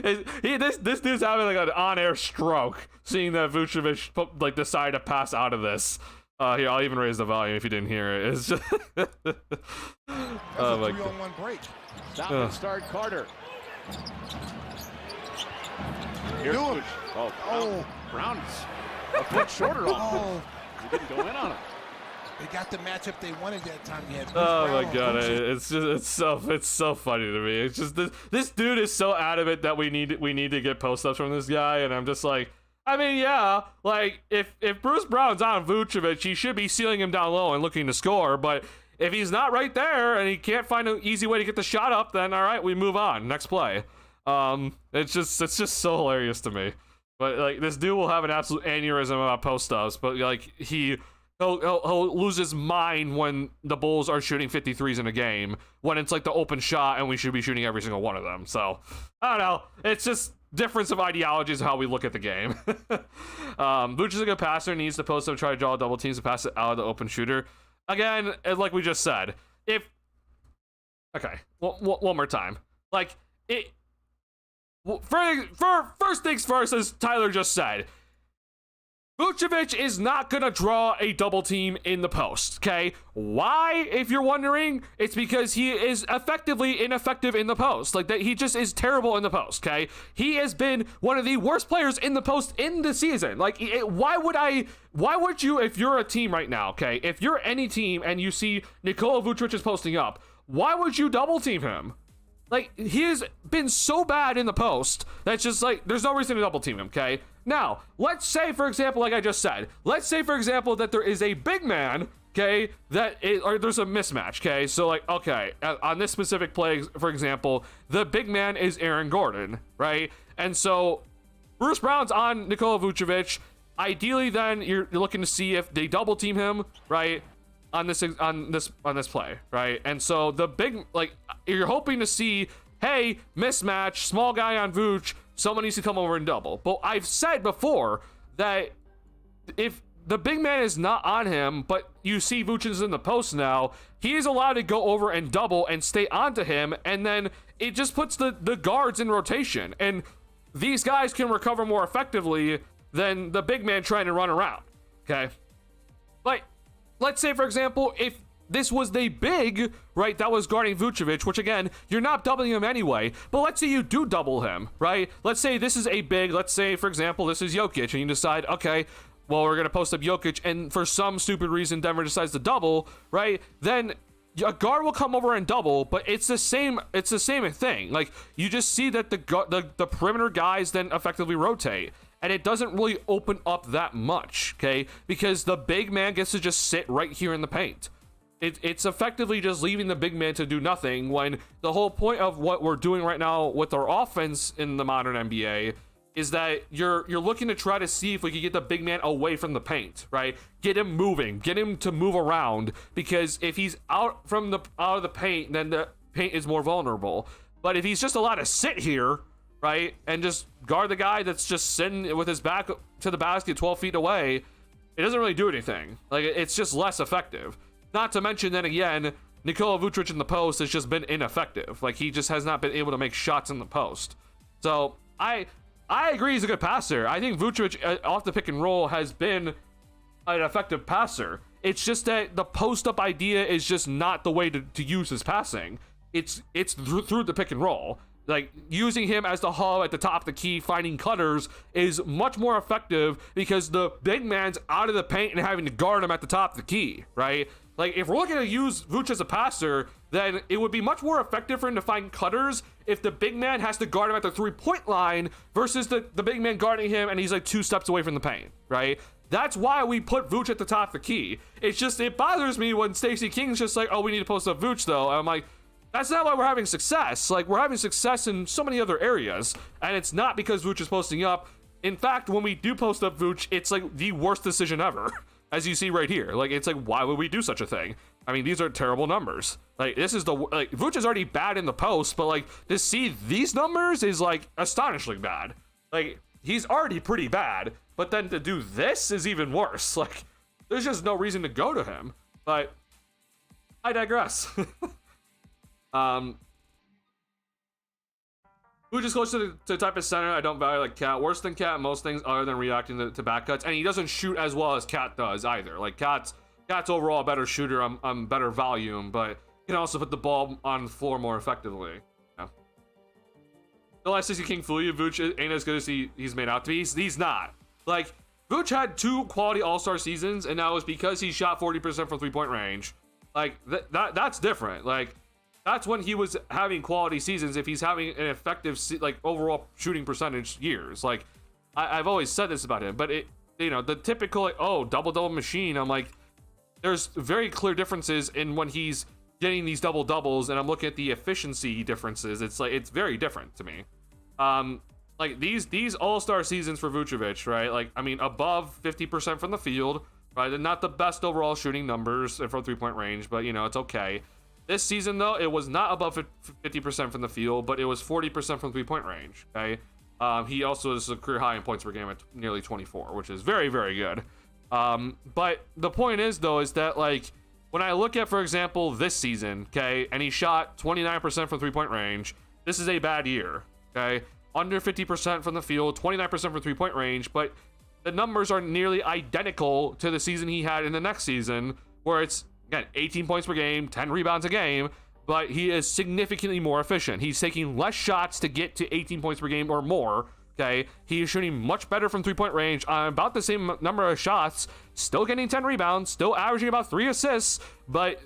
This dude's having like an on-air stroke seeing that Vucevic like decide to pass out of this. Here, I'll even raise the volume if you didn't hear it. It's just oh my god. Break. Stop and start Carter. Here's Vooch. Brown's a foot shorter off. He didn't go in on him. They got the matchup they wanted that time. Oh my god, it's so funny to me. It's just this dude is so adamant that we need to get post ups from this guy, and I'm just like, I mean, yeah, like if Bruce Brown's on Vucevic, he should be sealing him down low and looking to score. But if he's not right there and he can't find an easy way to get the shot up, then all right, we move on. Next play. It's just so hilarious to me. But like this dude will have an absolute aneurysm about post ups, but like he'll lose his mind when the Bulls are shooting 53s in a game when it's like the open shot and we should be shooting every single one of them. So I don't know. It's just difference of ideologies of how we look at the game. Vooch is a good passer, needs to post up, try to draw double teams to pass it out of the open shooter. Again, like we just said, one more time. Like for first things first, as Tyler just said, Vucevic is not going to draw a double team in the post, okay? Why, if you're wondering? It's because he is effectively ineffective in the post. Like, that he just is terrible in the post, okay? He has been one of the worst players in the post in the season. Like, why would you, if you're a team right now, okay? If you're any team and you see Nikola Vucevic is posting up, why would you double team him? Like, he has been so bad in the post that's just like, there's no reason to double team him, okay? Now, let's say, for example, like I just said, let's say, for example, that there is a big man, okay, or there's a mismatch, okay? So, like, okay, on this specific play, for example, the big man is Aaron Gordon, right? And so, Bruce Brown's on Nikola Vucevic. Ideally, then, you're looking to see if they double team him, right? on this play, right? And so the big, like, you're hoping to see, hey, mismatch, small guy on Vooch, someone needs to come over and double. But I've said before that if the big man is not on him, but you see Vooch is in the post now, he is allowed to go over and double and stay onto him, and then it just puts the guards in rotation. And these guys can recover more effectively than the big man trying to run around, okay? But let's say, for example, if this was the big, right, that was guarding Vucevic, which again, you're not doubling him anyway, but let's say you do double him, right? Let's say this is a big, let's say, for example, this is Jokic, and you decide, okay, well, we're going to post up Jokic, and for some stupid reason, Denver decides to double, right? Then a guard will come over and double, but it's the same thing. Like, you just see that the perimeter guys then effectively rotate, and it doesn't really open up that much, okay? Because the big man gets to just sit right here in the paint. It's effectively just leaving the big man to do nothing, when the whole point of what we're doing right now with our offense in the modern NBA is that you're looking to try to see if we can get the big man away from the paint, right? Get him moving, get him to move around, because if he's out of the paint, then the paint is more vulnerable. But if he's just allowed to sit here, right, and just guard the guy that's just sitting with his back to the basket 12 feet away, it doesn't really do anything. Like, it's just less effective. Not to mention, then again, Nikola Vucevic in the post has just been ineffective. Like, he just has not been able to make shots in the post. So I agree he's a good passer. I think Vucevic off the pick and roll has been an effective passer. It's just that the post-up idea is just not the way to use his passing. It's through the pick and roll. Like, using him as the hub at the top of the key, finding cutters, is much more effective because the big man's out of the paint and having to guard him at the top of the key, right? Like, if we're looking to use Vooch as a passer, then it would be much more effective for him to find cutters if the big man has to guard him at the three-point line versus the big man guarding him and he's like 2 steps away from the paint, right? That's why we put Vooch at the top of the key. It's just, it bothers me when Stacey King's just like, oh, we need to post up Vooch though. And I'm like, that's not why we're having success. Like, we're having success in so many other areas, and it's not because Vooch is posting up. In fact, when we do post up Vooch, it's like the worst decision ever. As you see right here, like, it's like, why would we do such a thing? I mean, these are terrible numbers. Like, this is like, Vooch is already bad in the post, but like, to see these numbers is like astonishingly bad. Like, he's already pretty bad, but then to do this is even worse. Like, there's just no reason to go to him. But I digress. Vooch is close to the type of center I don't value like Cat. Worse than Cat most things other than reacting to back cuts. And he doesn't shoot as well as Cat does either. Like, Cat's overall a better shooter on better volume, but can also put the ball on the floor more effectively. Yeah. Don't let Stacey King fool you. Vooch ain't as good as he's made out to be. He's not. Like, Vooch had 2 quality all-star seasons, and that was because he shot 40% from three-point range. Like, that's different. Like, that's when he was having quality seasons, if he's having an effective, like, overall shooting percentage years. Like, I've always said this about him, but it, you know, the typical, like, oh, double-double machine, I'm like, there's very clear differences in when he's getting these double-doubles, and I'm looking at the efficiency differences. It's like, it's very different to me. Like, these all-star seasons for Vucevic, right? Like, I mean, above 50% from the field, right? They're not the best overall shooting numbers from three-point range, but, you know, it's okay. This season, though, it was not above 50% from the field, but it was 40% from three-point range, okay? He also is a career high in points per game at nearly 24, which is very, very good. But the point is, though, is that, like, when I look at, for example, this season, okay, and he shot 29% from three-point range, this is a bad year, okay? Under 50% from the field, 29% from three-point range, but the numbers are nearly identical to the season he had in the next season, where it's, again, 18 points per game, 10 rebounds a game, but he is significantly more efficient. He's taking less shots to get to 18 points per game or more, okay? He is shooting much better from three-point range on about the same number of shots, still getting 10 rebounds, still averaging about 3 assists, but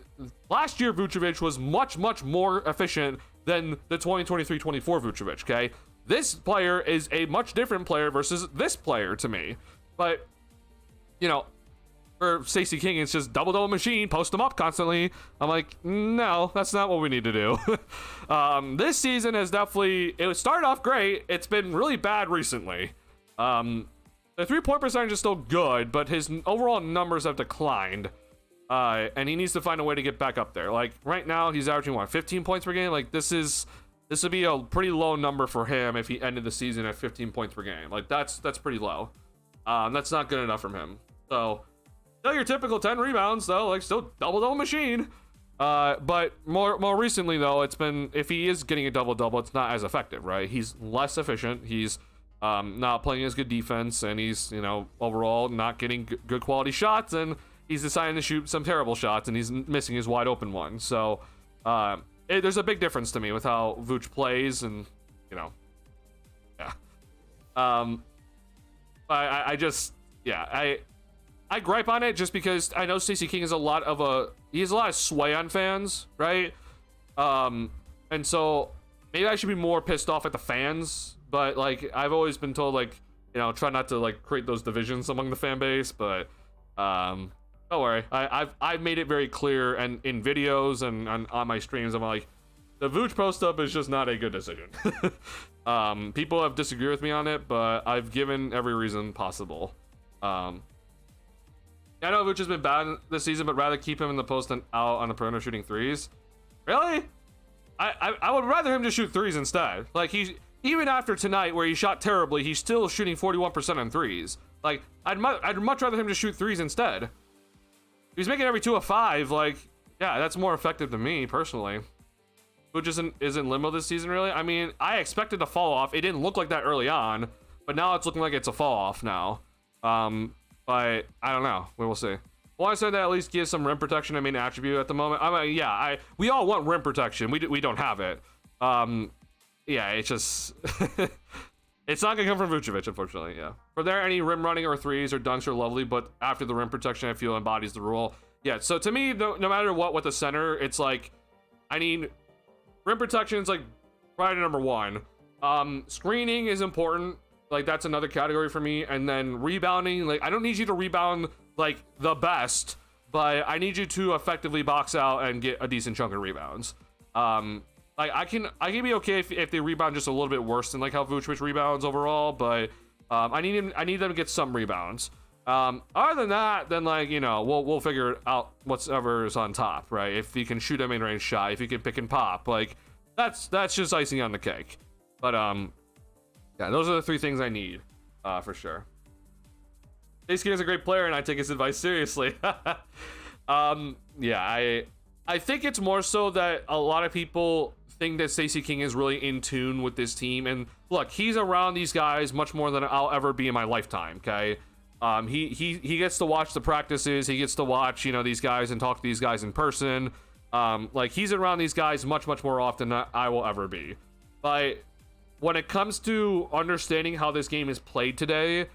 last year Vucevic was much, much more efficient than the 2023-24 Vucevic, okay? This player is a much different player versus this player to me, but, you know, for Stacey King, it's just double-double machine, post them up constantly. I'm like, no, that's not what we need to do. This season has definitely, it started off great. It's been really bad recently. The three-point percentage is still good, but his overall numbers have declined. And he needs to find a way to get back up there. Like right now, he's averaging what, 15 points per game. Like this would be a pretty low number for him if he ended the season at 15 points per game. Like that's pretty low. That's not good enough from him. So still your typical 10 rebounds though, like still double machine. But more recently though, it's been, if he is getting a double, it's not as effective, right? He's less efficient. He's not playing as good defense, and he's, you know, overall not getting good quality shots, and he's deciding to shoot some terrible shots, and he's missing his wide open one. So there's a big difference to me with how Vooch plays, and you know, yeah. I just, yeah, I gripe on it just because I know Stacey King has a lot of sway on fans, right? And so maybe I should be more pissed off at the fans, but like I've always been told, like, you know, try not to like create those divisions among the fan base, but don't worry, I've made it very clear, and in videos and on my streams, I'm like, the Vooch post up is just not a good decision. People have disagreed with me on it, but I've given every reason possible. I know Vooch has been bad this season, but rather keep him in the post than out on the perimeter shooting threes. Really? I would rather him just shoot threes instead. Like, even after tonight where he shot terribly, he's still shooting 41% on threes. Like, I'd much rather him just shoot threes instead. If he's making every 2 of 5, like, yeah, that's more effective to me personally. Vooch is in limbo this season, really. I mean, I expected to fall off. It didn't look like that early on, but now it's looking like it's a fall off now. But I don't know. We will see. Well, I said that at least gives some rim protection a main attribute at the moment. I mean, yeah, we all want rim protection. We don't have it. Yeah, it's just it's not gonna come from Vucevic, unfortunately. Yeah. For there, any rim running or threes or dunks are lovely, but after the rim protection, I feel embodies the rule. Yeah. So to me, no matter what with the center, it's like I need rim protection is like priority number 1. Screening is important. Like that's another category for me, and then rebounding. Like I don't need you to rebound like the best, but I need you to effectively box out and get a decent chunk of rebounds. Like I can be okay if they rebound just a little bit worse than like how Vucevic rebounds overall, but I need them to get some rebounds. Other than that, then like, you know, we'll figure out whatever is on top, right? If you can shoot a mid range shot, if you can pick and pop, like that's just icing on the cake. But yeah, those are the 3 things I need for sure. Stacey King is a great player, and I take his advice seriously. Yeah, I think it's more so that a lot of people think that Stacey King is really in tune with this team. And look, he's around these guys much more than I'll ever be in my lifetime, okay? He gets to watch the practices. He gets to watch, you know, these guys and talk to these guys in person. Like, he's around these guys much more often than I will ever be. But when it comes to understanding how this game is played today,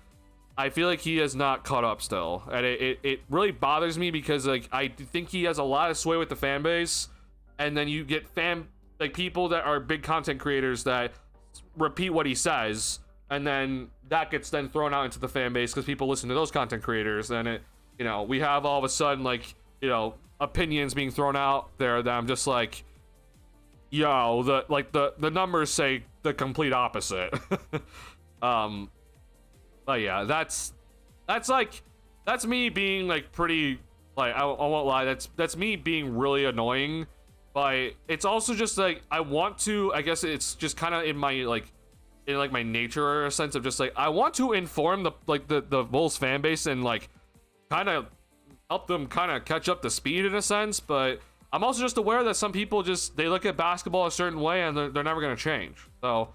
I feel like he has not caught up still, and it really bothers me because like I think he has a lot of sway with the fan base, and then you get people that are big content creators that repeat what he says, and then that gets then thrown out into the fan base because people listen to those content creators, and it, you know, we have all of a sudden like, you know, opinions being thrown out there that I'm just like, yo, the numbers say the complete opposite. But yeah, that's me being like pretty, like I won't lie, that's me being really annoying. But it's also just like I want to, I guess it's just kind of in my my nature, or a sense of just like I want to inform the Bulls fan base and like kind of help them kind of catch up to speed in a sense. But I'm also just aware that some people just, they look at basketball a certain way and they're never going to change. So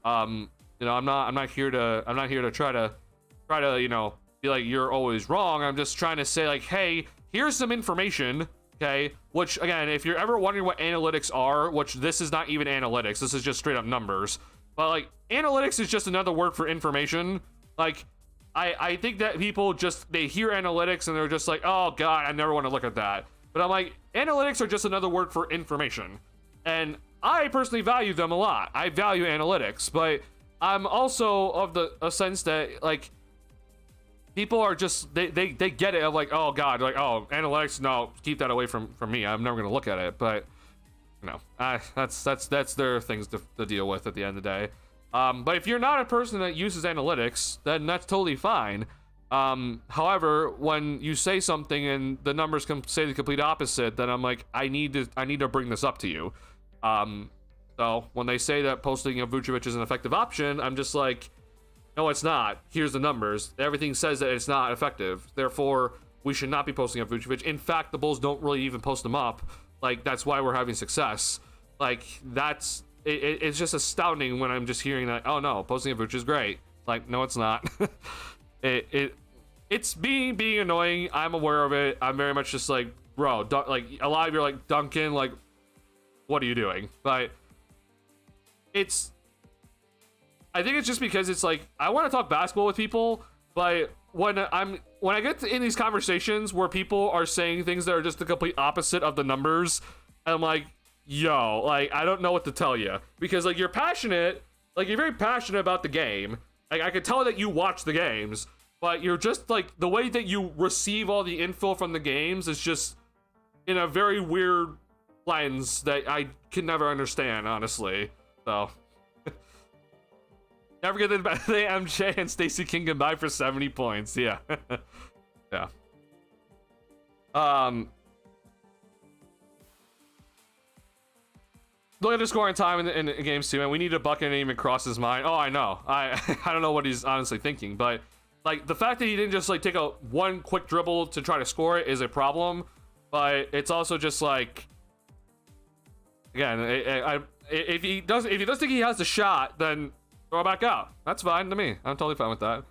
you know, I'm not here to try to you know, be like you're always wrong. I'm just trying to say like, hey, here's some information, okay? Which again, if you're ever wondering what analytics are, which this is not even analytics, this is just straight up numbers. But like analytics is just another word for information. Like I think that people just, they hear analytics and they're just like, oh god, I never want to look at that. But I'm like, analytics are just another word for information. And I personally value them a lot. I value analytics, but I'm also of a sense that like people are just they get it of like, oh god, like, oh, analytics, no, keep that away from me. I'm never gonna look at it. But you know, that's their things to deal with at the end of the day. But if you're not a person that uses analytics, then that's totally fine. However, when you say something and the numbers say the complete opposite, then I'm like, I need to bring this up to you. So when they say that posting of Vucevic is an effective option, I'm just like, no, it's not. Here's the numbers. Everything says that it's not effective. Therefore, we should not be posting up Vucevic. In fact, the Bulls don't really even post them up. Like, that's why we're having success. Like, it's just astounding when I'm just hearing that, oh no, posting up Vucevic is great. Like, no, it's not. It's being annoying. I'm aware of it. I'm very much just like, bro, like, a lot of you are like, Duncan, like, what are you doing? But I think it's just because it's like, I want to talk basketball with people, but when I get in these conversations where people are saying things that are just the complete opposite of the numbers, I'm like, yo, like, I don't know what to tell you, because like, you're passionate, like, you're very passionate about the game. Like, I could tell that you watch the games, but you're just like, the way that you receive all the info from the games is just in a very weird lens that I can never understand, honestly. So never get the MJ and Stacey King combined for 70 points. Yeah. Yeah. Look at the scoring time in games too, and we need a bucket and even cross his mind. Oh, I know. I don't know what he's honestly thinking, but like, the fact that he didn't just like take a one quick dribble to try to score it is a problem. But it's also just like, again, if he does think he has the shot, then throw it back out. That's fine to me. I'm totally fine with that.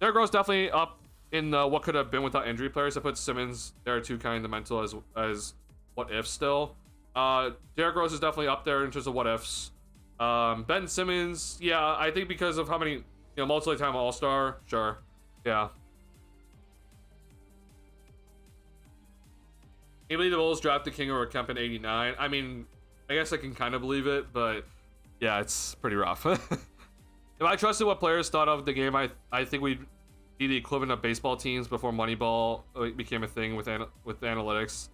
Derrick Rose definitely up in the what could have been without injury players. I put Simmons there too, kind of the mental as what if still. Derrick Rose is definitely up there in terms of what ifs. Ben Simmons, yeah, I think because of how many, multi-time All-Star, sure, yeah. Can you believe the Bulls drafted King over Kemp in '89? I mean, I guess I can kind of believe it, but yeah, it's pretty rough. If I trusted what players thought of the game, I think we'd be the equivalent of baseball teams before Moneyball became a thing with analytics.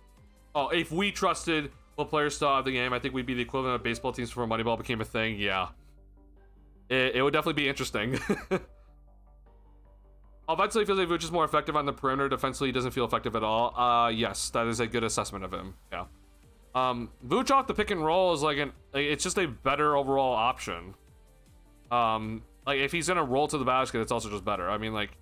Oh, if we trusted what players thought of the game, I think we'd be the equivalent of baseball teams before Moneyball became a thing. Yeah, it would definitely be interesting. Offensively, feels like Vooch is more effective on the perimeter. Defensively, he doesn't feel effective at all. Yes, that is a good assessment of him. Yeah. Vooch off the pick and roll is like it's just a better overall option. Like, if he's gonna roll to the basket, it's also just better. I mean, like,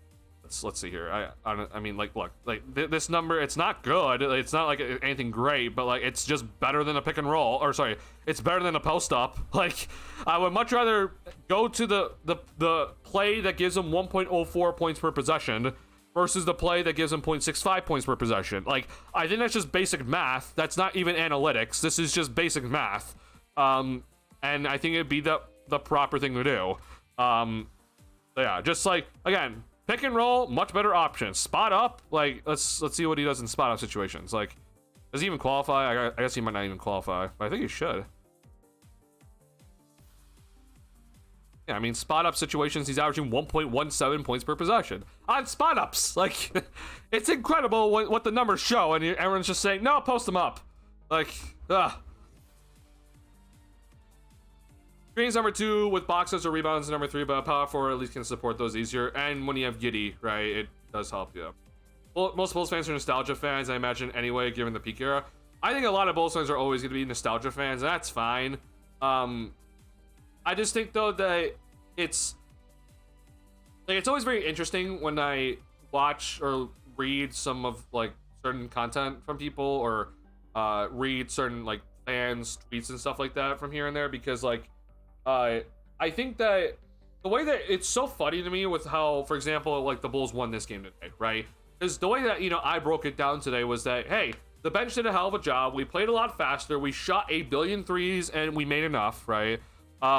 let's see here. I mean, like, look, like this number, it's not good. It's not like anything great, but like, it's just better than a pick and roll. Or sorry, it's better than a post up. Like, I would much rather go to the play that gives him 1.04 points per possession versus the play that gives him 0.65 points per possession. Like, I think that's just basic math. That's not even analytics. This is just basic math. And I think it'd be the proper thing to do. So yeah, just like, again, pick and roll, much better option. Spot up, like, let's see what he does in spot up situations. Like, does he even qualify? I guess he might not even qualify, but I think he should. Yeah, I mean, spot up situations, he's averaging 1.17 points per possession on spot ups. Like, it's incredible what the numbers show, and everyone's just saying, no, post them up. Like, ugh. Screens number 2 with boxes or rebounds number 3, but a power forward at least can support those easier. And when you have Giddey, right, it does help you. Well, most Bulls fans are nostalgia fans, I imagine, anyway, given the peak era. I think a lot of Bulls fans are always going to be nostalgia fans, and that's fine. I just think, though, that it's always very interesting when I watch or read some of, like, certain content from people, or read certain, like, fans' tweets and stuff like that from here and there, because, like, I think that the way that it's so funny to me with how, for example, like, the Bulls won this game today, right? Because the way that, I broke it down today was that, hey, the bench did a hell of a job. We played a lot faster. We shot 1 billion threes, and we made enough, right?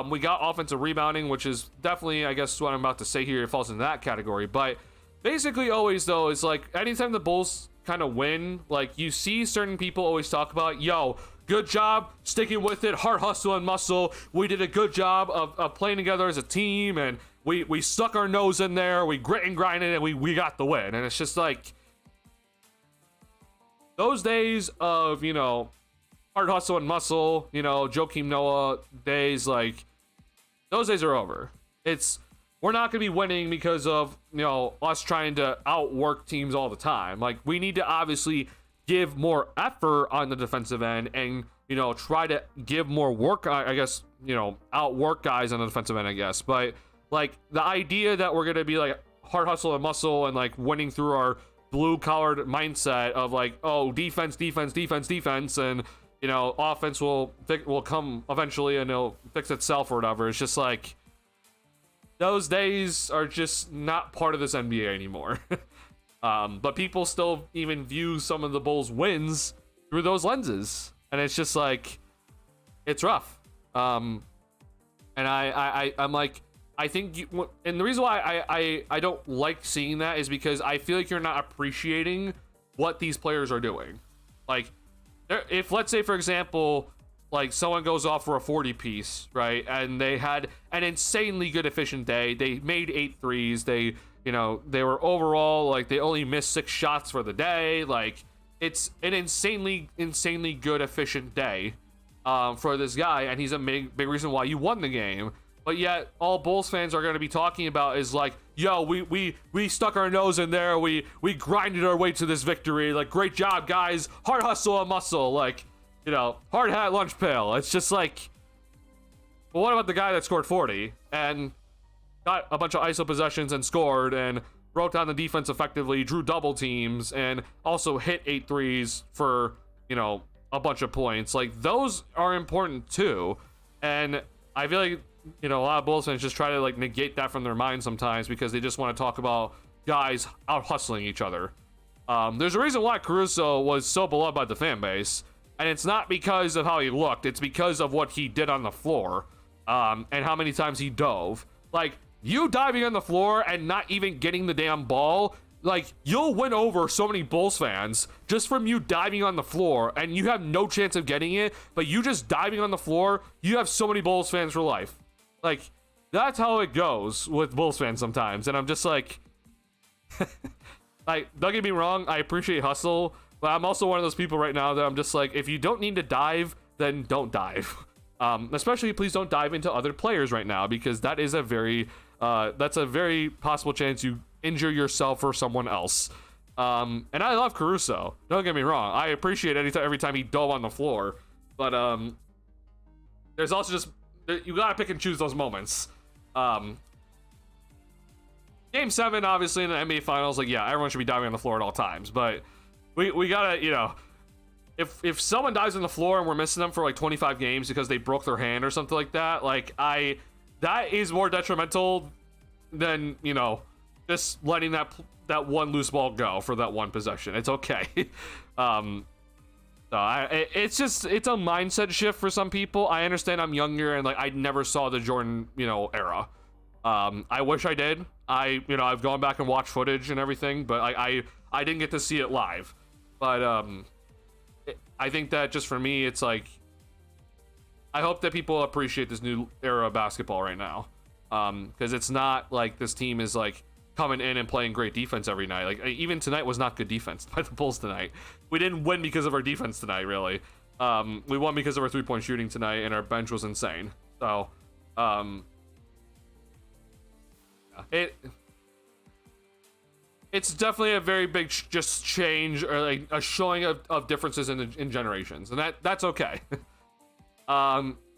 We got offensive rebounding, which is definitely, I guess, what I'm about to say here, it falls in that category. But basically, always, though, is like, anytime the Bulls kind of win, like, you see certain people always talk about, yo, good job sticking with it, heart, hustle, and muscle. We did a good job of playing together as a team, and we stuck our nose in there, we grit and grinded, and we got the win. And it's just like, those days of, heart, hustle, and muscle, Joakim Noah days, like, those days are over. It's we're not going to be winning because of, us trying to outwork teams all the time. Like, we need to obviously give more effort on the defensive end and, try to give more work, I guess, outwork guys on the defensive end, I guess. But, like, the idea that we're going to be, like, hard hustle and muscle and, like, winning through our blue-collared mindset of, like, oh, defense, and, offense will come eventually and it'll fix itself or whatever. It's just, like, those days are just not part of this NBA anymore. But people still even view some of the Bulls' wins through those lenses. And it's just like, it's rough. And I'm like, I think, and the reason why I don't like seeing that is because I feel like you're not appreciating what these players are doing. Like, if, let's say, for example, like someone goes off for a 40 piece, right? And they had an insanely good efficient day. They made 8 threes. They were overall, like, they only missed 6 shots for the day. Like, it's an insanely good efficient day for this guy, and he's a big reason why you won the game. But yet all Bulls fans are going to be talking about is like, yo, we stuck our nose in there, we grinded our way to this victory, like, great job, guys, hard hustle and muscle, like, hard hat, lunch pail. It's just like, well, what about the guy that scored 40 and got a bunch of ISO possessions and scored and broke down the defense effectively, drew double teams, and also hit 8 threes for, a bunch of points? Like, those are important too. And I feel like, a lot of Bulls fans just try to, like, negate that from their mind sometimes because they just want to talk about guys out hustling each other. There's a reason why Caruso was so beloved by the fan base, and it's not because of how he looked, it's because of what he did on the floor, and how many times he dove. Like, you diving on the floor and not even getting the damn ball, like, you'll win over so many Bulls fans just from you diving on the floor, and you have no chance of getting it, but you just diving on the floor, you have so many Bulls fans for life. Like, that's how it goes with Bulls fans sometimes, and I'm just like, like, don't get me wrong, I appreciate hustle, but I'm also one of those people right now that I'm just like, if you don't need to dive, then don't dive. Especially, please don't dive into other players right now, because that is that's a very possible chance you injure yourself or someone else. And I love Caruso, don't get me wrong, I appreciate every time he dove on the floor, but there's also just, you gotta pick and choose those moments. Game 7, obviously, in the NBA Finals, like, yeah, everyone should be diving on the floor at all times, but we gotta, if someone dives on the floor and we're missing them for like 25 games because they broke their hand or something like that, like, that is more detrimental than, just letting that one loose ball go for that one possession. It's okay. It's a mindset shift for some people. I understand I'm younger and, like, I never saw the Jordan, era. I wish I did. I've gone back and watched footage and everything, but I didn't get to see it live. But I think that just for me, it's like, I hope that people appreciate this new era of basketball right now. Because it's not like this team is, like, coming in and playing great defense every night. Like, even tonight was not good defense by the Bulls tonight. We didn't win because of our defense tonight, really. We won because of our 3-point shooting tonight, and our bench was insane. So, it's definitely a very big just change, or like a showing of differences in generations, and that's okay.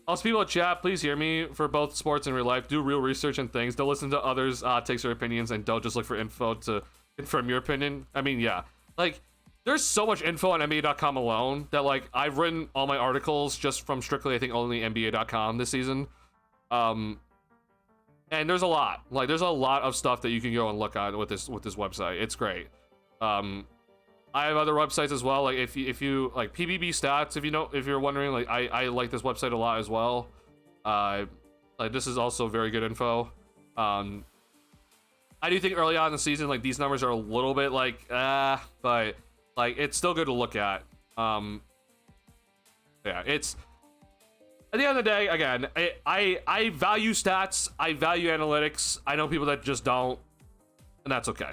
Also, people in chat, please hear me. For both sports and real life, do real research and things. Don't listen to others' takes or opinions, and don't just look for info to confirm your opinion. I mean, yeah, like, there's so much info on NBA.com alone that, like, I've written all my articles just from strictly, I think, only NBA.com this season. And there's a lot. Like, there's a lot of stuff that you can go and look at with this website. It's great. I have other websites as well. Like, if you like PBB stats, if you're wondering, like, I like this website a lot as well. Like, this is also very good info. I do think early on in the season, like, these numbers are a little bit like, but, like, it's still good to look at. Yeah, it's, at the end of the day, again, I value stats, I value analytics. I know people that just don't, and that's okay.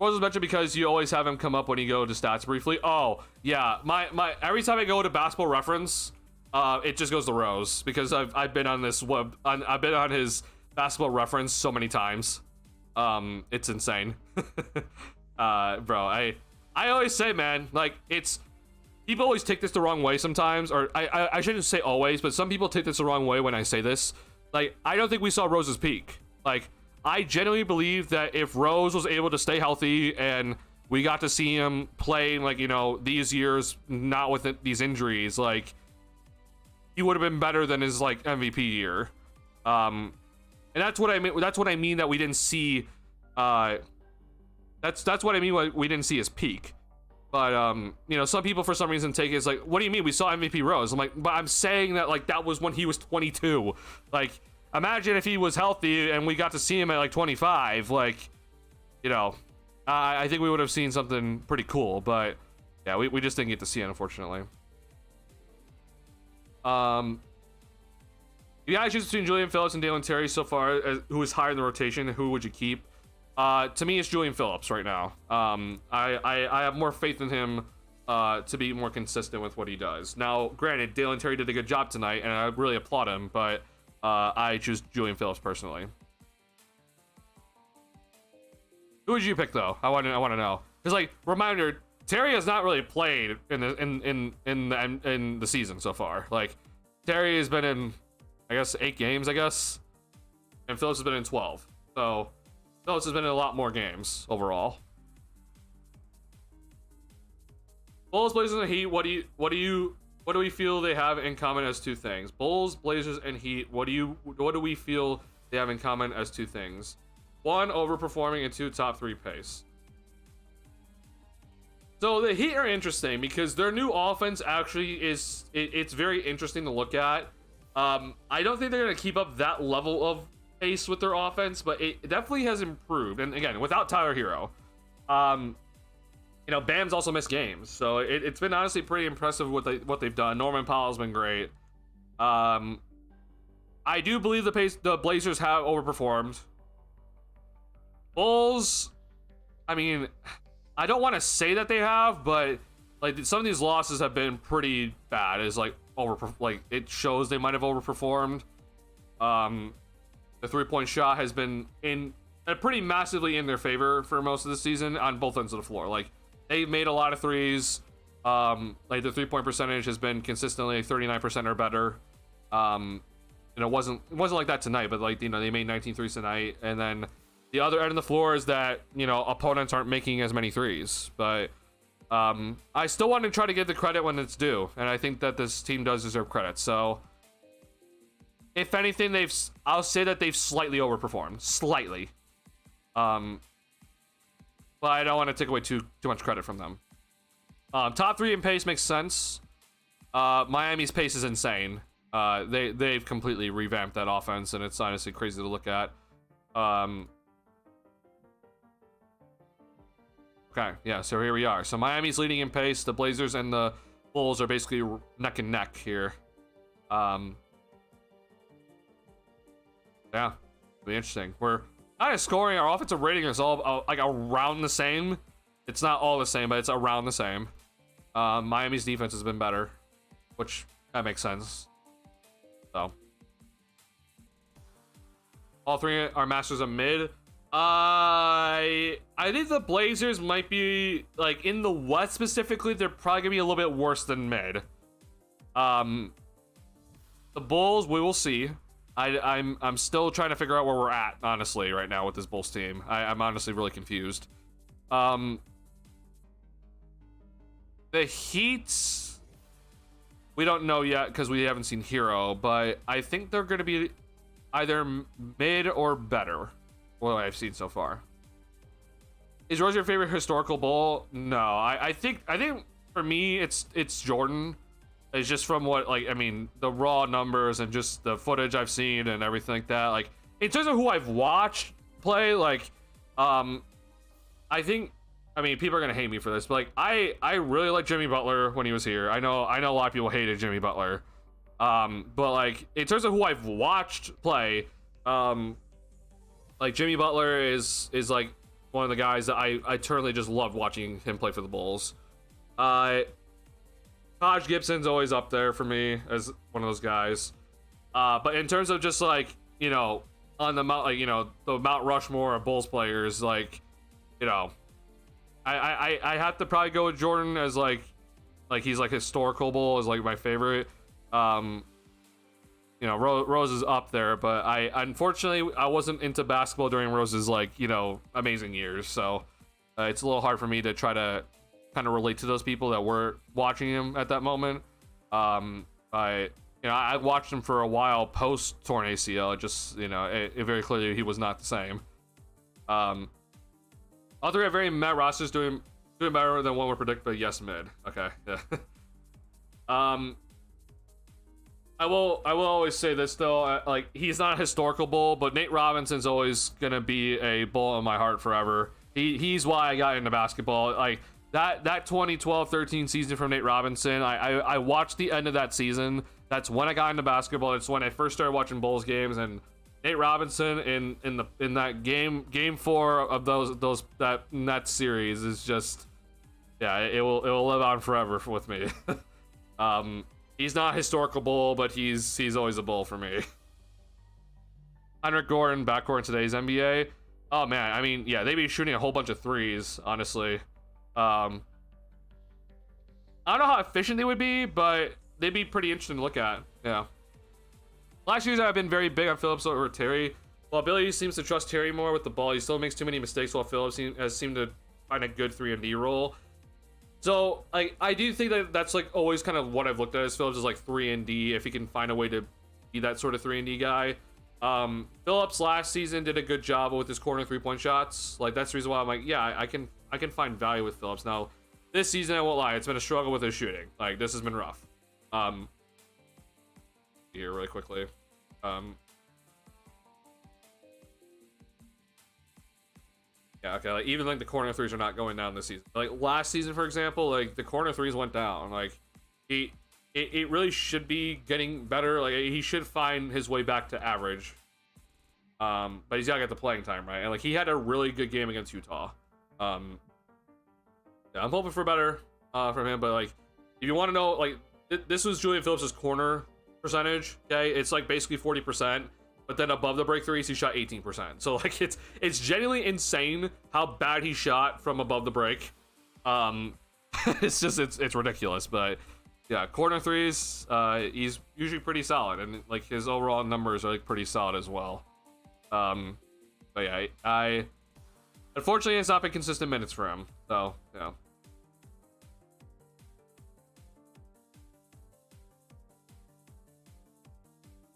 Was this mentioned because you always have him come up when you go to stats briefly? Oh, yeah, my every time I go to Basketball Reference, it just goes to Rose because I've been on this I've been on his basketball reference so many times. It's insane. Bro, I always say, man, like, it's, people always take this the wrong way sometimes, or I shouldn't say always, but some people take this the wrong way when I say this. Like, I don't think we saw Rose's peak. Like, I genuinely believe that if Rose was able to stay healthy and we got to see him play, like, you know, these years, not with these injuries, like, he would have been better than his, like, MVP year. And that's what I mean. That's what I mean that we didn't see. That's what I mean. What we didn't see his peak. But you know, some people for some reason take it as like, what do you mean we saw MVP Rose? I'm like, but I'm saying that, like, that was when he was 22. Like, imagine if he was healthy and we got to see him at like 25. Like, you know, I think we would have seen something pretty cool. But yeah, we just didn't get to see it, unfortunately. You guys choose between Julian Phillips and Dalen Terry so far, who is higher in the rotation, who would you keep? To me, it's Julian Phillips right now. I have more faith in him to be more consistent with what he does. Now, granted, Dalen Terry did a good job tonight, and I really applaud him, but I choose Julian Phillips personally. Who would you pick, though? I want to know. Because, like, reminder, Terry has not really played in the season so far. Like, Terry has been in, I guess, 8 games, I guess, and Phillips has been in 12. So Phillips has been in a lot more games overall. Bulls, Blazers, and Heat. What do we feel they have in common as 2 things? Bulls, Blazers, and Heat. What do we feel they have in common as 2 things? 1, overperforming, and 2, top 3 pace. So the Heat are interesting because their new offense actually it's very interesting to look at. I don't think they're going to keep up that level of pace with their offense, but it definitely has improved. And again, without Tyler Hero, you know, Bam's also missed games, so it's been honestly pretty impressive what they've done. Norman Powell's been great. I do believe the Blazers have overperformed. Bulls, I mean, I don't want to say that they have, but like some of these losses have been pretty bad. It's like it shows they might have overperformed. The 3-point shot has been pretty massively in their favor for most of the season on both ends of the floor. Like, they've made a lot of threes. Like, the 3-point percentage has been consistently 39% or better. And it wasn't like that tonight, but, like, you know, they made 19 threes tonight. And then the other end of the floor is that, you know, opponents aren't making as many threes. But I still want to try to give the credit when it's due, and I think that this team does deserve credit. So, if anything, I'll say that they've slightly overperformed, slightly. But I don't want to take away too much credit from them. Top 3 in pace makes sense. Miami's pace is insane. They've completely revamped that offense, and it's honestly crazy to look at. Okay, yeah, so here we are. So Miami's leading in pace. The Blazers and the Bulls are basically neck and neck here. Yeah, it'll be interesting. We're kind of scoring. Our offensive rating is all like around the same. It's not all the same, but it's around the same. Miami's defense has been better, which that makes sense. So all 3 are masters of mid. I think the Blazers might be, like, in the West specifically, they're probably gonna be a little bit worse than mid. The Bulls, we will see. I'm still trying to figure out where we're at, honestly, right now with this Bulls team. I'm honestly really confused. The Heat, we don't know yet because we haven't seen Hero, but I think they're going to be either mid or better, what I've seen so far. Is Rose your favorite historical Bull? No, I think for me it's Jordan. It's just from what, like, I mean, the raw numbers and just the footage I've seen and everything like that. Like, in terms of who I've watched play, like, I think, I mean, people are gonna hate me for this, but like, I really like Jimmy Butler when he was here. I know a lot of people hated Jimmy Butler, but like, in terms of who I've watched play, like, Jimmy Butler is like one of the guys that I eternally just love watching him play for the Bulls. Taj Gibson's always up there for me as one of those guys. But in terms of just like, you know, on the Mount, like, you know, the Mount Rushmore of Bulls players, like, you know, I have to probably go with Jordan as like he's like historical Bull is like my favorite. You know, Rose is up there, but unfortunately I wasn't into basketball during Rose's like, you know, amazing years, so it's a little hard for me to try to kind of relate to those people that were watching him at that moment. I watched him for a while post torn ACL. It just, you know, it very clearly he was not the same. All three are very meh rosters, doing better than what we're predicted, but yes, mid. Okay, yeah. I will always say this though, like, he's not a historical Bull, but Nate Robinson's always gonna be a Bull in my heart forever. He's why I got into basketball. Like that 2012-13 season from Nate Robinson, I watched the end of that season. That's when I got into basketball. It's when I first started watching Bulls games, and Nate Robinson in that game 4 of that series is just, yeah, it will live on forever with me. He's not a historical Bull, but he's always a Bull for me. Heinrich Gordon, backcourt in today's NBA. Oh man, I mean, yeah, they'd be shooting a whole bunch of threes, honestly. I don't know how efficient they would be, but they'd be pretty interesting to look at. Yeah. Last year I've been very big on Phillips over Terry. While Billy seems to trust Terry more with the ball, he still makes too many mistakes, while Phillips has seemed to find a good 3-and-D role. So I do think that that's like always kind of what I've looked at as Phillips is like 3-and-D, if he can find a way to be that sort of 3-and-D guy. Phillips last season did a good job with his corner 3-point shots. Like that's the reason why I'm like, yeah, I can find value with Phillips. Now this season, I won't lie, it's been a struggle with his shooting. Like this has been rough. Here really quickly. Yeah, okay, like even like the corner threes are not going down this season. Like last season, for example, like the corner threes went down. Like it really should be getting better. Like he should find his way back to average. But he's gotta get the playing time, right? And like he had a really good game against Utah. Yeah, I'm hoping for better from him, but like if you want to know, like this was Julian Phillips's corner percentage, okay? It's like basically 40%. But then above the break threes, he shot 18%. So like it's genuinely insane how bad he shot from above the break. It's just it's ridiculous. But yeah, corner threes, he's usually pretty solid, and like his overall numbers are like pretty solid as well. But yeah, I unfortunately it's not been consistent minutes for him. So yeah.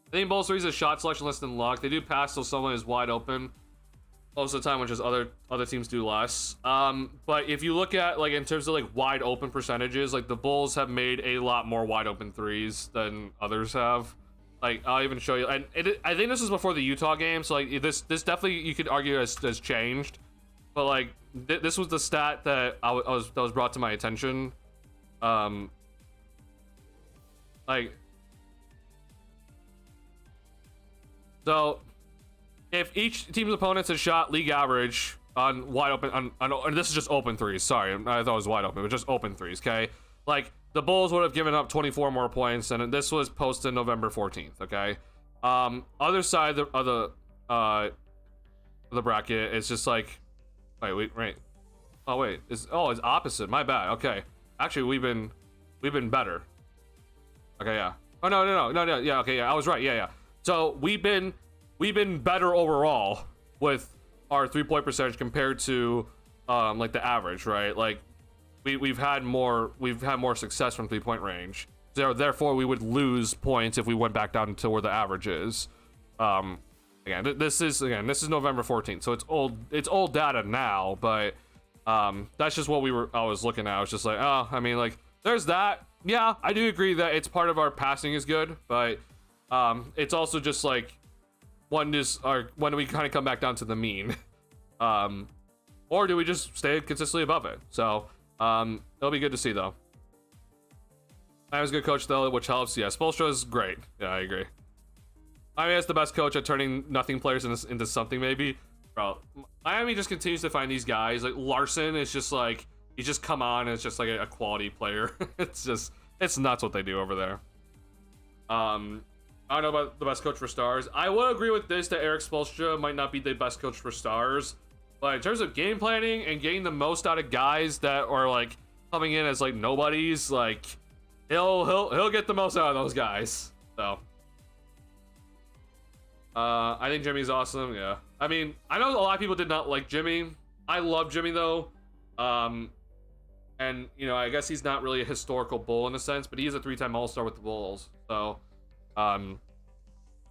I think Bulls 3 is a shot selection less than luck. They do pass till someone is wide open most of the time, which is other teams do less. But if you look at like in terms of like wide open percentages, like the Bulls have made a lot more wide open threes than others have. Like I'll even show you, and I think this was before the Utah game, so like this definitely you could argue has changed. But like this was the stat that that was brought to my attention. Like. So, if each team's opponents has shot league average on wide open, and this is just open threes, sorry, I thought it was wide open, but just open threes, okay? Like, the Bulls would have given up 24 more points, and this was posted November 14th, okay? Other side of the bracket, it's just like, wait. Oh, wait, it's opposite, my bad, okay. Actually, we've been better. Okay, yeah. Oh, no, yeah, okay, yeah, I was right, yeah. So we've been better overall with our 3-point percentage compared to like the average, right? Like we've had more success from 3-point range. So therefore we would lose points if we went back down to where the average is. Again, this is November 14th, so it's old data now, but that's just what I was looking at. I was just like, oh, I mean, like there's that. Yeah, I do agree that it's part of our passing is good, but it's also just like when do we kind of come back down to the mean, or do we just stay consistently above it? So it'll be good to see though. Miami's a good coach though, which helps. Yeah, Spoelstra is great. Yeah, I agree. Miami is the best coach at turning nothing players into something. Maybe, bro. Miami just continues to find these guys. Like Larson is just like he's just come on and it's just like a quality player. It's it's nuts what they do over there. I don't know about the best coach for stars. I will agree with this, that Eric Spoelstra might not be the best coach for stars, but in terms of game planning and getting the most out of guys that are like coming in as like nobodies, like he'll get the most out of those guys. So I think Jimmy's awesome. Yeah, I mean, I know a lot of people did not like Jimmy. I love Jimmy though. And you know, I guess he's not really a historical Bull in a sense, but he is a 3-time All-Star with the Bulls. So I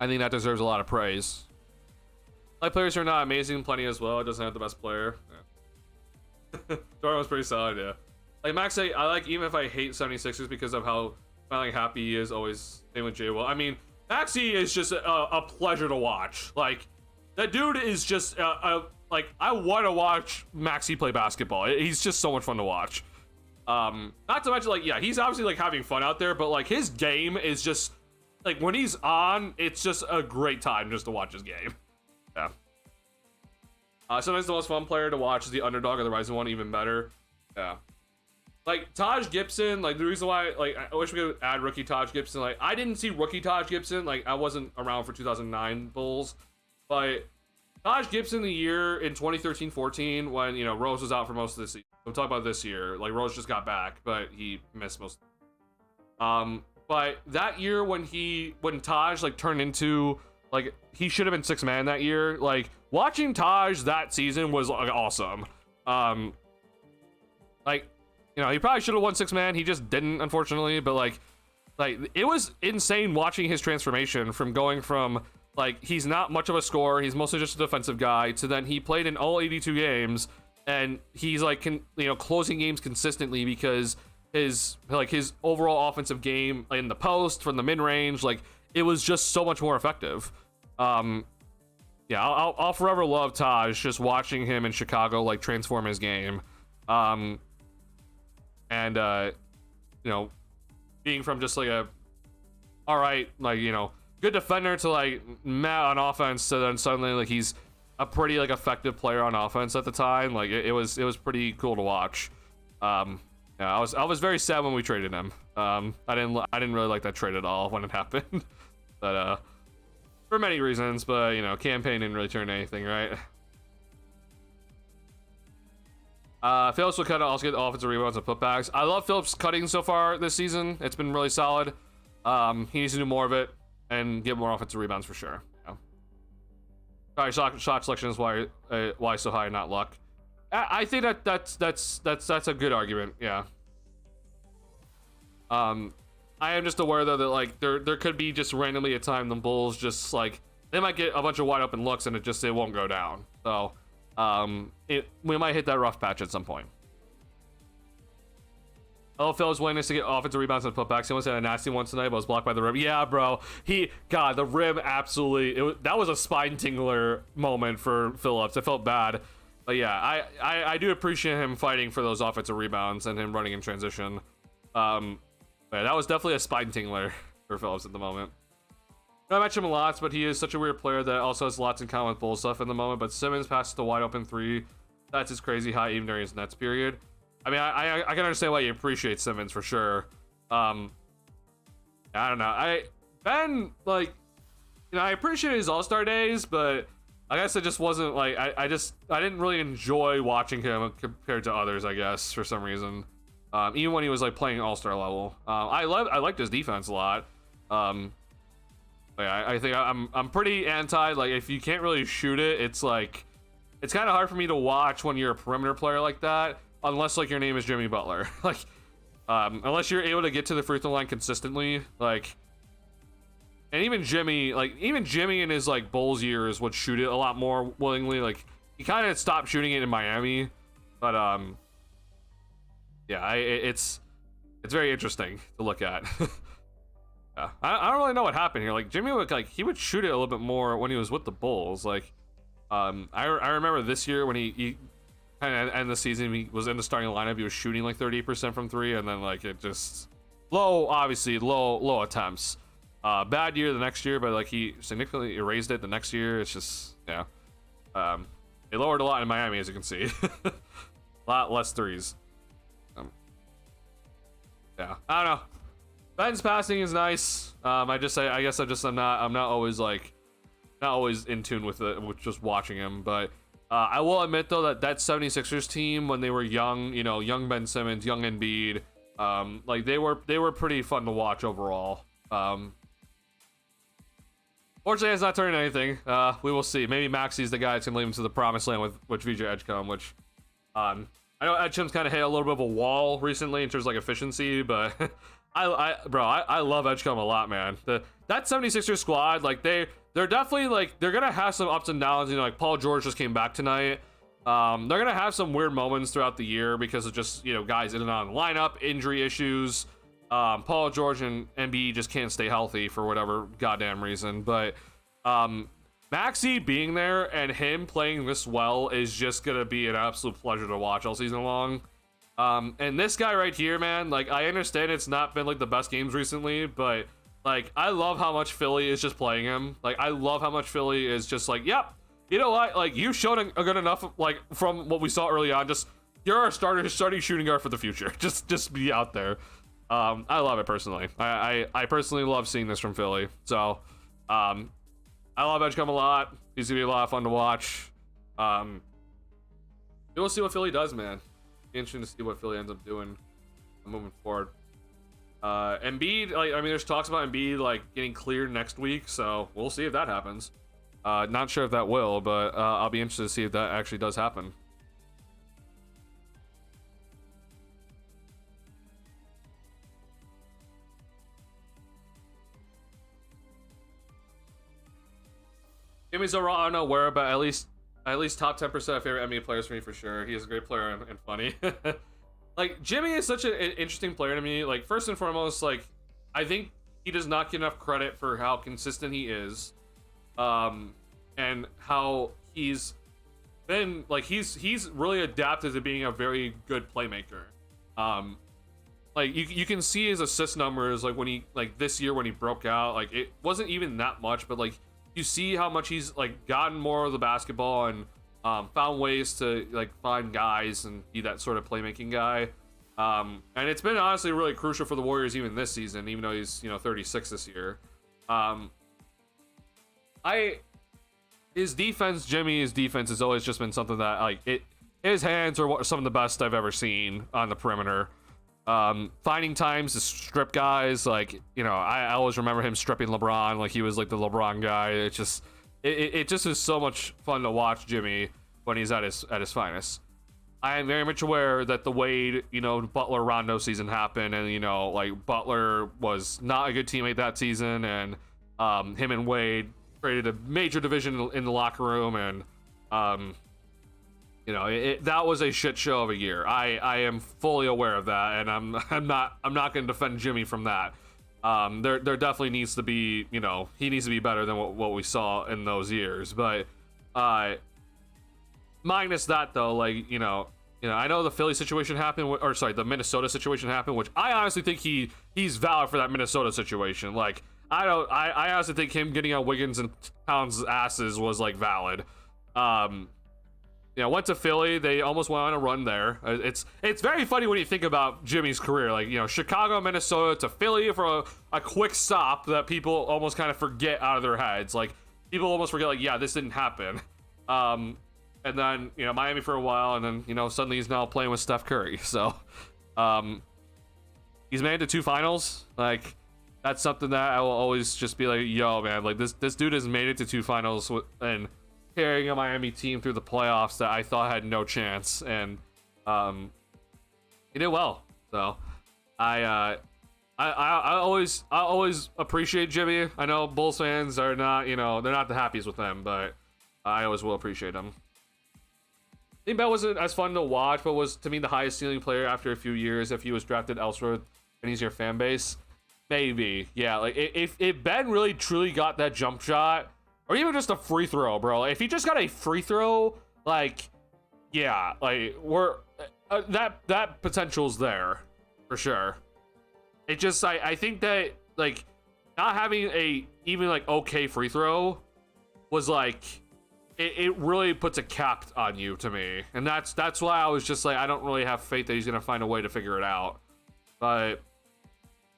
think that deserves a lot of praise. Like, players who are not amazing, plenty as well. It doesn't have the best player. Yeah. Jordan was pretty solid, yeah. Like Max, I like, even if I hate 76ers because of how finally happy he is, always same with Jay Will. I mean, Maxey is just a pleasure to watch. Like, that dude is just like, I want to watch Maxey play basketball. He's just so much fun to watch. Not to mention, like, yeah, he's obviously like having fun out there, but like his game is just like, when he's on, it's just a great time just to watch his game. Yeah. Sometimes the most fun player to watch is the underdog or the rising one, even better. Yeah. Like Taj Gibson, like the reason why, like, I wish we could add rookie Taj Gibson. Like, I didn't see rookie Taj Gibson. Like, I wasn't around for 2009 Bulls, but Taj Gibson the year in 2013-14 when, you know, Rose was out for most of the season. We'll talk about this year. Like, Rose just got back, but he missed most. But that year when Taj like turned into, like, he should have been 6 man that year. Like, watching Taj that season was like awesome. Like, you know, he probably should have won 6 man. He just didn't, unfortunately. But like it was insane watching his transformation from going from, like, he's not much of a scorer, he's mostly just a defensive guy, to then he played in all 82 games and he's like, you know, closing games consistently because his overall offensive game in the post, from the mid-range, like, it was just so much more effective. Yeah, I'll forever love Taj, just watching him in Chicago like transform his game. And you know, being from just like a all right, like, you know, good defender to like meh on offense, so then suddenly like he's a pretty like effective player on offense at the time. Like, it was pretty cool to watch. Yeah, I was very sad when we traded him. I didn't really like that trade at all when it happened. But for many reasons, but you know, campaign didn't really turn anything, right? Phillips will cut also get offensive rebounds and putbacks. I love Phillips' cutting so far this season. It's been really solid. He needs to do more of it and get more offensive rebounds for sure. Yeah. Sorry, shot selection is why so high, not luck. I think that's a good argument. Yeah. I am just aware though that like there could be just randomly a time the Bulls just like, they might get a bunch of wide open looks and it won't go down. So we might hit that rough patch at some point. Oh, Phil's willingness to get offensive rebounds and putbacks. He almost had a nasty one tonight, but was blocked by the rim. Yeah, bro. God, the rim absolutely. That was a spine tingler moment for Phillips. I felt bad, but yeah, I do appreciate him fighting for those offensive rebounds and him running in transition. Yeah, that was definitely a spine tingler for Phillips at the moment. I mentioned him lots, but he is such a weird player that also has lots in common with Bull stuff in the moment. But Simmons passes the wide open 3. That's his crazy high even during his Nets period. I mean, I can understand why you appreciate Simmons for sure. I don't know. Ben, like, you know, I appreciate his All-Star days, but I guess it just wasn't like, I didn't really enjoy watching him compared to others, I guess, for some reason. Even when he was like playing All-Star level. I liked his defense a lot. Yeah, I think I'm pretty anti, like, if you can't really shoot it, it's like, it's kind of hard for me to watch when you're a perimeter player like that, unless like your name is Jimmy Butler. Like, unless you're able to get to the free throw line consistently, like, and even Jimmy in his like Bulls years would shoot it a lot more willingly. Like, he kind of stopped shooting it in Miami, but yeah, it's very interesting to look at. Yeah, I don't really know what happened here. Like, Jimmy would he would shoot it a little bit more when he was with the Bulls. Like, I remember this year when he kind of ended the season, he was in the starting lineup, he was shooting like 30% from 3, and then like it just obviously low attempts. Bad year the next year, but like he significantly erased it the next year. It's just, yeah, they lowered a lot in Miami, as you can see. A lot less threes. Yeah, I don't know. Ben's passing is nice. I guess I'm not always like, not always in tune with it, with just watching him. But I will admit though that 76ers team, when they were young, you know, young Ben Simmons, young Embiid, like they were pretty fun to watch overall. Fortunately, it's not turning anything. We will see. Maybe Maxi's the guy that's gonna lead him to the promised land with VJ Edgecombe, which I know Edgecomb's kind of hit a little bit of a wall recently in terms of like efficiency, but I love Edgecombe a lot, man. That 76ers squad, like they're definitely like, they're gonna have some ups and downs. You know, like Paul George just came back tonight. They're gonna have some weird moments throughout the year because of just, you know, guys in and out of the lineup, injury issues. Paul George and Embiid just can't stay healthy for whatever goddamn reason. But Maxey being there and him playing this well is just gonna be an absolute pleasure to watch all season long. And this guy right here, man, like I understand it's not been like the best games recently, but like I love how much Philly is just playing him. Like I love how much Philly is just like, yep, you know what? Like you showed a good enough, like from what we saw early on. Just you're our starting shooting guard for the future. Just be out there. I love it personally. I personally love seeing this from Philly. So, I love Edgecombe a lot. He's gonna be a lot of fun to watch. We'll see what Philly does, man. Be interesting to see what Philly ends up doing moving forward. Embiid, like, I mean, there's talks about Embiid like getting cleared next week, so we'll see if that happens. Not sure if that will, but I'll be interested to see if that actually does happen. Jimmy's overall, I don't know where, but at least top 10% of favorite NBA players for me for sure. He is a great player and funny. Like Jimmy is such an interesting player to me. Like first and foremost, like I think he does not get enough credit for how consistent he is, and how he's been like he's really adapted to being a very good playmaker. Like you can see his assist numbers, like when he like this year when he broke out, like it wasn't even that much, but like you see how much he's like gotten more of the basketball and found ways to like find guys and be that sort of playmaking guy. And it's been honestly really crucial for the Warriors even this season, even though he's, you know, 36 this year. His defense has always just been something that like his hands are some of the best I've ever seen on the perimeter. Finding times to strip guys, like, you know, I always remember him stripping LeBron, like he was like the LeBron guy. It just is so much fun to watch Jimmy when he's at his finest. I am very much aware that the Wade, you know, Butler Rondo season happened, and you know, like Butler was not a good teammate that season, and him and Wade created a major division in the locker room, and you know, that was a shit show of a year. I am fully aware of that, and I'm not going to defend Jimmy from that. There definitely needs to be, you know, he needs to be better than what we saw in those years. But minus that though, like, you know, I know the Philly situation happened, or sorry, the Minnesota situation happened, which I honestly think he's valid for that Minnesota situation. Like, I honestly think him getting on Wiggins and Towns' asses was like valid. You know, went to Philly. They almost went on a run there. It's very funny when you think about Jimmy's career. Like, you know, Chicago, Minnesota to Philly for a quick stop that people almost kind of forget out of their heads. Like, people almost forget, like, yeah, this didn't happen. And then, you know, Miami for a while, and then, you know, suddenly he's now playing with Steph Curry. So, he's made it to 2 finals. Like, that's something that I will always just be like, yo, man, like this dude has made it to 2 finals and carrying a Miami team through the playoffs that I thought had no chance, and he did well. So I always appreciate Jimmy. I know Bulls fans are not, you know, they're not the happiest with him, but I always will appreciate him. I think Ben wasn't as fun to watch, but was to me the highest ceiling player after a few years. If he was drafted elsewhere and he's your fan base, maybe, yeah. Like if Ben really truly got that jump shot, or even just a free throw, bro. If he just got a free throw, like, yeah, like we're that potential's there for sure. It just I think that like not having a even like okay free throw was like it really puts a cap on you to me, and that's why I was just like I don't really have faith that he's gonna find a way to figure it out. But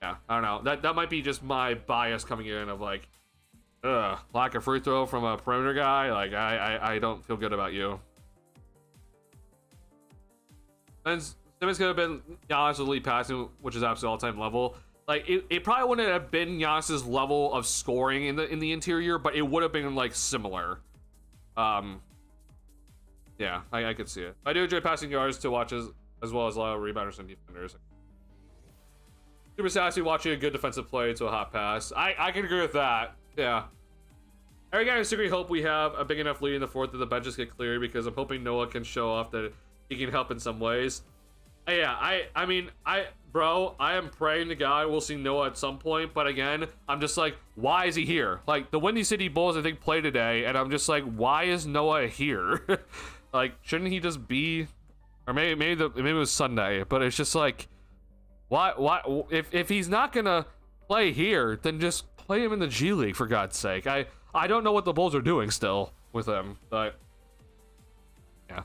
Yeah, I don't know. That might be just my bias coming in of like, lack of free throw from a perimeter guy. Like, I don't feel good about you. And Simmons could have been Giannis with elite passing, which is absolute all-time level. Like, it probably wouldn't have been Giannis's level of scoring in the interior, but it would have been like similar. Yeah, I could see it. I do enjoy passing yards to watch as well as a lot of rebounders and defenders. Super sassy watching a good defensive play to a hot pass. I can agree with that. Yeah. Every guy in secret hope we have a big enough lead in the fourth that the benches get cleared, because I'm hoping Noah can show off that he can help in some ways. Yeah, I mean, bro, I am praying to God we'll see Noah at some point, but again, I'm just like, why is he here? Like, the Windy City Bulls, I think, play today, and I'm just like, why is Noah here? Like, shouldn't he just be, or maybe it was Sunday, but it's just like, why, if he's not gonna play here, then just play him in the G League, for God's sake. I don't know what the Bulls are doing still with him, but yeah.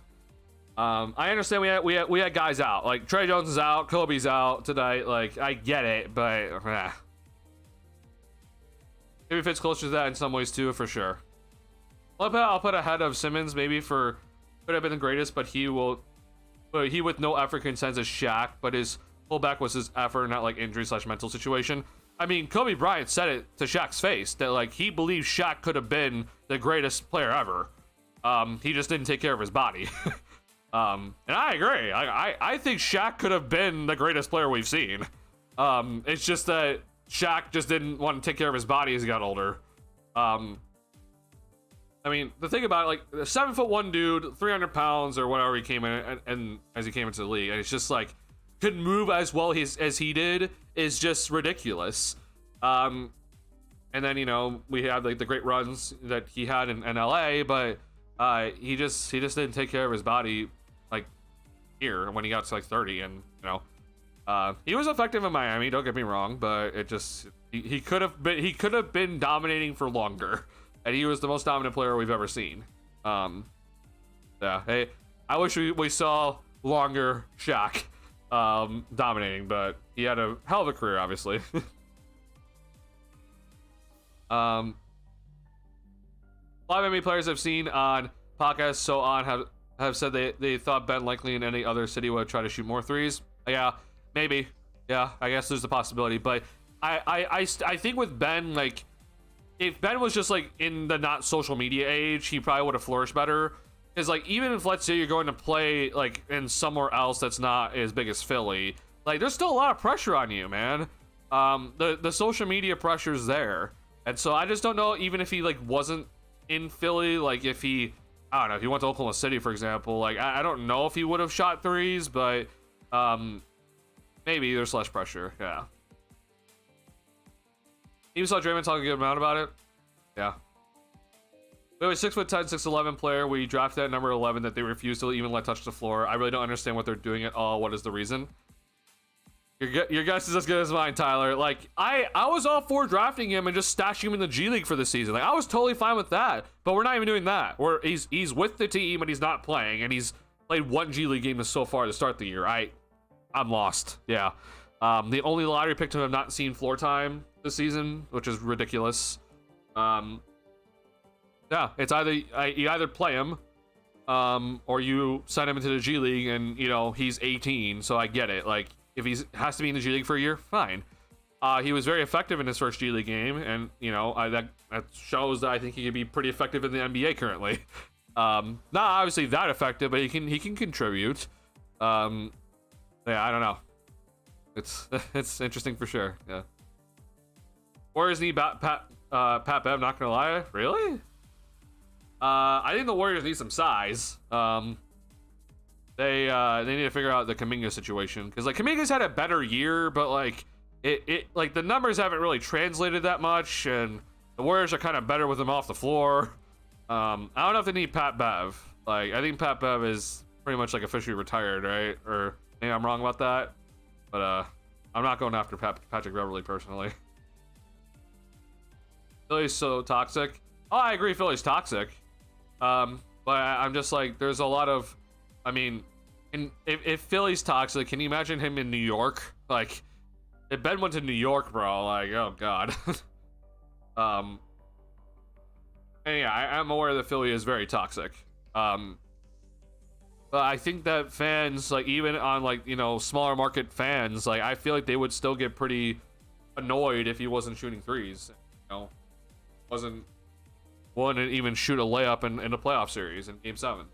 I understand we had guys out, like Trey Jones is out, Kobe's out tonight. Like, I get it, but maybe fits closer to that in some ways too, for sure. I'll put ahead of Simmons, maybe for could have been the greatest, but he with no effort contends as Shaq, but his pullback was his effort, not like injury/mental situation. I mean, Kobe Bryant said it to Shaq's face that like he believes Shaq could have been the greatest player ever. He just didn't take care of his body. And I agree. I think Shaq could have been the greatest player we've seen. It's just that Shaq just didn't want to take care of his body as he got older. I mean, the thing about it, like, the 7'1" dude, 300 pounds or whatever he came in, and as he came into the league, and it's just like, couldn't move as well as he did, is just ridiculous. And then, you know, we had like the great runs that he had in LA, but he just didn't take care of his body like here when he got to like 30, and you know, he was effective in Miami, don't get me wrong, but it just he could have been dominating for longer. And he was the most dominant player we've ever seen. Yeah, hey, I wish we saw longer Shaq dominating, but he had a hell of a career, obviously. A lot of NBA players I've seen on podcasts so on have said they thought Ben likely in any other city would try to shoot more threes. Yeah, maybe. Yeah, I guess there's the possibility, but I think with Ben, like, if Ben was just like in the not social media age, he probably would have flourished better. Because like, even if let's say you're going to play like in somewhere else that's not as big as Philly, like there's still a lot of pressure on you, man. The social media pressure is there, and so I just don't know, even if he like wasn't in Philly, like if he, I don't know, if he went to Oklahoma City, for example, like I don't know if he would have shot threes, but maybe there's less pressure. Yeah. Even saw Draymond talk a good amount about it. Yeah. We have a 6'10", 6'11" player. We drafted at number 11 that they refuse to even let touch the floor. I really don't understand what they're doing at all. What is the reason? Your guess is as good as mine, Tyler. Like, I was all for drafting him and just stashing him in the G League for the season. Like, I was totally fine with that. But we're not even doing that. He's with the team and he's not playing, and he's played one G League game so far to start the year. I'm lost. Yeah. The only lottery pick to have not seen floor time this season, which is ridiculous. Yeah, it's you either play him, or you sign him into the G League, and you know he's 18, so I get it. Like, if he has to be in the G League for a year, fine. He was very effective in his first G League game, and you know that shows that I think he can be pretty effective in the NBA currently. Not obviously that effective, but he can contribute. Yeah, I don't know. It's interesting for sure. Yeah. Warriors need Pat Bev, not gonna lie. Really? I think the Warriors need some size. They need to figure out the Kuminga situation, because like Kuminga's had a better year, but like it like the numbers haven't really translated that much, and the Warriors are kind of better with him off the floor. I don't know if they need Pat Bev. Like, I think Pat Bev is pretty much like officially retired, right? Or maybe I'm wrong about that, but I'm not going after Patrick Beverly personally. Philly's so toxic. Oh, I agree, Philly's toxic. But I'm just like, there's a lot of, I mean, if Philly's toxic, can you imagine him in New York? Like, If Ben went to New York, bro, like, oh god. And yeah, I'm aware that Philly is very toxic. But I think that fans, like, even on, like, you know, smaller market fans, like, I feel like they would still get pretty annoyed if he wasn't shooting threes. You know, wouldn't even shoot a layup in a playoff series in Game 7.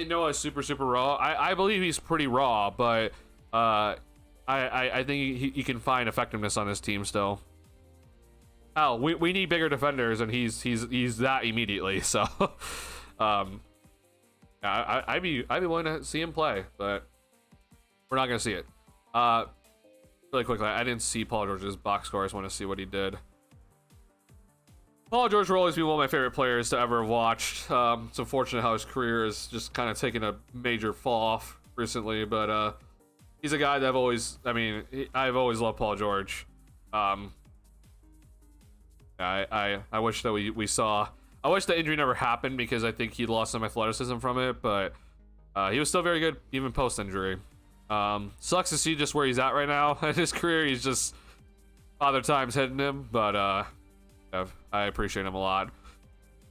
Noah is super raw. I believe he's pretty raw, but I think he can find effectiveness on his team still. Oh, we need bigger defenders, and he's that immediately. So, I'd be willing to see him play, but we're not gonna see it. Really quickly, I didn't see Paul George's box score. I just want to see what he did. Paul George will always be one of my favorite players to ever have watched. It's unfortunate how his career has just kind of taken a major fall off recently, but he's a guy that I've always loved Paul George. I wish that we saw. I wish the injury never happened because I think he lost some athleticism from it, but he was still very good even post-injury. Sucks to see just where he's at right now in his career. He's just Father Time's hitting him, but I appreciate him a lot.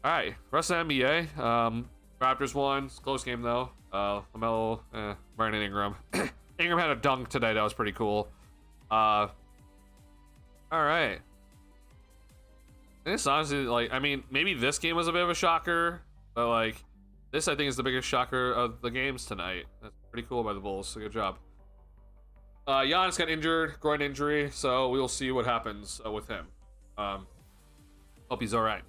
All right, rest of the NBA. Raptors won. It's a close game though. LaMelo, Brandon Ingram. Ingram had a dunk today. That was pretty cool. All right. This honestly, like, I mean, maybe this game was a bit of a shocker, but like, this I think is the biggest shocker of the games tonight. That's pretty cool by the Bulls. So good job. Giannis got injured, groin injury, so we'll see what happens with him. Hope he's all right.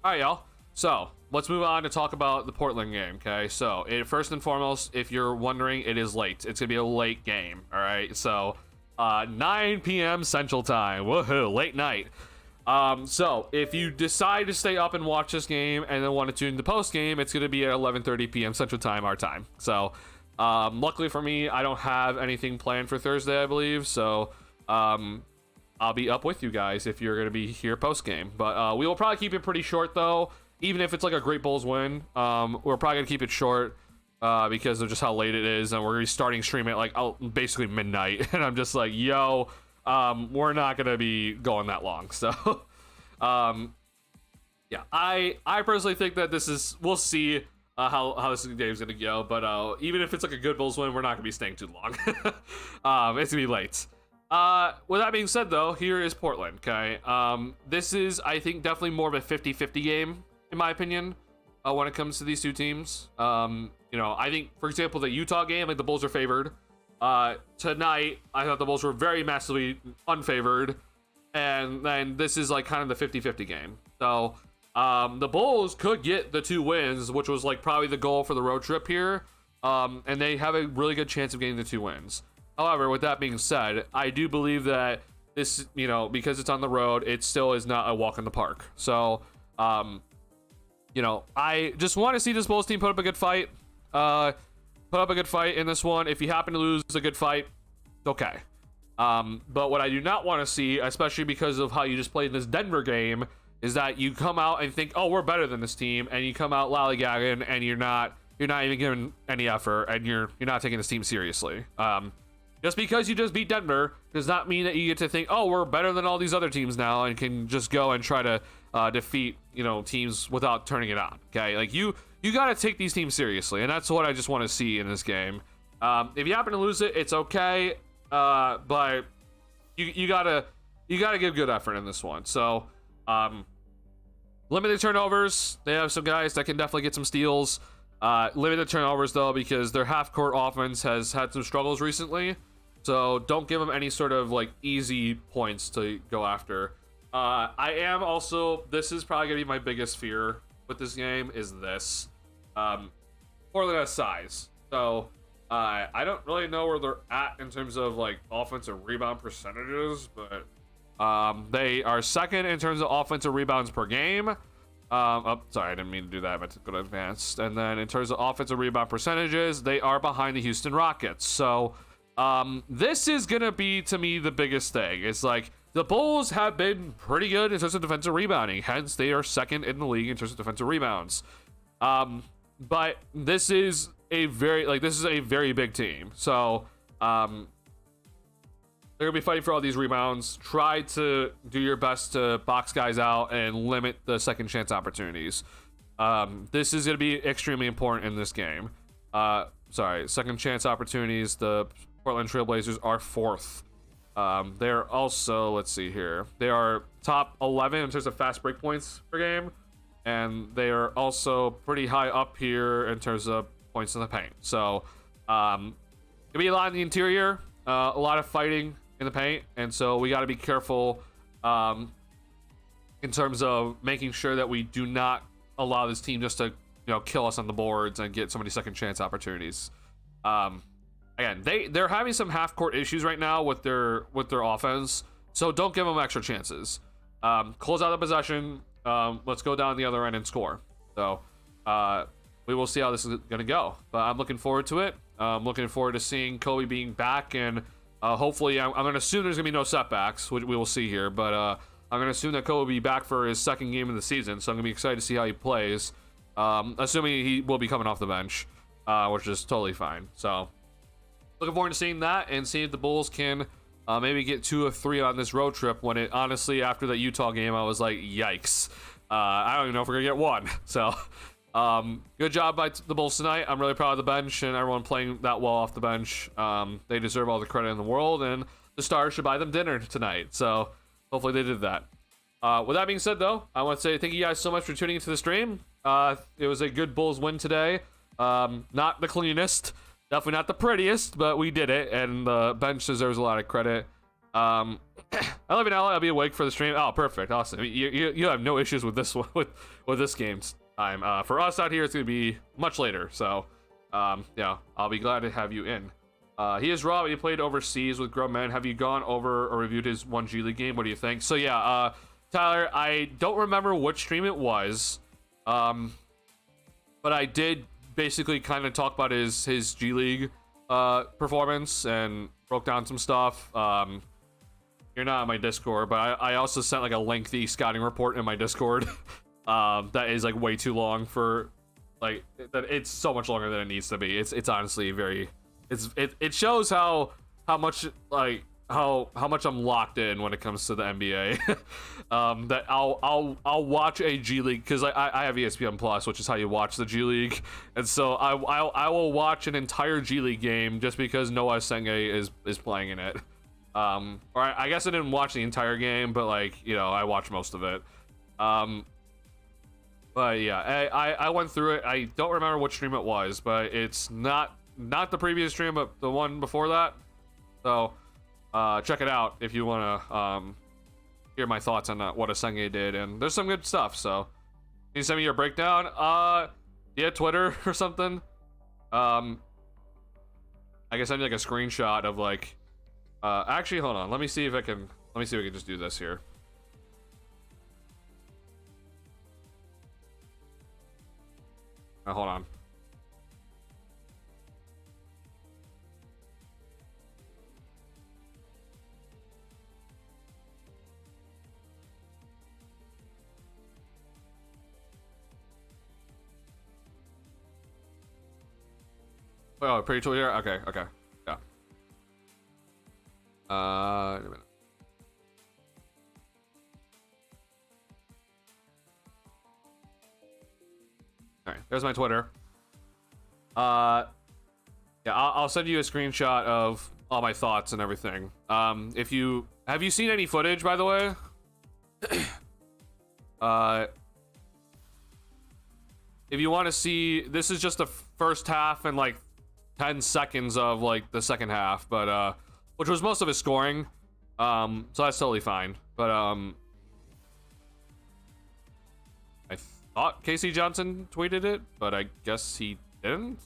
All right, y'all. So let's move on to talk about the Portland game. Okay, so first and foremost, if you're wondering, it is late. It's gonna be a late game. All right, so 9 p.m. Central Time. Woohoo! Late night. So if you decide to stay up and watch this game and then want to tune the post game, it's gonna be at 11:30 p.m. Central Time, our time. So luckily for me, I don't have anything planned for Thursday, I believe. So I'll be up with you guys if you're going to be here post game. But we will probably keep it pretty short, though. Even if it's like a great Bulls win, we're probably going to keep it short because of just how late it is. And we're going to be starting stream at like basically midnight. And I'm just like, yo, we're not going to be going that long. So, yeah, I personally think that we'll see how this game is going to go. But even if it's like a good Bulls win, we're not going to be staying too long. It's going to be late. With that being said, though, here is Portland, okay? This is, I think, definitely more of a 50-50 game, in my opinion, when it comes to these two teams. You know, I think, for example, the Utah game, like, the Bulls are favored. Tonight, I thought the Bulls were very massively unfavored. And then this is, like, kind of the 50-50 game. So, the Bulls could get the 2 wins, which was, like, probably the goal for the road trip here. And they have a really good chance of getting the 2 wins. However, with that being said, I do believe that this, you know, because it's on the road, it still is not a walk in the park. So, you know, I just want to see this Bulls team put up a good fight. Put up a good fight in this one. If you happen to lose a good fight, okay. But what I do not want to see, especially because of how you just played this Denver game, is that you come out and think, oh, we're better than this team, and you come out lollygagging, and you're not even giving any effort, and you're not taking this team seriously. Just because you just beat Denver does not mean that you get to think, oh, we're better than all these other teams now and can just go and try to defeat, you know, teams without turning it on. Okay, like you got to take these teams seriously, and that's what I just want to see in this game. If you happen to lose it, it's okay, but you gotta give good effort in this one. So limited turnovers. They have some guys that can definitely get some steals. Limited turnovers though, because their half-court offense has had some struggles recently. So don't give them any sort of like easy points to go after. I am also, this is probably gonna be my biggest fear with this game, is this. Portland has size. So I don't really know where they're at in terms of like offensive rebound percentages, but they are second in terms of offensive rebounds per game. Oh, sorry, I didn't mean to do that. I meant to go to advanced. And then in terms of offensive rebound percentages, they are behind the Houston Rockets. So this is going to be, to me, the biggest thing. It's like the Bulls have been pretty good in terms of defensive rebounding. Hence, they are second in the league in terms of defensive rebounds. But this is a very, very big team. So They're gonna be fighting for all these rebounds. Try to do your best to box guys out and limit the second chance opportunities. This is gonna be extremely important in this game. Second chance opportunities. The Portland Trailblazers are 4th. They're also, let's see here, they are top 11 in terms of fast break points per game, and they are also pretty high up here in terms of points in the paint. So gonna be a lot in the interior, a lot of fighting in the paint, and so we got to be careful in terms of making sure that we do not allow this team just to kill us on the boards and get so many second chance opportunities. Again, they're having some half court issues right now with their offense, so don't give them extra chances. Close out the possession. Let's go down the other end and score. So we will see how this is gonna go, but I'm looking forward to it. I'm looking forward to seeing Kobe being back, and hopefully I'm gonna assume there's gonna be no setbacks, which we will see here, but I'm gonna assume that Kobe will be back for his second game of the season, so I'm gonna be excited to see how he plays, assuming he will be coming off the bench, which is totally fine. So looking forward to seeing that and seeing if the Bulls can maybe get 2 or 3 on this road trip, when it honestly, after that Utah game, I was like, yikes. I don't even know if we're gonna get 1. So good job by the Bulls tonight. I'm really proud of the bench and everyone playing that well off the bench. They deserve all the credit in the world, and the Stars should buy them dinner tonight. So hopefully they did that. With that being said, though, I want to say thank you guys so much for tuning into the stream. It was a good Bulls win today. Not the cleanest, definitely not the prettiest, but we did it, and the bench deserves a lot of credit. I live in LA. I'll be awake for the stream. Oh, perfect, awesome. You have no issues with this one, with this game's time. For us out here, it's gonna be much later. So, yeah, I'll be glad to have you in. He is Rob. He played overseas with grown men. Have you gone over or reviewed his 1G League game? What do you think? So yeah, Tyler, I don't remember which stream it was, but I did basically kind of talk about his G League performance and broke down some stuff. You're not on my Discord, but I also sent like a lengthy scouting report in my Discord that is like way too long for like that. It's so much longer than it needs to be. It's honestly very. It shows how much like how much I'm locked in when it comes to the NBA. That I'll watch a G League, because I have ESPN Plus, which is how you watch the G League, and so I will watch an entire G League game just because Noah Senge is playing in it. Or I guess I didn't watch the entire game, but like I watched most of it. But yeah, I went through it. I don't remember which stream it was, but it's not the previous stream, but the one before that. So check it out if you want to hear my thoughts on what Asenge did, and there's some good stuff. So can you send me your breakdown? Yeah, Twitter or something. I can send you like a screenshot of like. Actually, hold on. Let me see if I can just do this here. Hold on. Oh, pretty tool here? Okay, yeah. Wait a minute. Alright, there's my Twitter. Yeah, I'll send you a screenshot of all my thoughts and everything. Have you seen any footage, by the way? If you want to see, this is just the first half and like 10 seconds of like the second half, but which was most of his scoring. So that's totally fine. But I thought Casey Johnson tweeted it, but I guess he didn't.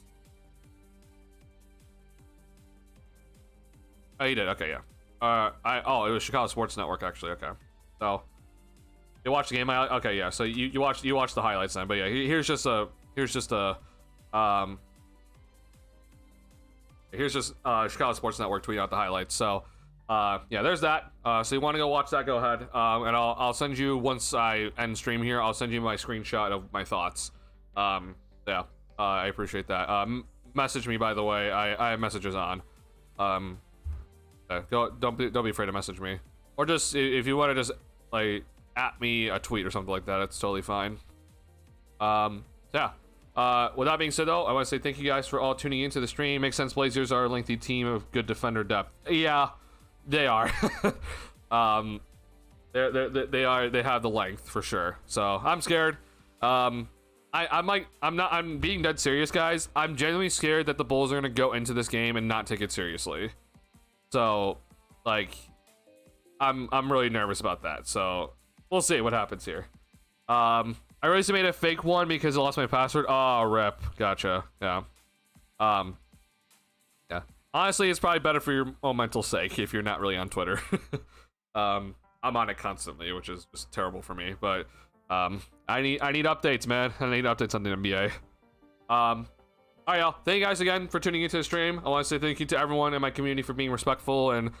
Oh, he did. Okay, yeah. It was Chicago Sports Network actually. Okay, so you watched the game. Okay, yeah. So you watched the highlights then. But yeah, here's just Chicago Sports Network tweeting out the highlights. So yeah, there's that. So you want to go watch that? Go ahead. And I'll send you, once I end stream here, I'll send you my screenshot of my thoughts. Yeah, I appreciate that. Message me, by the way. I have messages on. Go, don't be afraid to message me, or just if you want to just like at me a tweet or something like that. It's totally fine. Yeah. With that being said, though, I want to say thank you guys for all tuning into the stream. Makes sense. Blazers are a lengthy team of good defender depth. Yeah, they are. They have the length for sure. So I'm scared. I'm being dead serious, guys. I'm genuinely scared that the Bulls are gonna go into this game and not take it seriously. So, like, I'm really nervous about that. So we'll see what happens here. I recently made a fake one because I lost my password. Oh, rip. Gotcha. Yeah. Yeah. Honestly, it's probably better for your own mental sake if you're not really on Twitter. I'm on it constantly, which is just terrible for me. But I need updates, man. I need updates on the NBA. All right, y'all. Thank you guys again for tuning into the stream. I want to say thank you to everyone in my community for being respectful and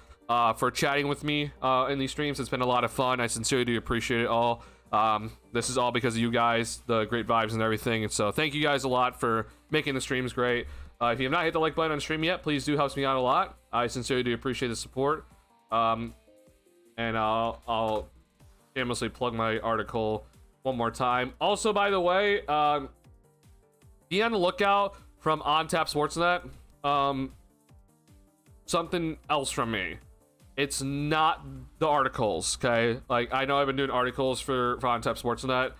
for chatting with me in these streams. It's been a lot of fun. I sincerely do appreciate it all. This is all because of you guys, the great vibes and everything. And so thank you guys a lot for making the streams great. If you have not hit the like button on stream yet, please do, helps me out a lot. I sincerely do appreciate the support. And I'll shamelessly plug my article one more time. Also, by the way, be on the lookout from OnTap Sportsnet. Something else from me. It's not the articles, okay? Like, I know I've been doing articles for OnTap Sportsnet.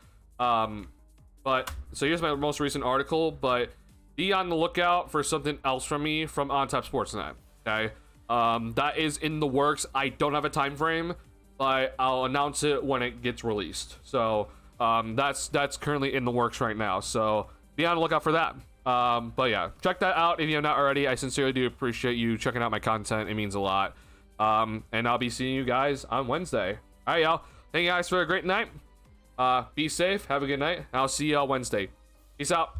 But, so here's my most recent article, but be on the lookout for something else from me from OnTap Sportsnet, okay? That is in the works. I don't have a time frame, but I'll announce it when it gets released. So, that's currently in the works right now. So, be on the lookout for that. But yeah, check that out if you have not already. I sincerely do appreciate you checking out my content. It means a lot. And I'll be seeing you guys on Wednesday. All right, y'all. Thank you guys for a great night. Be safe. Have a good night. I'll see y'all Wednesday. Peace out.